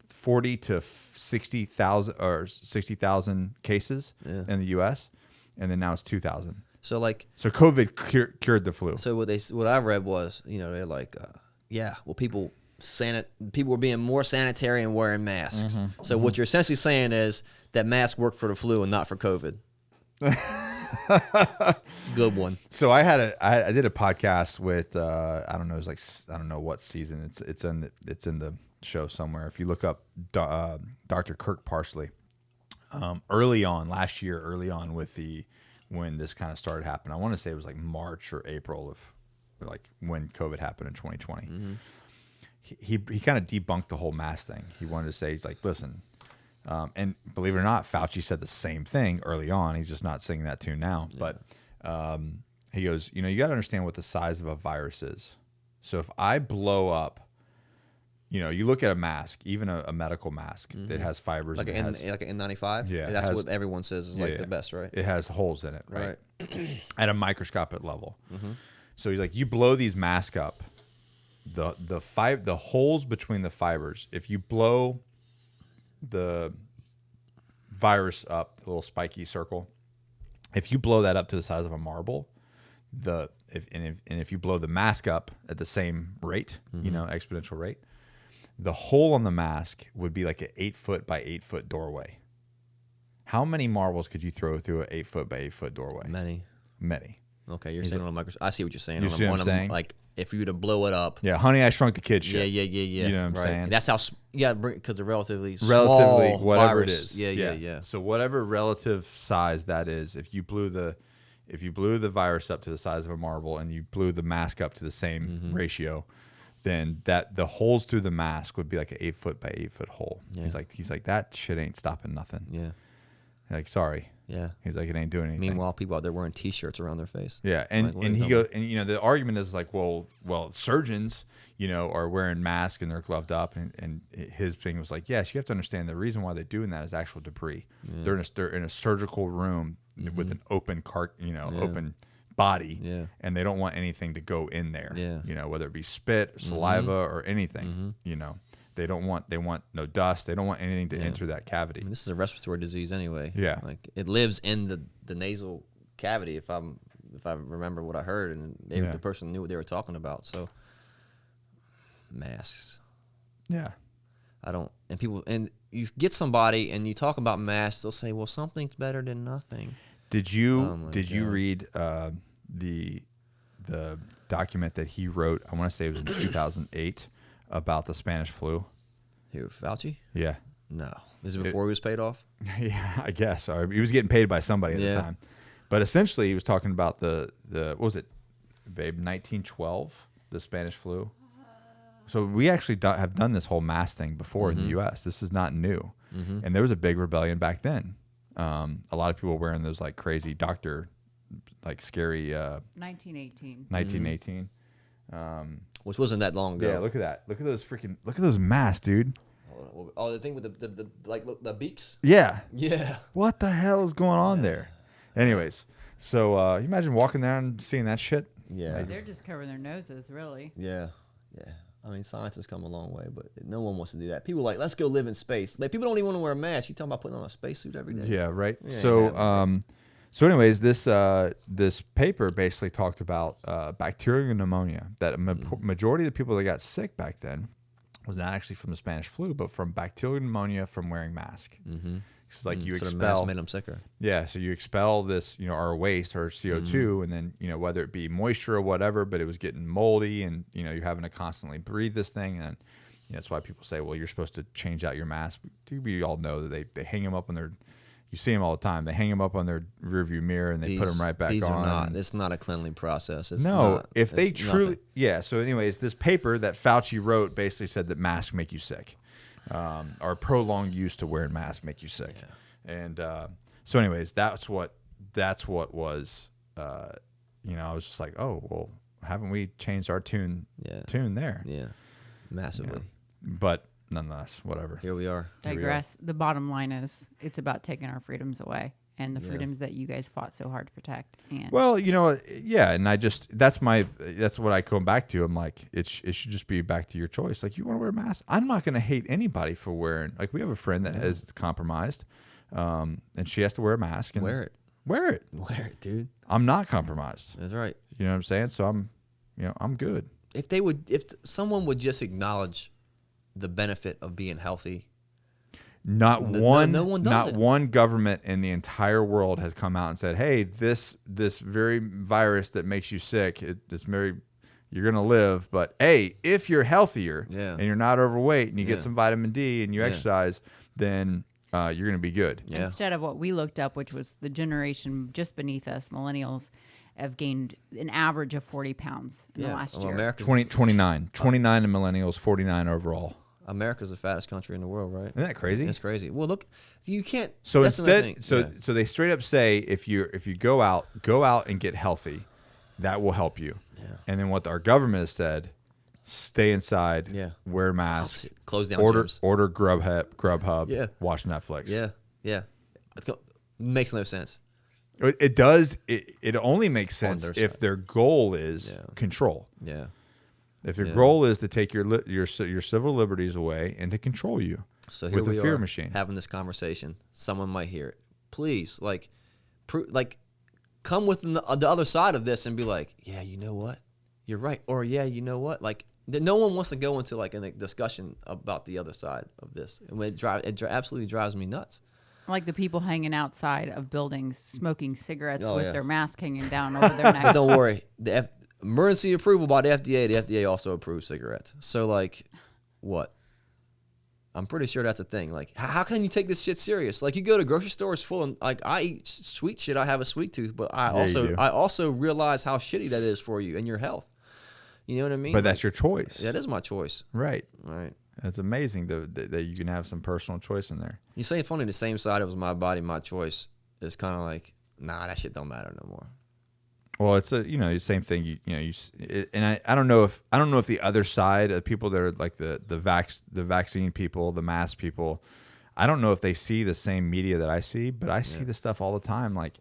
40 to 60,000 or 60,000 cases in the U.S. and then now it's 2,000. So COVID cured the flu. So what I read was, they're like, people were being more sanitary and wearing masks. So what you're essentially saying is that masks work for the flu and not for COVID. Good one. So I did a podcast with I don't know what season it's in the show somewhere. If you look up Dr. Kirk Parsley, early on when this kind of started happening. I want to say it was like March or April of like when COVID happened in 2020. He kind of debunked the whole mask thing. He wanted to say, he's like, listen, and believe it or not, Fauci said the same thing early on. He's just not singing that tune now. Yeah. But he goes, you got to understand what the size of a virus is. So if I blow up, you look at a mask, even a medical mask that has fibers. Like an N95? Yeah. That's what everyone says is the best, right? It has holes in it, right? At a microscopic level. So he's like, you blow these masks up, the holes between the fibers, if you blow the virus up, the little spiky circle, if you blow that up to the size of a marble, if you blow the mask up at the same rate, exponential rate, the hole on the mask would be like an 8 foot by 8 foot doorway. How many marbles could you throw through an 8 foot by 8 foot doorway? Many. Okay, you're saying on a microscope. I see what you're saying. You see what I'm saying? Like if you were to blow it up. Yeah, Honey, I Shrunk the Kid shit. Yeah. You know what I'm saying? That's how. Yeah, because they're relatively small whatever virus. it is. Yeah. So whatever relative size that is, if you blew the virus up to the size of a marble and you blew the mask up to the same ratio, then that the holes through the mask would be like an 8 foot by 8 foot hole. Yeah. He's like that shit ain't stopping nothing. Yeah. Like, sorry. Yeah. He's like, it ain't doing anything. Meanwhile, people out there wearing T-shirts around their face. Yeah, and Like, and he goes, and you know, the argument is like, well, surgeons, you know, are wearing masks and they're gloved up, and his thing was like, yes, you have to understand the reason why they're doing that is actual debris. Yeah. They're in a surgical room with an open open body, and they don't want anything to go in there. Yeah. You know, whether it be spit, saliva, or anything. You know. They want no dust. They don't want anything to enter that cavity. I mean, this is a respiratory disease anyway. Yeah. Like it lives in the nasal cavity if I remember what I heard, and the person knew what they were talking about. So masks. Yeah. And you get somebody and you talk about masks, they'll say, well, something's better than nothing. Did you read the document that he wrote? I want to say it was in 2008 about the Spanish flu. Who, Fauci? Yeah. No. This is before he was paid off? Yeah, I guess. Or he was getting paid by somebody at the time. But essentially, he was talking about the what was it, babe, 1912, the Spanish flu. So we actually have done this whole mask thing before in the U.S. This is not new. And there was a big rebellion back then. A lot of people wearing those like crazy doctor, like scary. 1918. 1918. Which wasn't that long ago. Yeah, look at that. Look at those masks, dude. Oh, the thing with the like the beaks? Yeah. Yeah. What the hell is going on there? Anyways, so you imagine walking there and seeing that shit? Yeah. They're just covering their noses, really. Yeah. Yeah. I mean, science has come a long way, but no one wants to do that. People are like, let's go live in space. Like, people don't even want to wear a mask. You talking about putting on a spacesuit every day? Yeah, right. Yeah, So anyways, this paper basically talked about bacterial pneumonia. That a majority of the people that got sick back then was not actually from the Spanish flu, but from bacterial pneumonia from wearing masks. It's like you expel. The mask made them sicker. Yeah, so you expel this, you know, our waste or CO2, and then, you know, whether it be moisture or whatever, but it was getting moldy, and, you know, you're having to constantly breathe this thing, and you know, that's why people say, well, you're supposed to change out your mask. We all know that they hang them up on their. You see them all the time. They hang them up on their rearview mirror and they put them right back on. Are not. It's not a cleanly process. It's no, not, if they truly, nothing. yeah. So, anyways, this paper that Fauci wrote basically said that masks make you sick, or prolonged use to wearing masks make you sick. Yeah. And so, anyways, that's what was. You know, I was just like, oh well, haven't we changed our tune there? Yeah, massively. You know? But nonetheless, whatever. Here we are. Digress. The bottom line is it's about taking our freedoms away and the freedoms that you guys fought so hard to protect. And well, you know, yeah, and that's what I come back to. I'm like, it should just be back to your choice. Like, you want to wear a mask? I'm not going to hate anybody for wearing. Like, we have a friend that is compromised, and she has to wear a mask. And wear it. Wear it. Wear it, dude. I'm not compromised. That's right. You know what I'm saying? So I'm good. If someone would just acknowledge the benefit of being healthy. No one does one government in the entire world has come out and said, "Hey, this very virus that makes you sick, you're gonna live. But hey, if you're healthier and you're not overweight and you get some vitamin D and you exercise, then you're gonna be good." Yeah. Instead of what we looked up, which was the generation just beneath us, millennials, have gained an average of 40 pounds in the last year. 29 and millennials, 49 overall. America's the fattest country in the world, right? Isn't that crazy? It's crazy. Well, look, you can't. So instead, so they straight up say if you go out and get healthy, that will help you. Yeah. And then what our government has said, stay inside, wear masks, close down gyms. Order Grubhub, watch Netflix. Yeah. Makes no sense. It does. It only makes sense if their goal is control. Yeah. If your goal is to take your civil liberties away and to control you, so here with we a fear are machine, having this conversation. Someone might hear it. Please, come with the other side of this and be like, yeah, you know what, you're right, or yeah, you know what, like. No one wants to go into like a discussion about the other side of this, and it absolutely drives me nuts. Like the people hanging outside of buildings smoking cigarettes with their mask hanging down over their neck. But don't worry, emergency approval by the FDA. The FDA also approves cigarettes. So like, what? I'm pretty sure that's a thing. Like, how can you take this shit serious? Like, you go to grocery stores full of, like, I eat sweet shit. I have a sweet tooth, but I also realize how shitty that is for you and your health. You know what I mean? But that's your choice. That is my choice. Right. Right. It's amazing that you can have some personal choice in there. You say funny, the same side, it was my body, my choice. It's kind of like, nah, that shit don't matter no more. Well, it's the same thing. And I don't know if the other side of people that are like the vaccine people, the mask people, I don't know if they see the same media that I see, but I see this stuff all the time. Like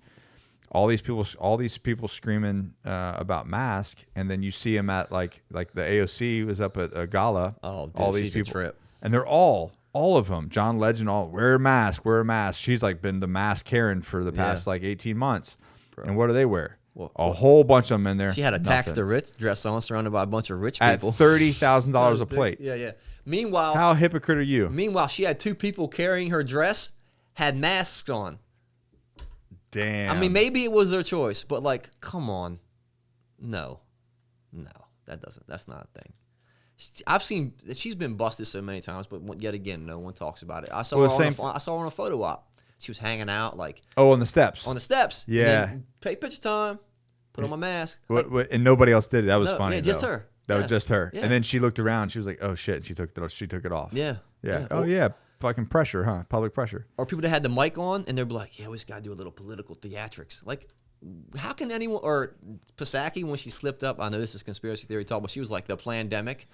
all these people screaming about mask, and then you see them at like the AOC was up at a gala. Oh, dude, all these she's people, a trip. and they're all of them. John Legend, all wear a mask, wear a mask. She's like been the mask Karen for the past like 18 months. Bro. And what do they wear? A whole bunch of them in there. She had a tax the rich dress on, surrounded by a bunch of rich people. At $30,000 a plate. Yeah. Meanwhile, how hypocrite are you? Meanwhile, she had two people carrying her dress, had masks on. Damn. I mean, maybe it was their choice, but like, come on. No, that's not a thing. I've seen, she's been busted so many times, but yet again, no one talks about it. I saw her on a photo op. She was hanging out like on the steps. Yeah. Pay picture time. Put on my mask. And nobody else did it. That was funny. Yeah, just her. That was just her. Yeah. And then she looked around. She was like, "Oh shit!" And she took it off. Yeah. Oh yeah. Fucking pressure, huh? Public pressure. Or people that had the mic on and they're like, "Yeah, we just gotta do a little political theatrics." Like, how can anyone? Or Psaki, when she slipped up, I know this is conspiracy theory talk, but she was like the pandemic.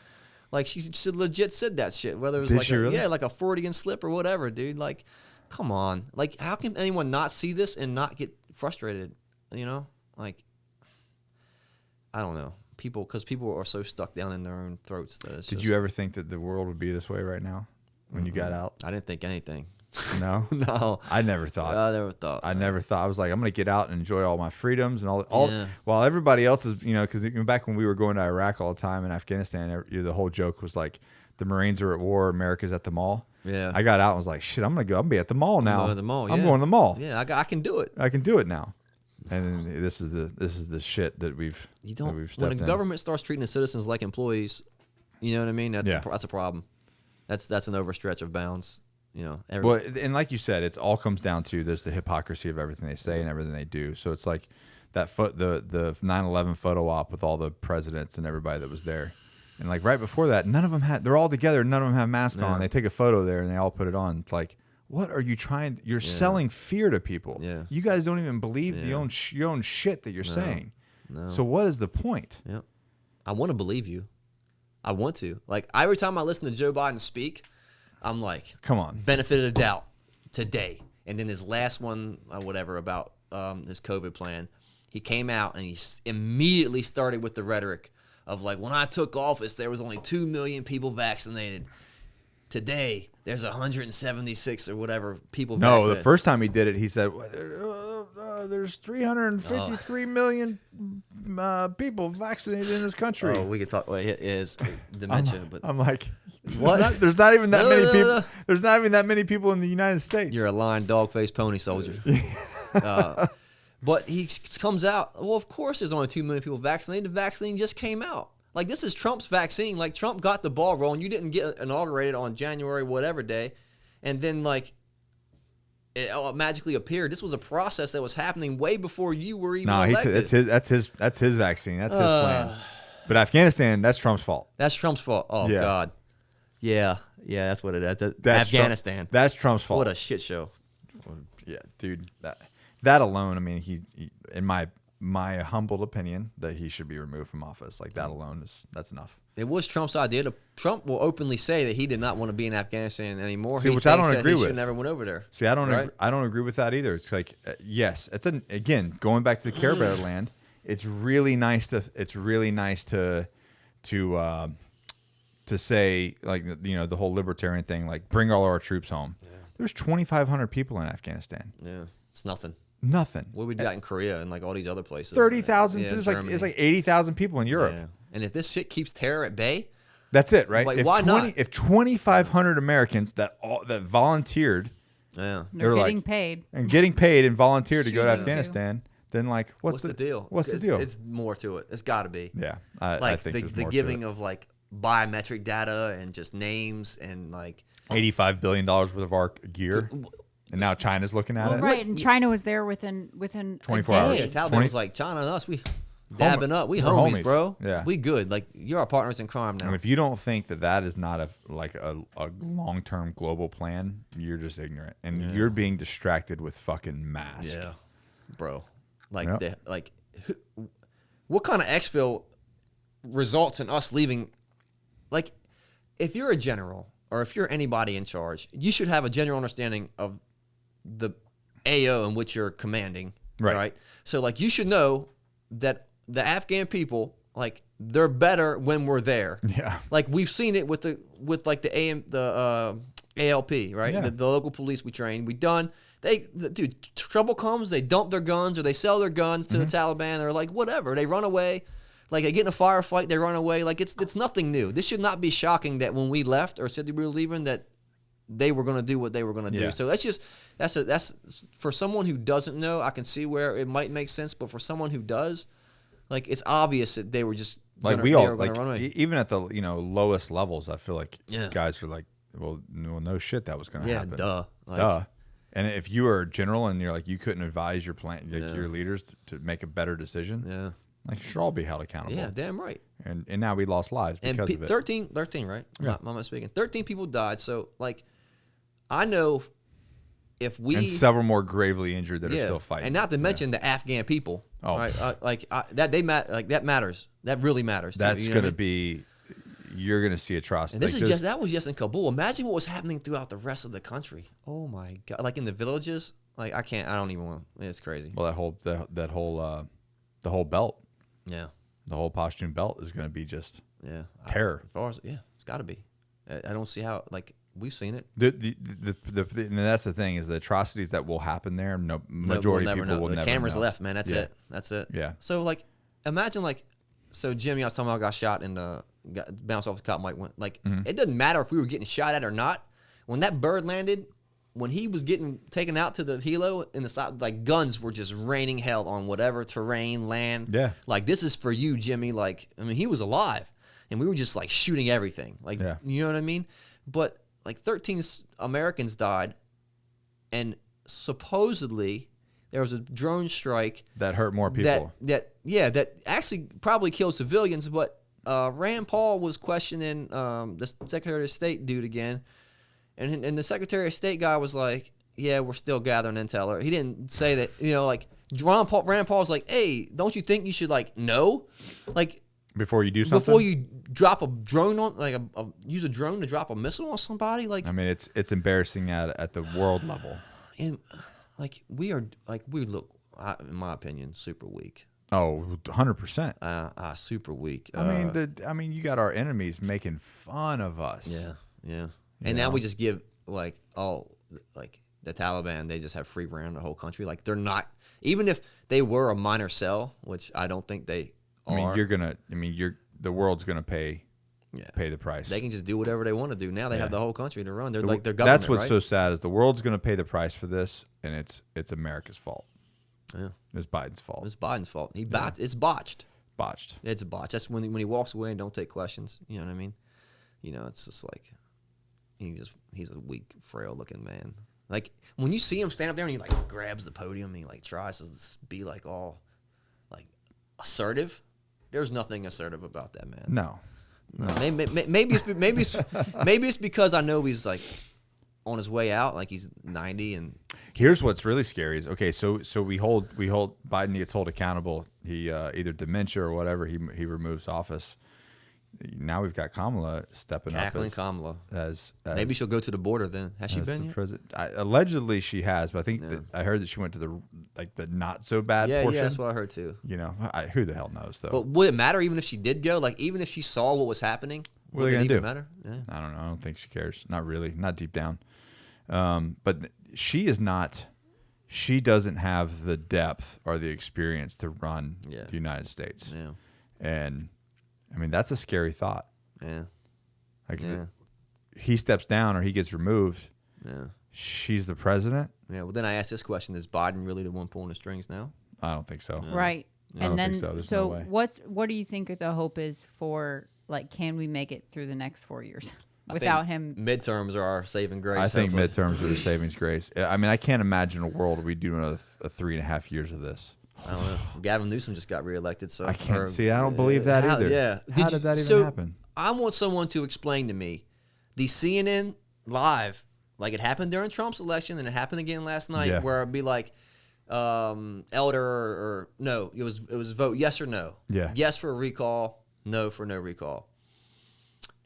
Like she legit said that shit. Whether it was like a Freudian slip or whatever, dude. Like, come on. Like, how can anyone not see this and not get frustrated? You know, like, I don't know. Because people are so stuck down in their own throats. Did you ever think that the world would be this way right now when you got out? I didn't think anything. No? No. I never thought. I never thought. I was like, I'm going to get out and enjoy all my freedoms and all. While everybody else is, because back when we were going to Iraq all the time and Afghanistan, the whole joke was like, the Marines are at war, America's at the mall. Yeah. I got out and was like, shit, I'm going to be at the mall now. I'm going to the mall. Yeah, I can do it. I can do it now. And this is the shit that we've when the government starts treating the citizens like employees, you know what I mean? That's a problem. That's an overstretch of bounds. Well, and like you said, it all comes down to there's the hypocrisy of everything they say and everything they do. So it's like the 9/11 photo op with all the presidents and everybody that was there, and like right before that, they're all together. None of them have masks on. They take a photo there and they all put it on. It's like, what are you trying? You're selling fear to people. Yeah. You guys don't even believe your own shit that you're saying. No. So what is the point? Yeah. I want to believe you. I want to. Like, every time I listen to Joe Biden speak, I'm like, come on, benefit of the doubt today. And then his last one, whatever, about his COVID plan, he came out and he immediately started with the rhetoric of like, when I took office, there was only 2 million people vaccinated. Today, there's 176 or whatever people vaccinated. No, the first time he did it, he said, there's 353 million people vaccinated in this country. Oh, we could talk. Well, it is dementia, but I'm like, what? There's not even that many people. There's not even that many people in the United States. You're a lying dog-faced pony soldier. But he comes out. Well, of course, there's only 2 million people vaccinated. The vaccine just came out. Like, this is Trump's vaccine. Like, Trump got the ball rolling. You didn't get inaugurated on January whatever day, and then like it magically appeared. This was a process that was happening way before you were even elected. That's his vaccine. That's his plan. But Afghanistan, that's Trump's fault. That's Trump's fault. Oh yeah. God. Yeah, that's what it is. That's Afghanistan. That's Trump's fault. What a shit show. Yeah, dude. That alone, I mean, he in my humble opinion, that he should be removed from office. Like, that alone that's enough. It was Trump's idea. Trump will openly say that he did not want to be in Afghanistan anymore. See, which I don't agree with. He should never went over there. See, I don't agree with that either. It's like, yes, again, going back to the Care Better land. It's really nice to say, like, the whole libertarian thing, like, bring all our troops home. Yeah. There's 2,500 people in Afghanistan. Yeah, it's nothing. Nothing. What we got in Korea and like all these other places. 30,000. It's like 80,000 people in Europe. Yeah. And if this shit keeps terror at bay, that's it, right? Like, why not? If 2,500 Americans that volunteered, they're getting paid and volunteered to go to Afghanistan, then like, what's the deal? What's the deal? It's more to it. It's got to be. Yeah, I think the giving of like biometric data and just names and like $85 billion worth of our gear. And now China's looking at it. Right, and China was there within 24 a day. hours. Yeah, Taliban was like, China and us, we dabbing up. We homies, bro. Yeah. We good. Like, you're our partners in crime now. And if you don't think that is not a long-term global plan, you're just ignorant. And you're being distracted with fucking masks. Yeah. Bro. Like, what kind of exfil results in us leaving? Like, if you're a general or if you're anybody in charge, you should have a general understanding of the AO in which you're commanding. Right? So, like, you should know that the Afghan people, like, they're better when we're there. Yeah. Like, we've seen it with the ALP, right? Yeah. The local police we train. We done. Dude, trouble comes, they dump their guns or they sell their guns to the Taliban or like whatever. They run away. Like, they get in a firefight, they run away. Like, it's nothing new. This should not be shocking that when we left or said that we were leaving that they were going to do what they were going to do. So that's for someone who doesn't know, I can see where it might make sense, but for someone who does, like, it's obvious that they were just like gonna run away. Even at the lowest levels, I feel like guys are like, well, no shit, that was going to happen. Duh. And if you were a general and you're like, you couldn't advise your your leaders to make a better decision, like, you should all be held accountable. Yeah, damn right. And now we lost lives because of it. 13, right? Yeah. I'm not speaking. 13 people died. So, like, I know if we... And several more gravely injured that are still fighting. And not to mention the Afghan people. Oh. Right? That matters. That really matters. That's going to be... You're going to see atrocities. And that was just in Kabul. Imagine what was happening throughout the rest of the country. Oh, my God. Like, in the villages. Like, I don't even want... It's crazy. Well, that whole belt. Yeah. The whole Pashtun belt is going to be just terror. As far as, it's got to be. I don't see how, like... We've seen it. And that's the thing is the atrocities that will happen there. Majority of people will never know. The cameras left, man. That's it. That's it. Yeah. So, like, imagine, like, so Jimmy, I was talking about, got shot and bounced off the cop mic. Went like, it doesn't matter if we were getting shot at or not. When that bird landed, when he was getting taken out to the helo in the side, like, guns were just raining hell on whatever terrain, land. Yeah. Like, this is for you, Jimmy. Like, I mean, he was alive, and we were just like shooting everything. Like, you know what I mean? But like 13 Americans died, and supposedly there was a drone strike that hurt more people. That actually probably killed civilians. But Rand Paul was questioning the Secretary of State dude again, and the Secretary of State guy was like, "Yeah, we're still gathering intel." Or he didn't say that, like Rand Paul's like, "Hey, don't you think you should know, like." Before you do something? Before you drop a drone on, like, use a drone to drop a missile on somebody? Like, I mean, it's embarrassing at the world level. And, like, we look, in my opinion, super weak. Oh, 100%. Super weak. I mean, you got our enemies making fun of us. Yeah. And now we just give, like, the Taliban, they just have free reign in the whole country. Like, they're not, even if they were a minor cell, which I don't think they are. The world's gonna pay the price. They can just do whatever they want to do. Now they have the whole country to run. They're like their government. That's what's so sad is the world's gonna pay the price for this, and it's America's fault. Yeah, it's Biden's fault. It's Biden's fault. It's botched. It's botched. That's when he walks away and don't take questions. You know what I mean? It's just like he's a weak, frail looking man. Like, when you see him stand up there and he like grabs the podium and he like tries to be like all like assertive. There's nothing assertive about that man. No. Maybe it's because I know he's like on his way out, like he's 90. And here's what's really scary is so we hold Biden gets held accountable. He either dementia or whatever he removes office. Now we've got Kamala stepping Tackling up. Kamala. As maybe she'll go to the border then. Has she been yet? Allegedly she has, but I think I heard that she went to the not so bad portion. Yeah, that's what I heard too. Who the hell knows though? But would it matter even if she did go? Like, even if she saw what was happening, what are they going to do? Matter? Yeah. I don't know. I don't think she cares. Not really. Not deep down. But she is not. She doesn't have the depth or the experience to run the United States. Yeah. And I mean, that's a scary thought. Yeah. Like, he steps down or he gets removed. Yeah. She's the president. Yeah. Well, then I ask this question: is Biden really the one pulling the strings now? I don't think so. Yeah. Right. I don't think so. There's no way. What do you think the hope is for, like, can we make it through the next 4 years without him? Midterms are our saving grace. I think midterms are the savings grace. I mean, I can't imagine a world where we do another 3.5 years of this. I don't know. Gavin Newsom just got reelected, so I can't see. I don't believe that either. Yeah. How did that even happen? I want someone to explain to me the CNN live, like it happened during Trump's election and it happened again last night, where it'd be like, Elder or no, it was vote yes or no. Yeah. Yes for a recall, no for no recall.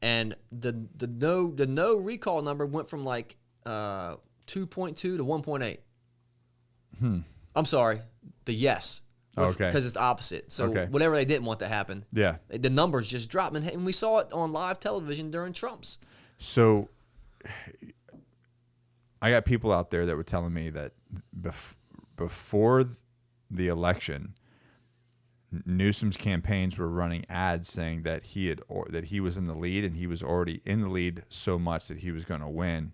And the no recall number went from like 2.2 to 1.8. I'm sorry, the yes. Okay. Because it's the opposite. So whatever they didn't want to happen, the numbers just dropped. And we saw it on live television during Trump's. So I got people out there that were telling me that before the election, Newsom's campaigns were running ads saying that that he was in the lead, and he was already in the lead so much that he was going to win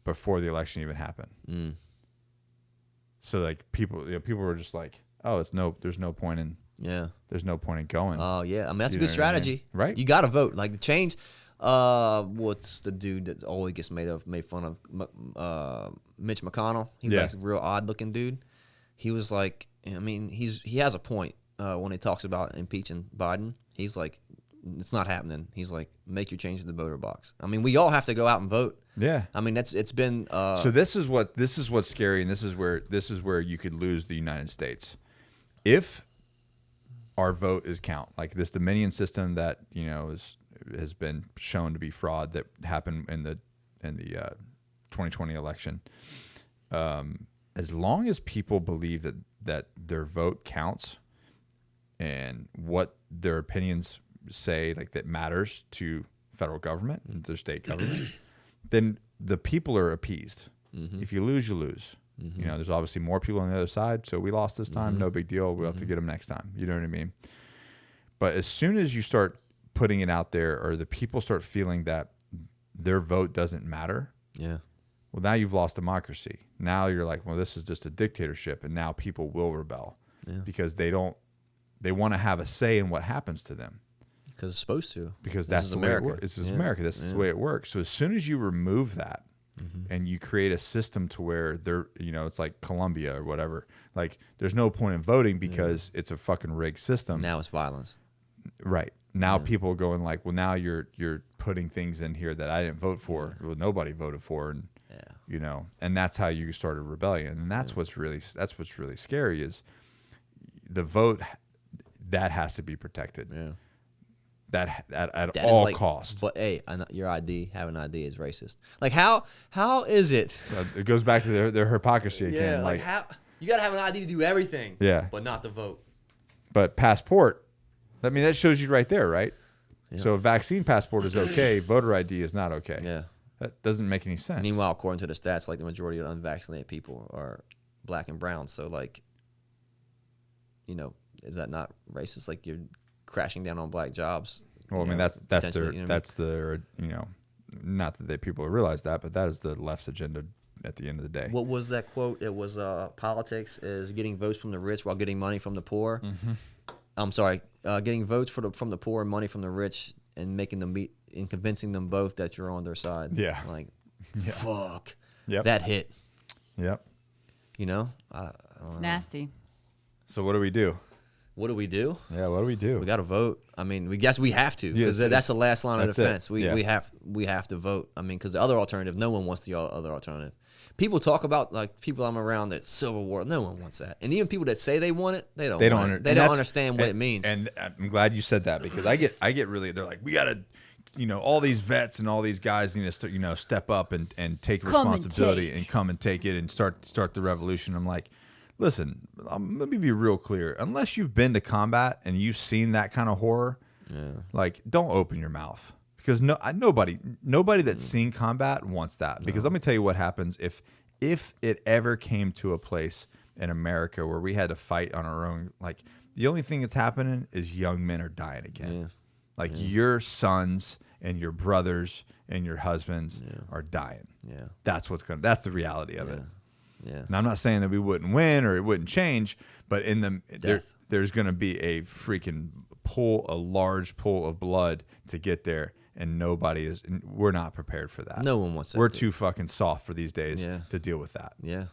before the election even happened. So like people were just like, oh, there's no point in there's no point in going. Oh yeah, I mean that's a good strategy, right? You got to vote. Like the change. What's the dude that always gets made fun of? Mitch McConnell. He's like a real odd looking dude. He was like, I mean, he has a point when he talks about impeaching Biden. He's like, it's not happening. He's like, make your change in the voter box. I mean, we all have to go out and vote. Yeah. I mean, it's been. So this is what's scary, and this is where you could lose the United States if our vote is count, like this Dominion system that has been shown to be fraud that happened in the 2020 election. As long as people believe that their vote counts and what their opinions say, like that matters to federal government and their state government, then the people are appeased. If you lose, you lose. There's obviously more people on the other side, so we lost this time, no big deal. We'll have to get them next time. You know what I mean? But as soon as you start putting it out there, or the people start feeling that their vote doesn't matter, well, now you've lost democracy. Now you're like, well, this is just a dictatorship, and now people will rebel because they want to have a say in what happens to them. Because it's supposed to. Because that's the way it works. This is America. This is the way it works. So as soon as you remove that and you create a system to where it's like Colombia or whatever, like there's no point in voting because it's a fucking rigged system. Now it's violence. Right. Now people are going like, well, now you're putting things in here that I didn't vote for. Well, nobody voted for, and and that's how you start a rebellion. And that's what's really scary is the vote that has to be protected. Yeah. That at all costs. But hey, your ID, having an ID is racist. Like how is it? It goes back to their hypocrisy again. Yeah, like how you got to have an ID to do everything. Yeah. But not to vote. But passport, I mean, that shows you right there, right? Yeah. So a vaccine passport is okay. Voter ID is not okay. Yeah. That doesn't make any sense. Meanwhile, according to the stats, like the majority of unvaccinated people are black and brown. So like, is that not racist? Like you're crashing down on black jobs. Well, I mean, that's their not that people realize that, but that is the left's agenda at the end of the day. What was that quote? It was politics is getting votes from the rich while getting money from the poor. I'm sorry, getting votes from the poor and money from the rich, and making them and convincing them both that you're on their side. Yeah. Like, fuck. Yep. That hit. Yep. It's nasty. So what do we do? What do we do? Yeah, what do we do? We got to vote. I mean, we guess we have to, because that's the last line of defense. We have to vote. I mean, because the other alternative, no one wants the other alternative. People talk about, like, people I'm around, that Civil War. No one wants that. And even people that say they want it, they don't understand what it means. And I'm glad you said that, because I get really, they're like, we got to, all these vets and all these guys need to, step up and take responsibility and come and take it and start the revolution. I'm like, listen, let me be real clear. Unless you've been to combat and you've seen that kind of horror, like, don't open your mouth, because nobody that's seen combat wants that. Because let me tell you what happens if it ever came to a place in America where we had to fight on our own. Like, the only thing that's happening is young men are dying again. Like, your sons and your brothers and your husbands are dying. Yeah, that's the reality of it. Yeah. And I'm not saying that we wouldn't win or it wouldn't change, but there's going to be a freaking a large pool of blood to get there, and we're not prepared for that. No one wants that. We're too fucking soft for these days to deal with that. Yeah.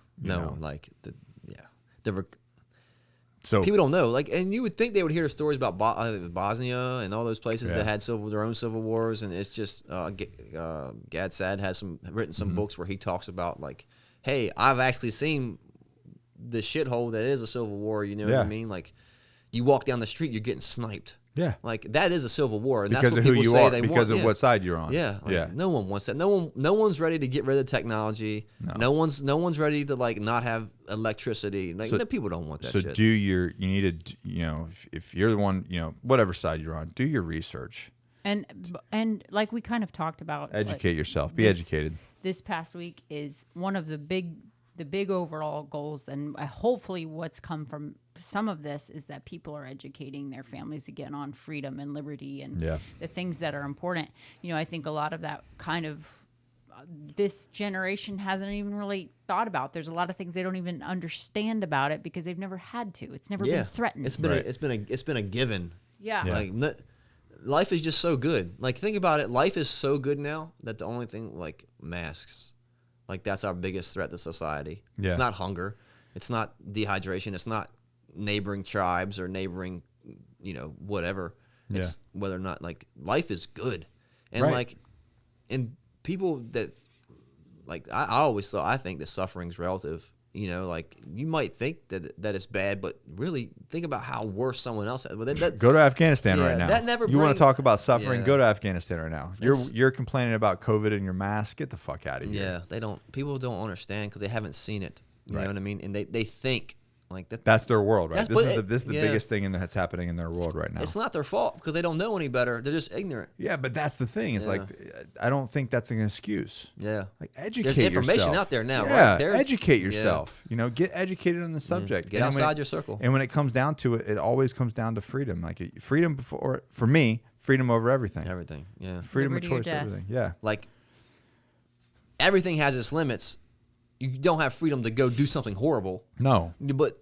So people don't know. Like, and you would think they would hear stories about Bosnia and all those places that had their own civil wars, and it's just Gad Saad has written some books where he talks about like, hey, I've actually seen the shithole that is a civil war. You know what I mean? Like, you walk down the street, you're getting sniped. Yeah, like that is a civil war, and because that's what of who people you say are, they because want. of what side you're on. Yeah, like, no one wants that. No one's ready to get rid of technology. No one's ready to like not have electricity. Like people don't want that. So you need to, if you're the one, whatever side you're on, do your research. And like we kind of talked about, educate yourself. Be educated. This past week is one of the big overall goals, and hopefully what's come from some of this is that people are educating their families again on freedom and liberty and the things that are important. I think a lot of that kind of this generation hasn't even really thought about. There's a lot of things they don't even understand about it because they've never had to. It's never been threatened. It's been a given. Yeah. Like life is just so good. Like, think about it. Life is so good now that the only thing, like masks, like that's our biggest threat to society. Yeah. It's not hunger. It's not dehydration. It's not neighboring tribes or neighboring, whatever. It's whether or not, like, life is good. And like, and people that, like, I always thought, I think that suffering's relative. Like, you might think that it's bad, but really think about how worse someone else has. Go to Afghanistan right now. That never. You want to talk about suffering? Go to Afghanistan right now. You're complaining about COVID and your mask. Get the fuck out of here. Yeah, they don't. People don't understand because they haven't seen it. You know what I mean? And they think like that. That's their world, right? This is the biggest thing that's happening in their world right now. It's not their fault because they don't know any better. They're just ignorant. Yeah, but that's the thing. It's like, I don't think that's an excuse. Yeah, like, educate yourself. There's information out there now, right? Educate yourself. Get educated on the subject. Get outside your circle. And when it comes down to it, it always comes down to freedom. Like, freedom for me, freedom over everything. Everything. Yeah. Freedom of choice, everything. Yeah. Like, everything has its limits. You don't have freedom to go do something horrible. No. But,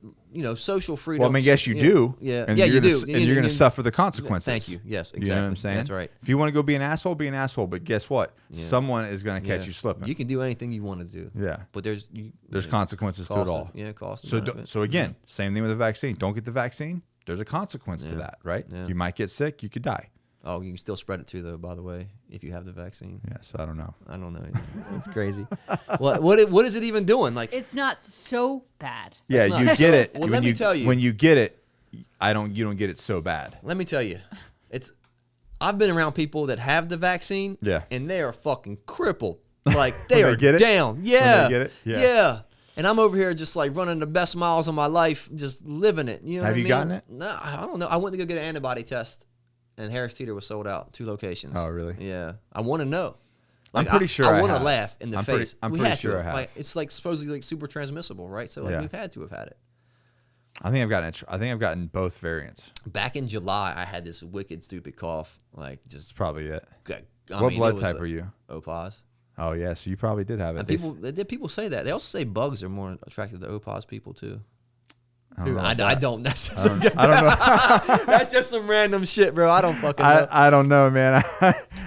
social freedom. Well, I mean, yes, you do. Yeah. And you do. And you're going to suffer the consequences. Thank you. Yes, exactly. You know what I'm saying? That's right. If you want to go be an asshole, be an asshole. But guess what? Someone is going to catch you slipping. You can do anything you want to do. Yeah. But there's consequences to it all. Yeah, cost. So again, same thing with the vaccine. Don't get the vaccine. There's a consequence to that, right? Yeah. You might get sick. You could die. Oh, you can still spread it too, though, by the way, if you have the vaccine. Yes, I don't know. I don't know. It's crazy. What is it even doing? Like, it's not so bad. Yeah, you get it. Well, let me tell you. When you get it, you don't get it so bad. Let me tell you. I've been around people that have the vaccine, and they are fucking crippled. Like, they are down. Yeah. When they get it? Yeah. And I'm over here just like running the best miles of my life, just living it. You know have you gotten it? No, I don't know. I went to go get an antibody test. And Harris Teeter was sold out, 2 locations. Oh, really? Yeah. I want to know. Like, I'm pretty sure I want to laugh in the face. I'm pretty sure I have. Like, it's like supposedly like super transmissible, right? So like we've had to have had it. I think I've gotten both variants. Back in July, I had this wicked stupid cough. Like, just that's probably it. What blood type are you? O-pos. Oh yeah, so you probably did have it. And people say that. They also say bugs are more attracted to O-pos people too. I don't know. I don't. That's just I don't know. That's just some random shit, bro. I don't fucking know. I don't know, man.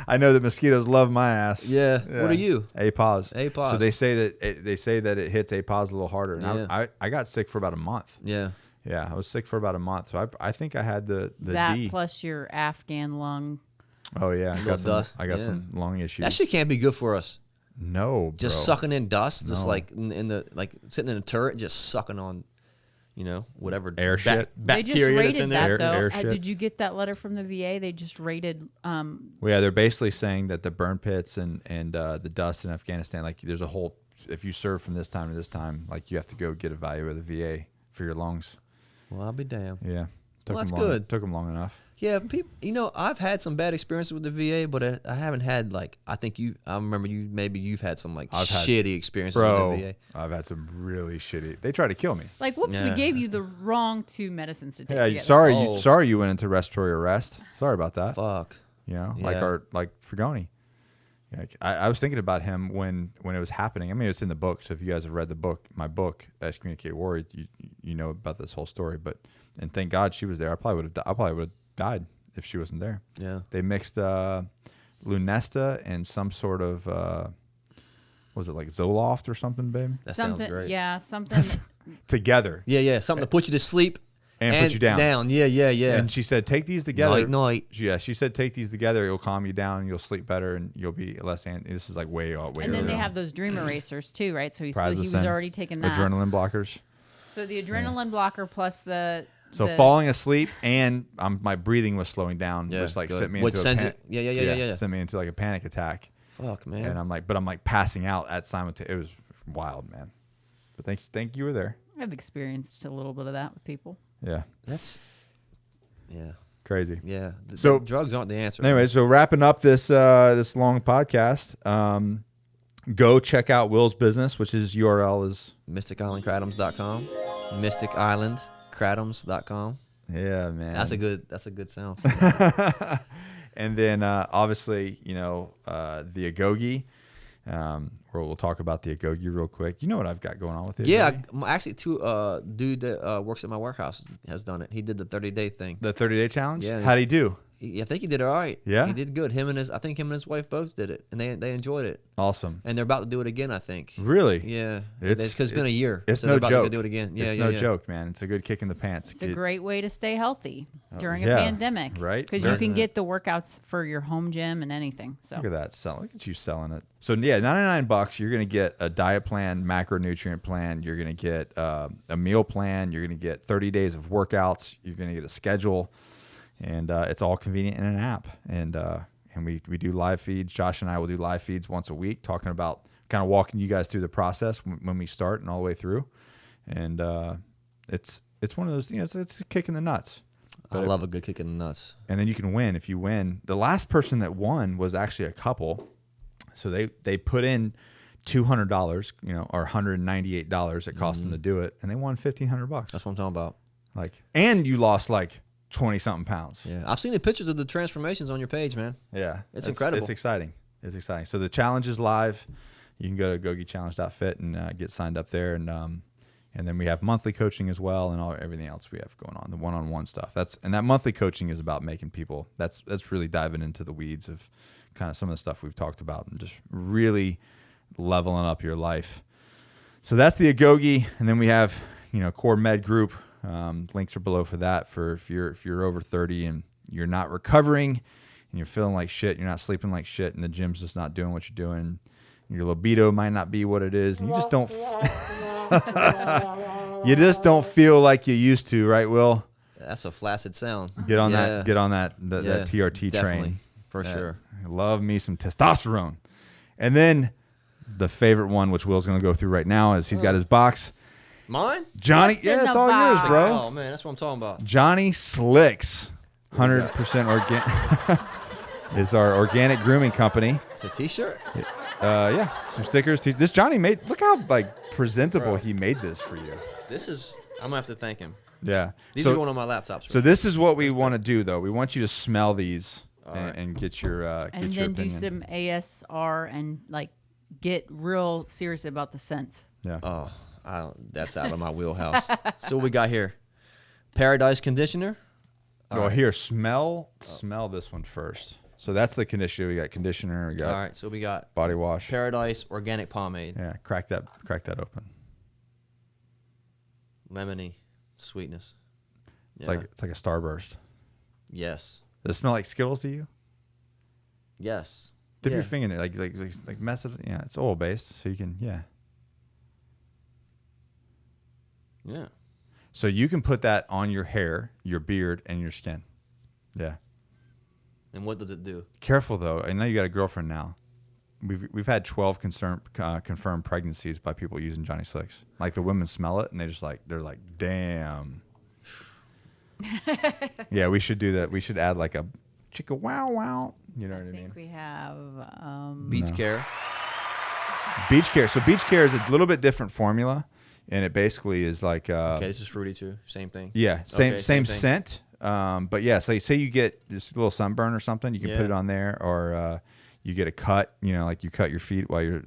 I know that mosquitoes love my ass. Yeah. What are you? APOS. APOS. So they say that it hits APOS a little harder. And I got sick for about a month. Yeah. Yeah, I was sick for about a month. So I think I had the that D. plus your Afghan lung. Oh yeah, I got some lung issues. That shit can't be good for us. No, bro. Just sucking in dust, just like in the sitting in a turret, just sucking on. Whatever air shit. They just bacteria rated that's in there. that, though. Air shit. Did you get that letter from the VA? They just rated. Well, yeah, they're basically saying that the burn pits and the dust in Afghanistan, like there's a whole. If you serve from this time to this time, like you have to go get evaluated with the VA for your lungs. Well, I'll be damned. Yeah, that's good. Took them long enough. Yeah, people. I've had some bad experiences with the VA, but I haven't had like. I remember you. Maybe you've had some like shitty experiences with the VA. I've had some really shitty. They tried to kill me. Like, whoops, we gave you the wrong 2 medicines to take. Yeah, together. sorry you went into respiratory arrest. Sorry about that. Fuck. Like Fragoni. Yeah, I was thinking about him when it was happening. I mean, it's in the book. So if you guys have read the book, my book, Excommunicate Warrior, you know about this whole story. And thank God she was there. I probably would have died if she wasn't there. Yeah. They mixed Lunesta and some sort of was it like Zoloft or something, babe? That sounds great. Yeah, something together. Yeah, something to put you to sleep. and put you down. Yeah. And she said, take these together. Night. Yeah, she said, take these together. It'll calm you down. And you'll sleep better, and you'll be less. This is like way. And then they have those dream erasers too, right? So he was already taking that. Adrenaline blockers. So the adrenaline blocker plus the. So falling asleep and my breathing was slowing down. Yeah, just like good. sent me into Yeah. Sent me into like a panic attack. Fuck, man. And I'm like passing out at simultaneous. It was wild, man. But thank you were there. I've experienced a little bit of that with people. Yeah. Yeah. Crazy. Yeah. So drugs aren't the answer. Anyway, so wrapping up this long podcast, go check out Will's business, which is URL is MysticIslandCradams.com. MysticIslandCradams.com. Yeah, man. That's a good sound. And then obviously, the Agoge. We'll talk about the Agoge real quick. You know what I've got going on with it? Yeah, actually, dude that works at my warehouse has done it. He did the 30-day thing. The 30-day challenge? Yeah. How'd he do? I think he did all right. Yeah? He did good. I think him and his wife both did it, and they enjoyed it. Awesome. And they're about to do it again, I think. Really? Yeah. Because it's been a year. It's so no they're about joke. to do it again. Yeah, it's no joke, man. It's a good kick in the pants. It's a great way to stay healthy during a yeah, pandemic. right? Because you can get the workouts for your home gym and anything. So look at that. Look at you selling it. So yeah, $99. You're going to get a diet plan, macronutrient plan. You're going to get a meal plan. You're going to get 30 days of workouts. You're going to get a schedule. And it's all convenient in an app. And we do live feeds. Josh and I will do live feeds once a week, talking about kind of walking you guys through the process when we start and all the way through. And it's one of those, it's a kick in the nuts. I love a good kick in the nuts. And then you can win if you win. The last person that won was actually a couple. So they put in $200, or $198 it cost them to do it, and they won $1,500. That's what I'm talking about. And you lost 20-something pounds. Yeah, I've seen the pictures of the transformations on your page, man. Yeah, it's incredible. It's exciting. So the challenge is live. You can go to agogechallenge.fit and get signed up there, and then we have monthly coaching as well, and everything else we have going on, the one-on-one stuff. That monthly coaching is about making people. That's really diving into the weeds of kind of some of the stuff we've talked about, and just really leveling up your life. So that's the Agoge, and then we have Core Med Group. Links are below for that. For if you're over 30 and you're not recovering and you're feeling like shit, you're not sleeping like shit, and the gym's just not doing what you're doing. Your libido might not be what it is, and you just don't. You just don't feel like you used to, right, Will? That's a flaccid sound. Get on that TRT train for that, sure. Love me some testosterone, and then the favorite one, which Will's going to go through right now, is he's got his box. Mine? Johnny, yeah, it's all yours, bro. Oh, man, that's what I'm talking about. Johnny Slicks, 100% organic. It's our organic grooming company. It's a T-shirt? Yeah, some stickers. This Johnny made, look how presentable he made this for you. I'm going to have to thank him. Yeah. These are going on my laptops. So this is what we want to do, though. We want you to smell these and get your and get your then opinion. do some ASR and get real serious about the scents. Yeah. Oh. That's out of my wheelhouse. So what we got here? Paradise conditioner. Well, here, smell this one first. So that's the conditioner. We got conditioner. We got. All right. So we got body wash. Paradise organic pomade. Yeah, crack that open. Lemony sweetness. It's like a Starburst. Yes. Does it smell like Skittles to you? Yes. Dip your finger in it, like mess it. Yeah, it's oil based, so you can Yeah. So you can put that on your hair, your beard, and your skin. Yeah. And what does it do? Careful though. I know you got a girlfriend now. We've had 12 confirmed pregnancies by people using Johnny Slicks. Like the women smell it and they're like, damn. Yeah, we should do that. We should add like a chicka wow wow. You know what I mean? I think we have Beach Care. Beach Care. So Beach Care is a little bit different formula. And it basically is like okay, this is fruity too. Same thing. Yeah, same scent. But yeah, so say you get just a little sunburn or something, you can put it on there, or you get a cut. Like you cut your feet while you're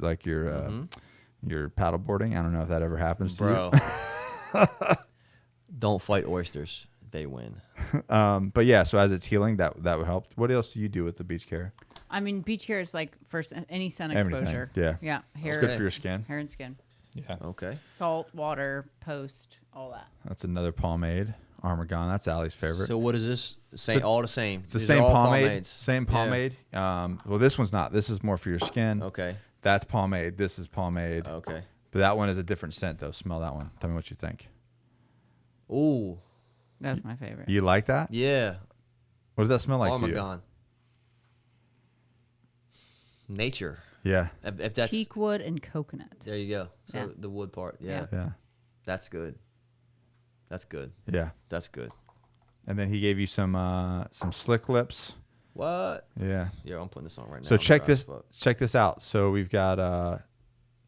you're paddle boarding. I don't know if that ever happens to you. Don't fight oysters; they win. But yeah, so as it's healing, that would help. What else do you do with the Beach Care? I mean, Beach Care is first any sun exposure. Yeah, yeah. It's good for your skin. Hair and skin. Yeah. Okay. Salt, water, post, all that. That's another pomade. Armagon. That's Allie's favorite. So what is this? All the same. It's the These same are all pomade. pomades. Same pomade. Well, this one's not. This is more for your skin. Okay. That's pomade. This is pomade. Okay. But that one is a different scent, though. Smell that one. Tell me what you think. Ooh. That's my favorite. You like that? Yeah. What does that smell like to you? Armagon. Nature. Yeah. If that's, Teak wood and coconut. there you go. So Yeah. the wood part. Yeah. Yeah. That's good. That's good. Yeah. That's good. And then he gave you some slick lips. What? Yeah. Yeah, I'm putting this on right now. So I'm check dry as this. fuck. Check this out. So we've got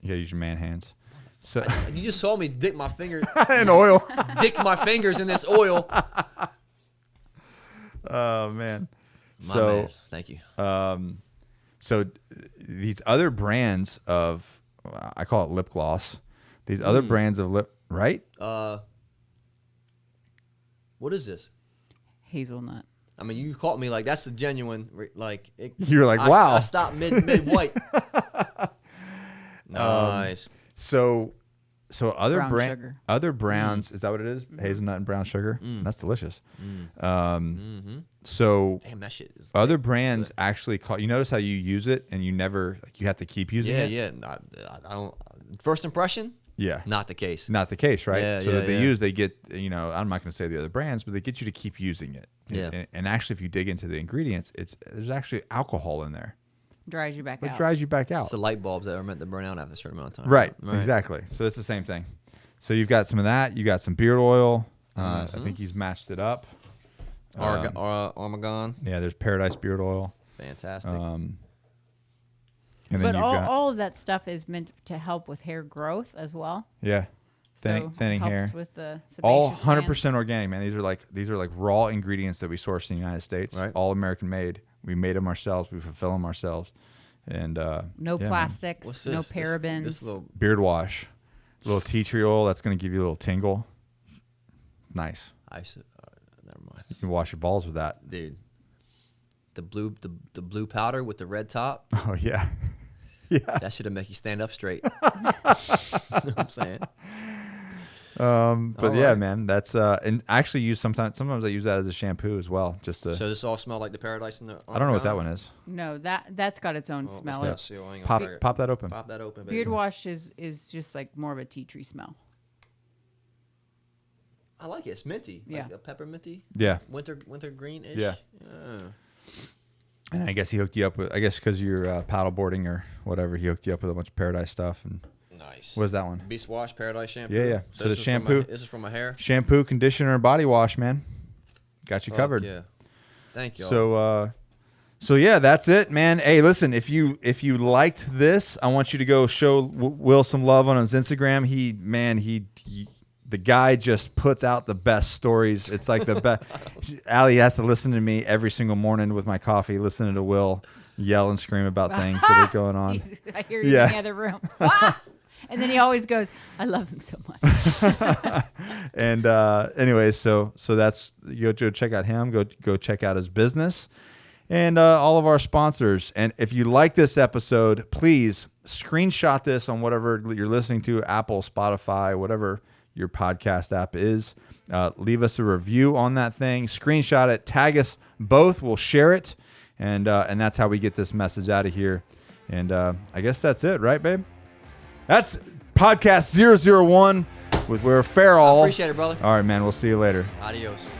you gotta use your man hands. So You just saw me dick my finger, and oil. dick my fingers in this oil. Oh man. My So man. Thank you. so these other brands of I call it lip gloss. These other brands of lip, right? What is this? Hazelnut. I mean, you caught me like that's a genuine You're like, wow. I stopped mid white. Nice. So other Brown brand sugar. other browns, is that what it is? Hazelnut and brown sugar. That's delicious. So Damn, that shit is. other brands actually call. You notice how you use it and you never like you have to keep using Yeah, it. yeah. I don't. First impression, Yeah. not the case. Not the case, right? Yeah, so yeah, that they yeah. use, they get, I'm not going to say the other brands, but they get you to keep using it. Yeah. And actually, if you dig into the ingredients, there's actually alcohol in there, Dries you back which out. dries you back out. It's the light bulbs that are meant to burn out after a certain amount of time. Right. Exactly. So it's the same thing. So you've got some of that. You got some beard oil. I think he's matched it up. Armagon. Yeah. There's Paradise beard oil. Fantastic. And then But you've got all of that stuff is meant to help with hair growth as well. thinning helps hair. with the All sebaceous gland. 100% organic, man. These are like raw ingredients that we source in the United States. Right. All American made. We made them ourselves. We fulfill them ourselves. And No yeah, man. plastics, What's no this? parabens. This little. Beard wash, a little tea tree oil. That's going to give you a little tingle. Nice. Never mind, You can wash your balls with that. dude. The blue powder with the red top. Oh yeah, yeah. That should have make you stand up straight. You know what I'm saying? But All yeah, right. man. That's and I actually use sometimes I use that as a shampoo as well. Just to So this all smell like the Paradise in the. I don't know what that one is. No, that's got its own smell. Let's It- see, hang on, Pop I got- pop that open. Pop that open, baby. Beard wash is just like more of a tea tree smell. I like it. It's minty. Yeah. Like a pepperminty. Yeah. Winter greenish. Yeah. And I guess he hooked you up with. I guess because you're paddle boarding or whatever, he hooked you up with a bunch of Paradise stuff. And Nice. what is that one? Beast Wash Paradise shampoo. Yeah, yeah. So the this is from shampoo- this is from my hair. Shampoo, conditioner, and body wash, man. Got you Fuck covered. Yeah. Thank you. So yeah, that's it, man. Hey, listen, if you liked this, I want you to go show Will some love on his Instagram. The guy just puts out the best stories. It's like the best. Allie has to listen to me every single morning with my coffee, listening to Will yell and scream about things that are going on. I hear you Yeah. in the other room. Ah! And then he always goes, I love him so much. And anyways, so that's go check out him. Go check out his business, and all of our sponsors. And if you like this episode, please screenshot this on whatever you're listening to, Apple, Spotify, whatever your podcast app is. Leave us a review on that thing. Screenshot it. Tag us both. We'll share it, and that's how we get this message out of here. And I guess that's it, right, babe? That's podcast 001 with Where FAIRALL. Appreciate it, brother. All right, man. We'll see you later. Adios.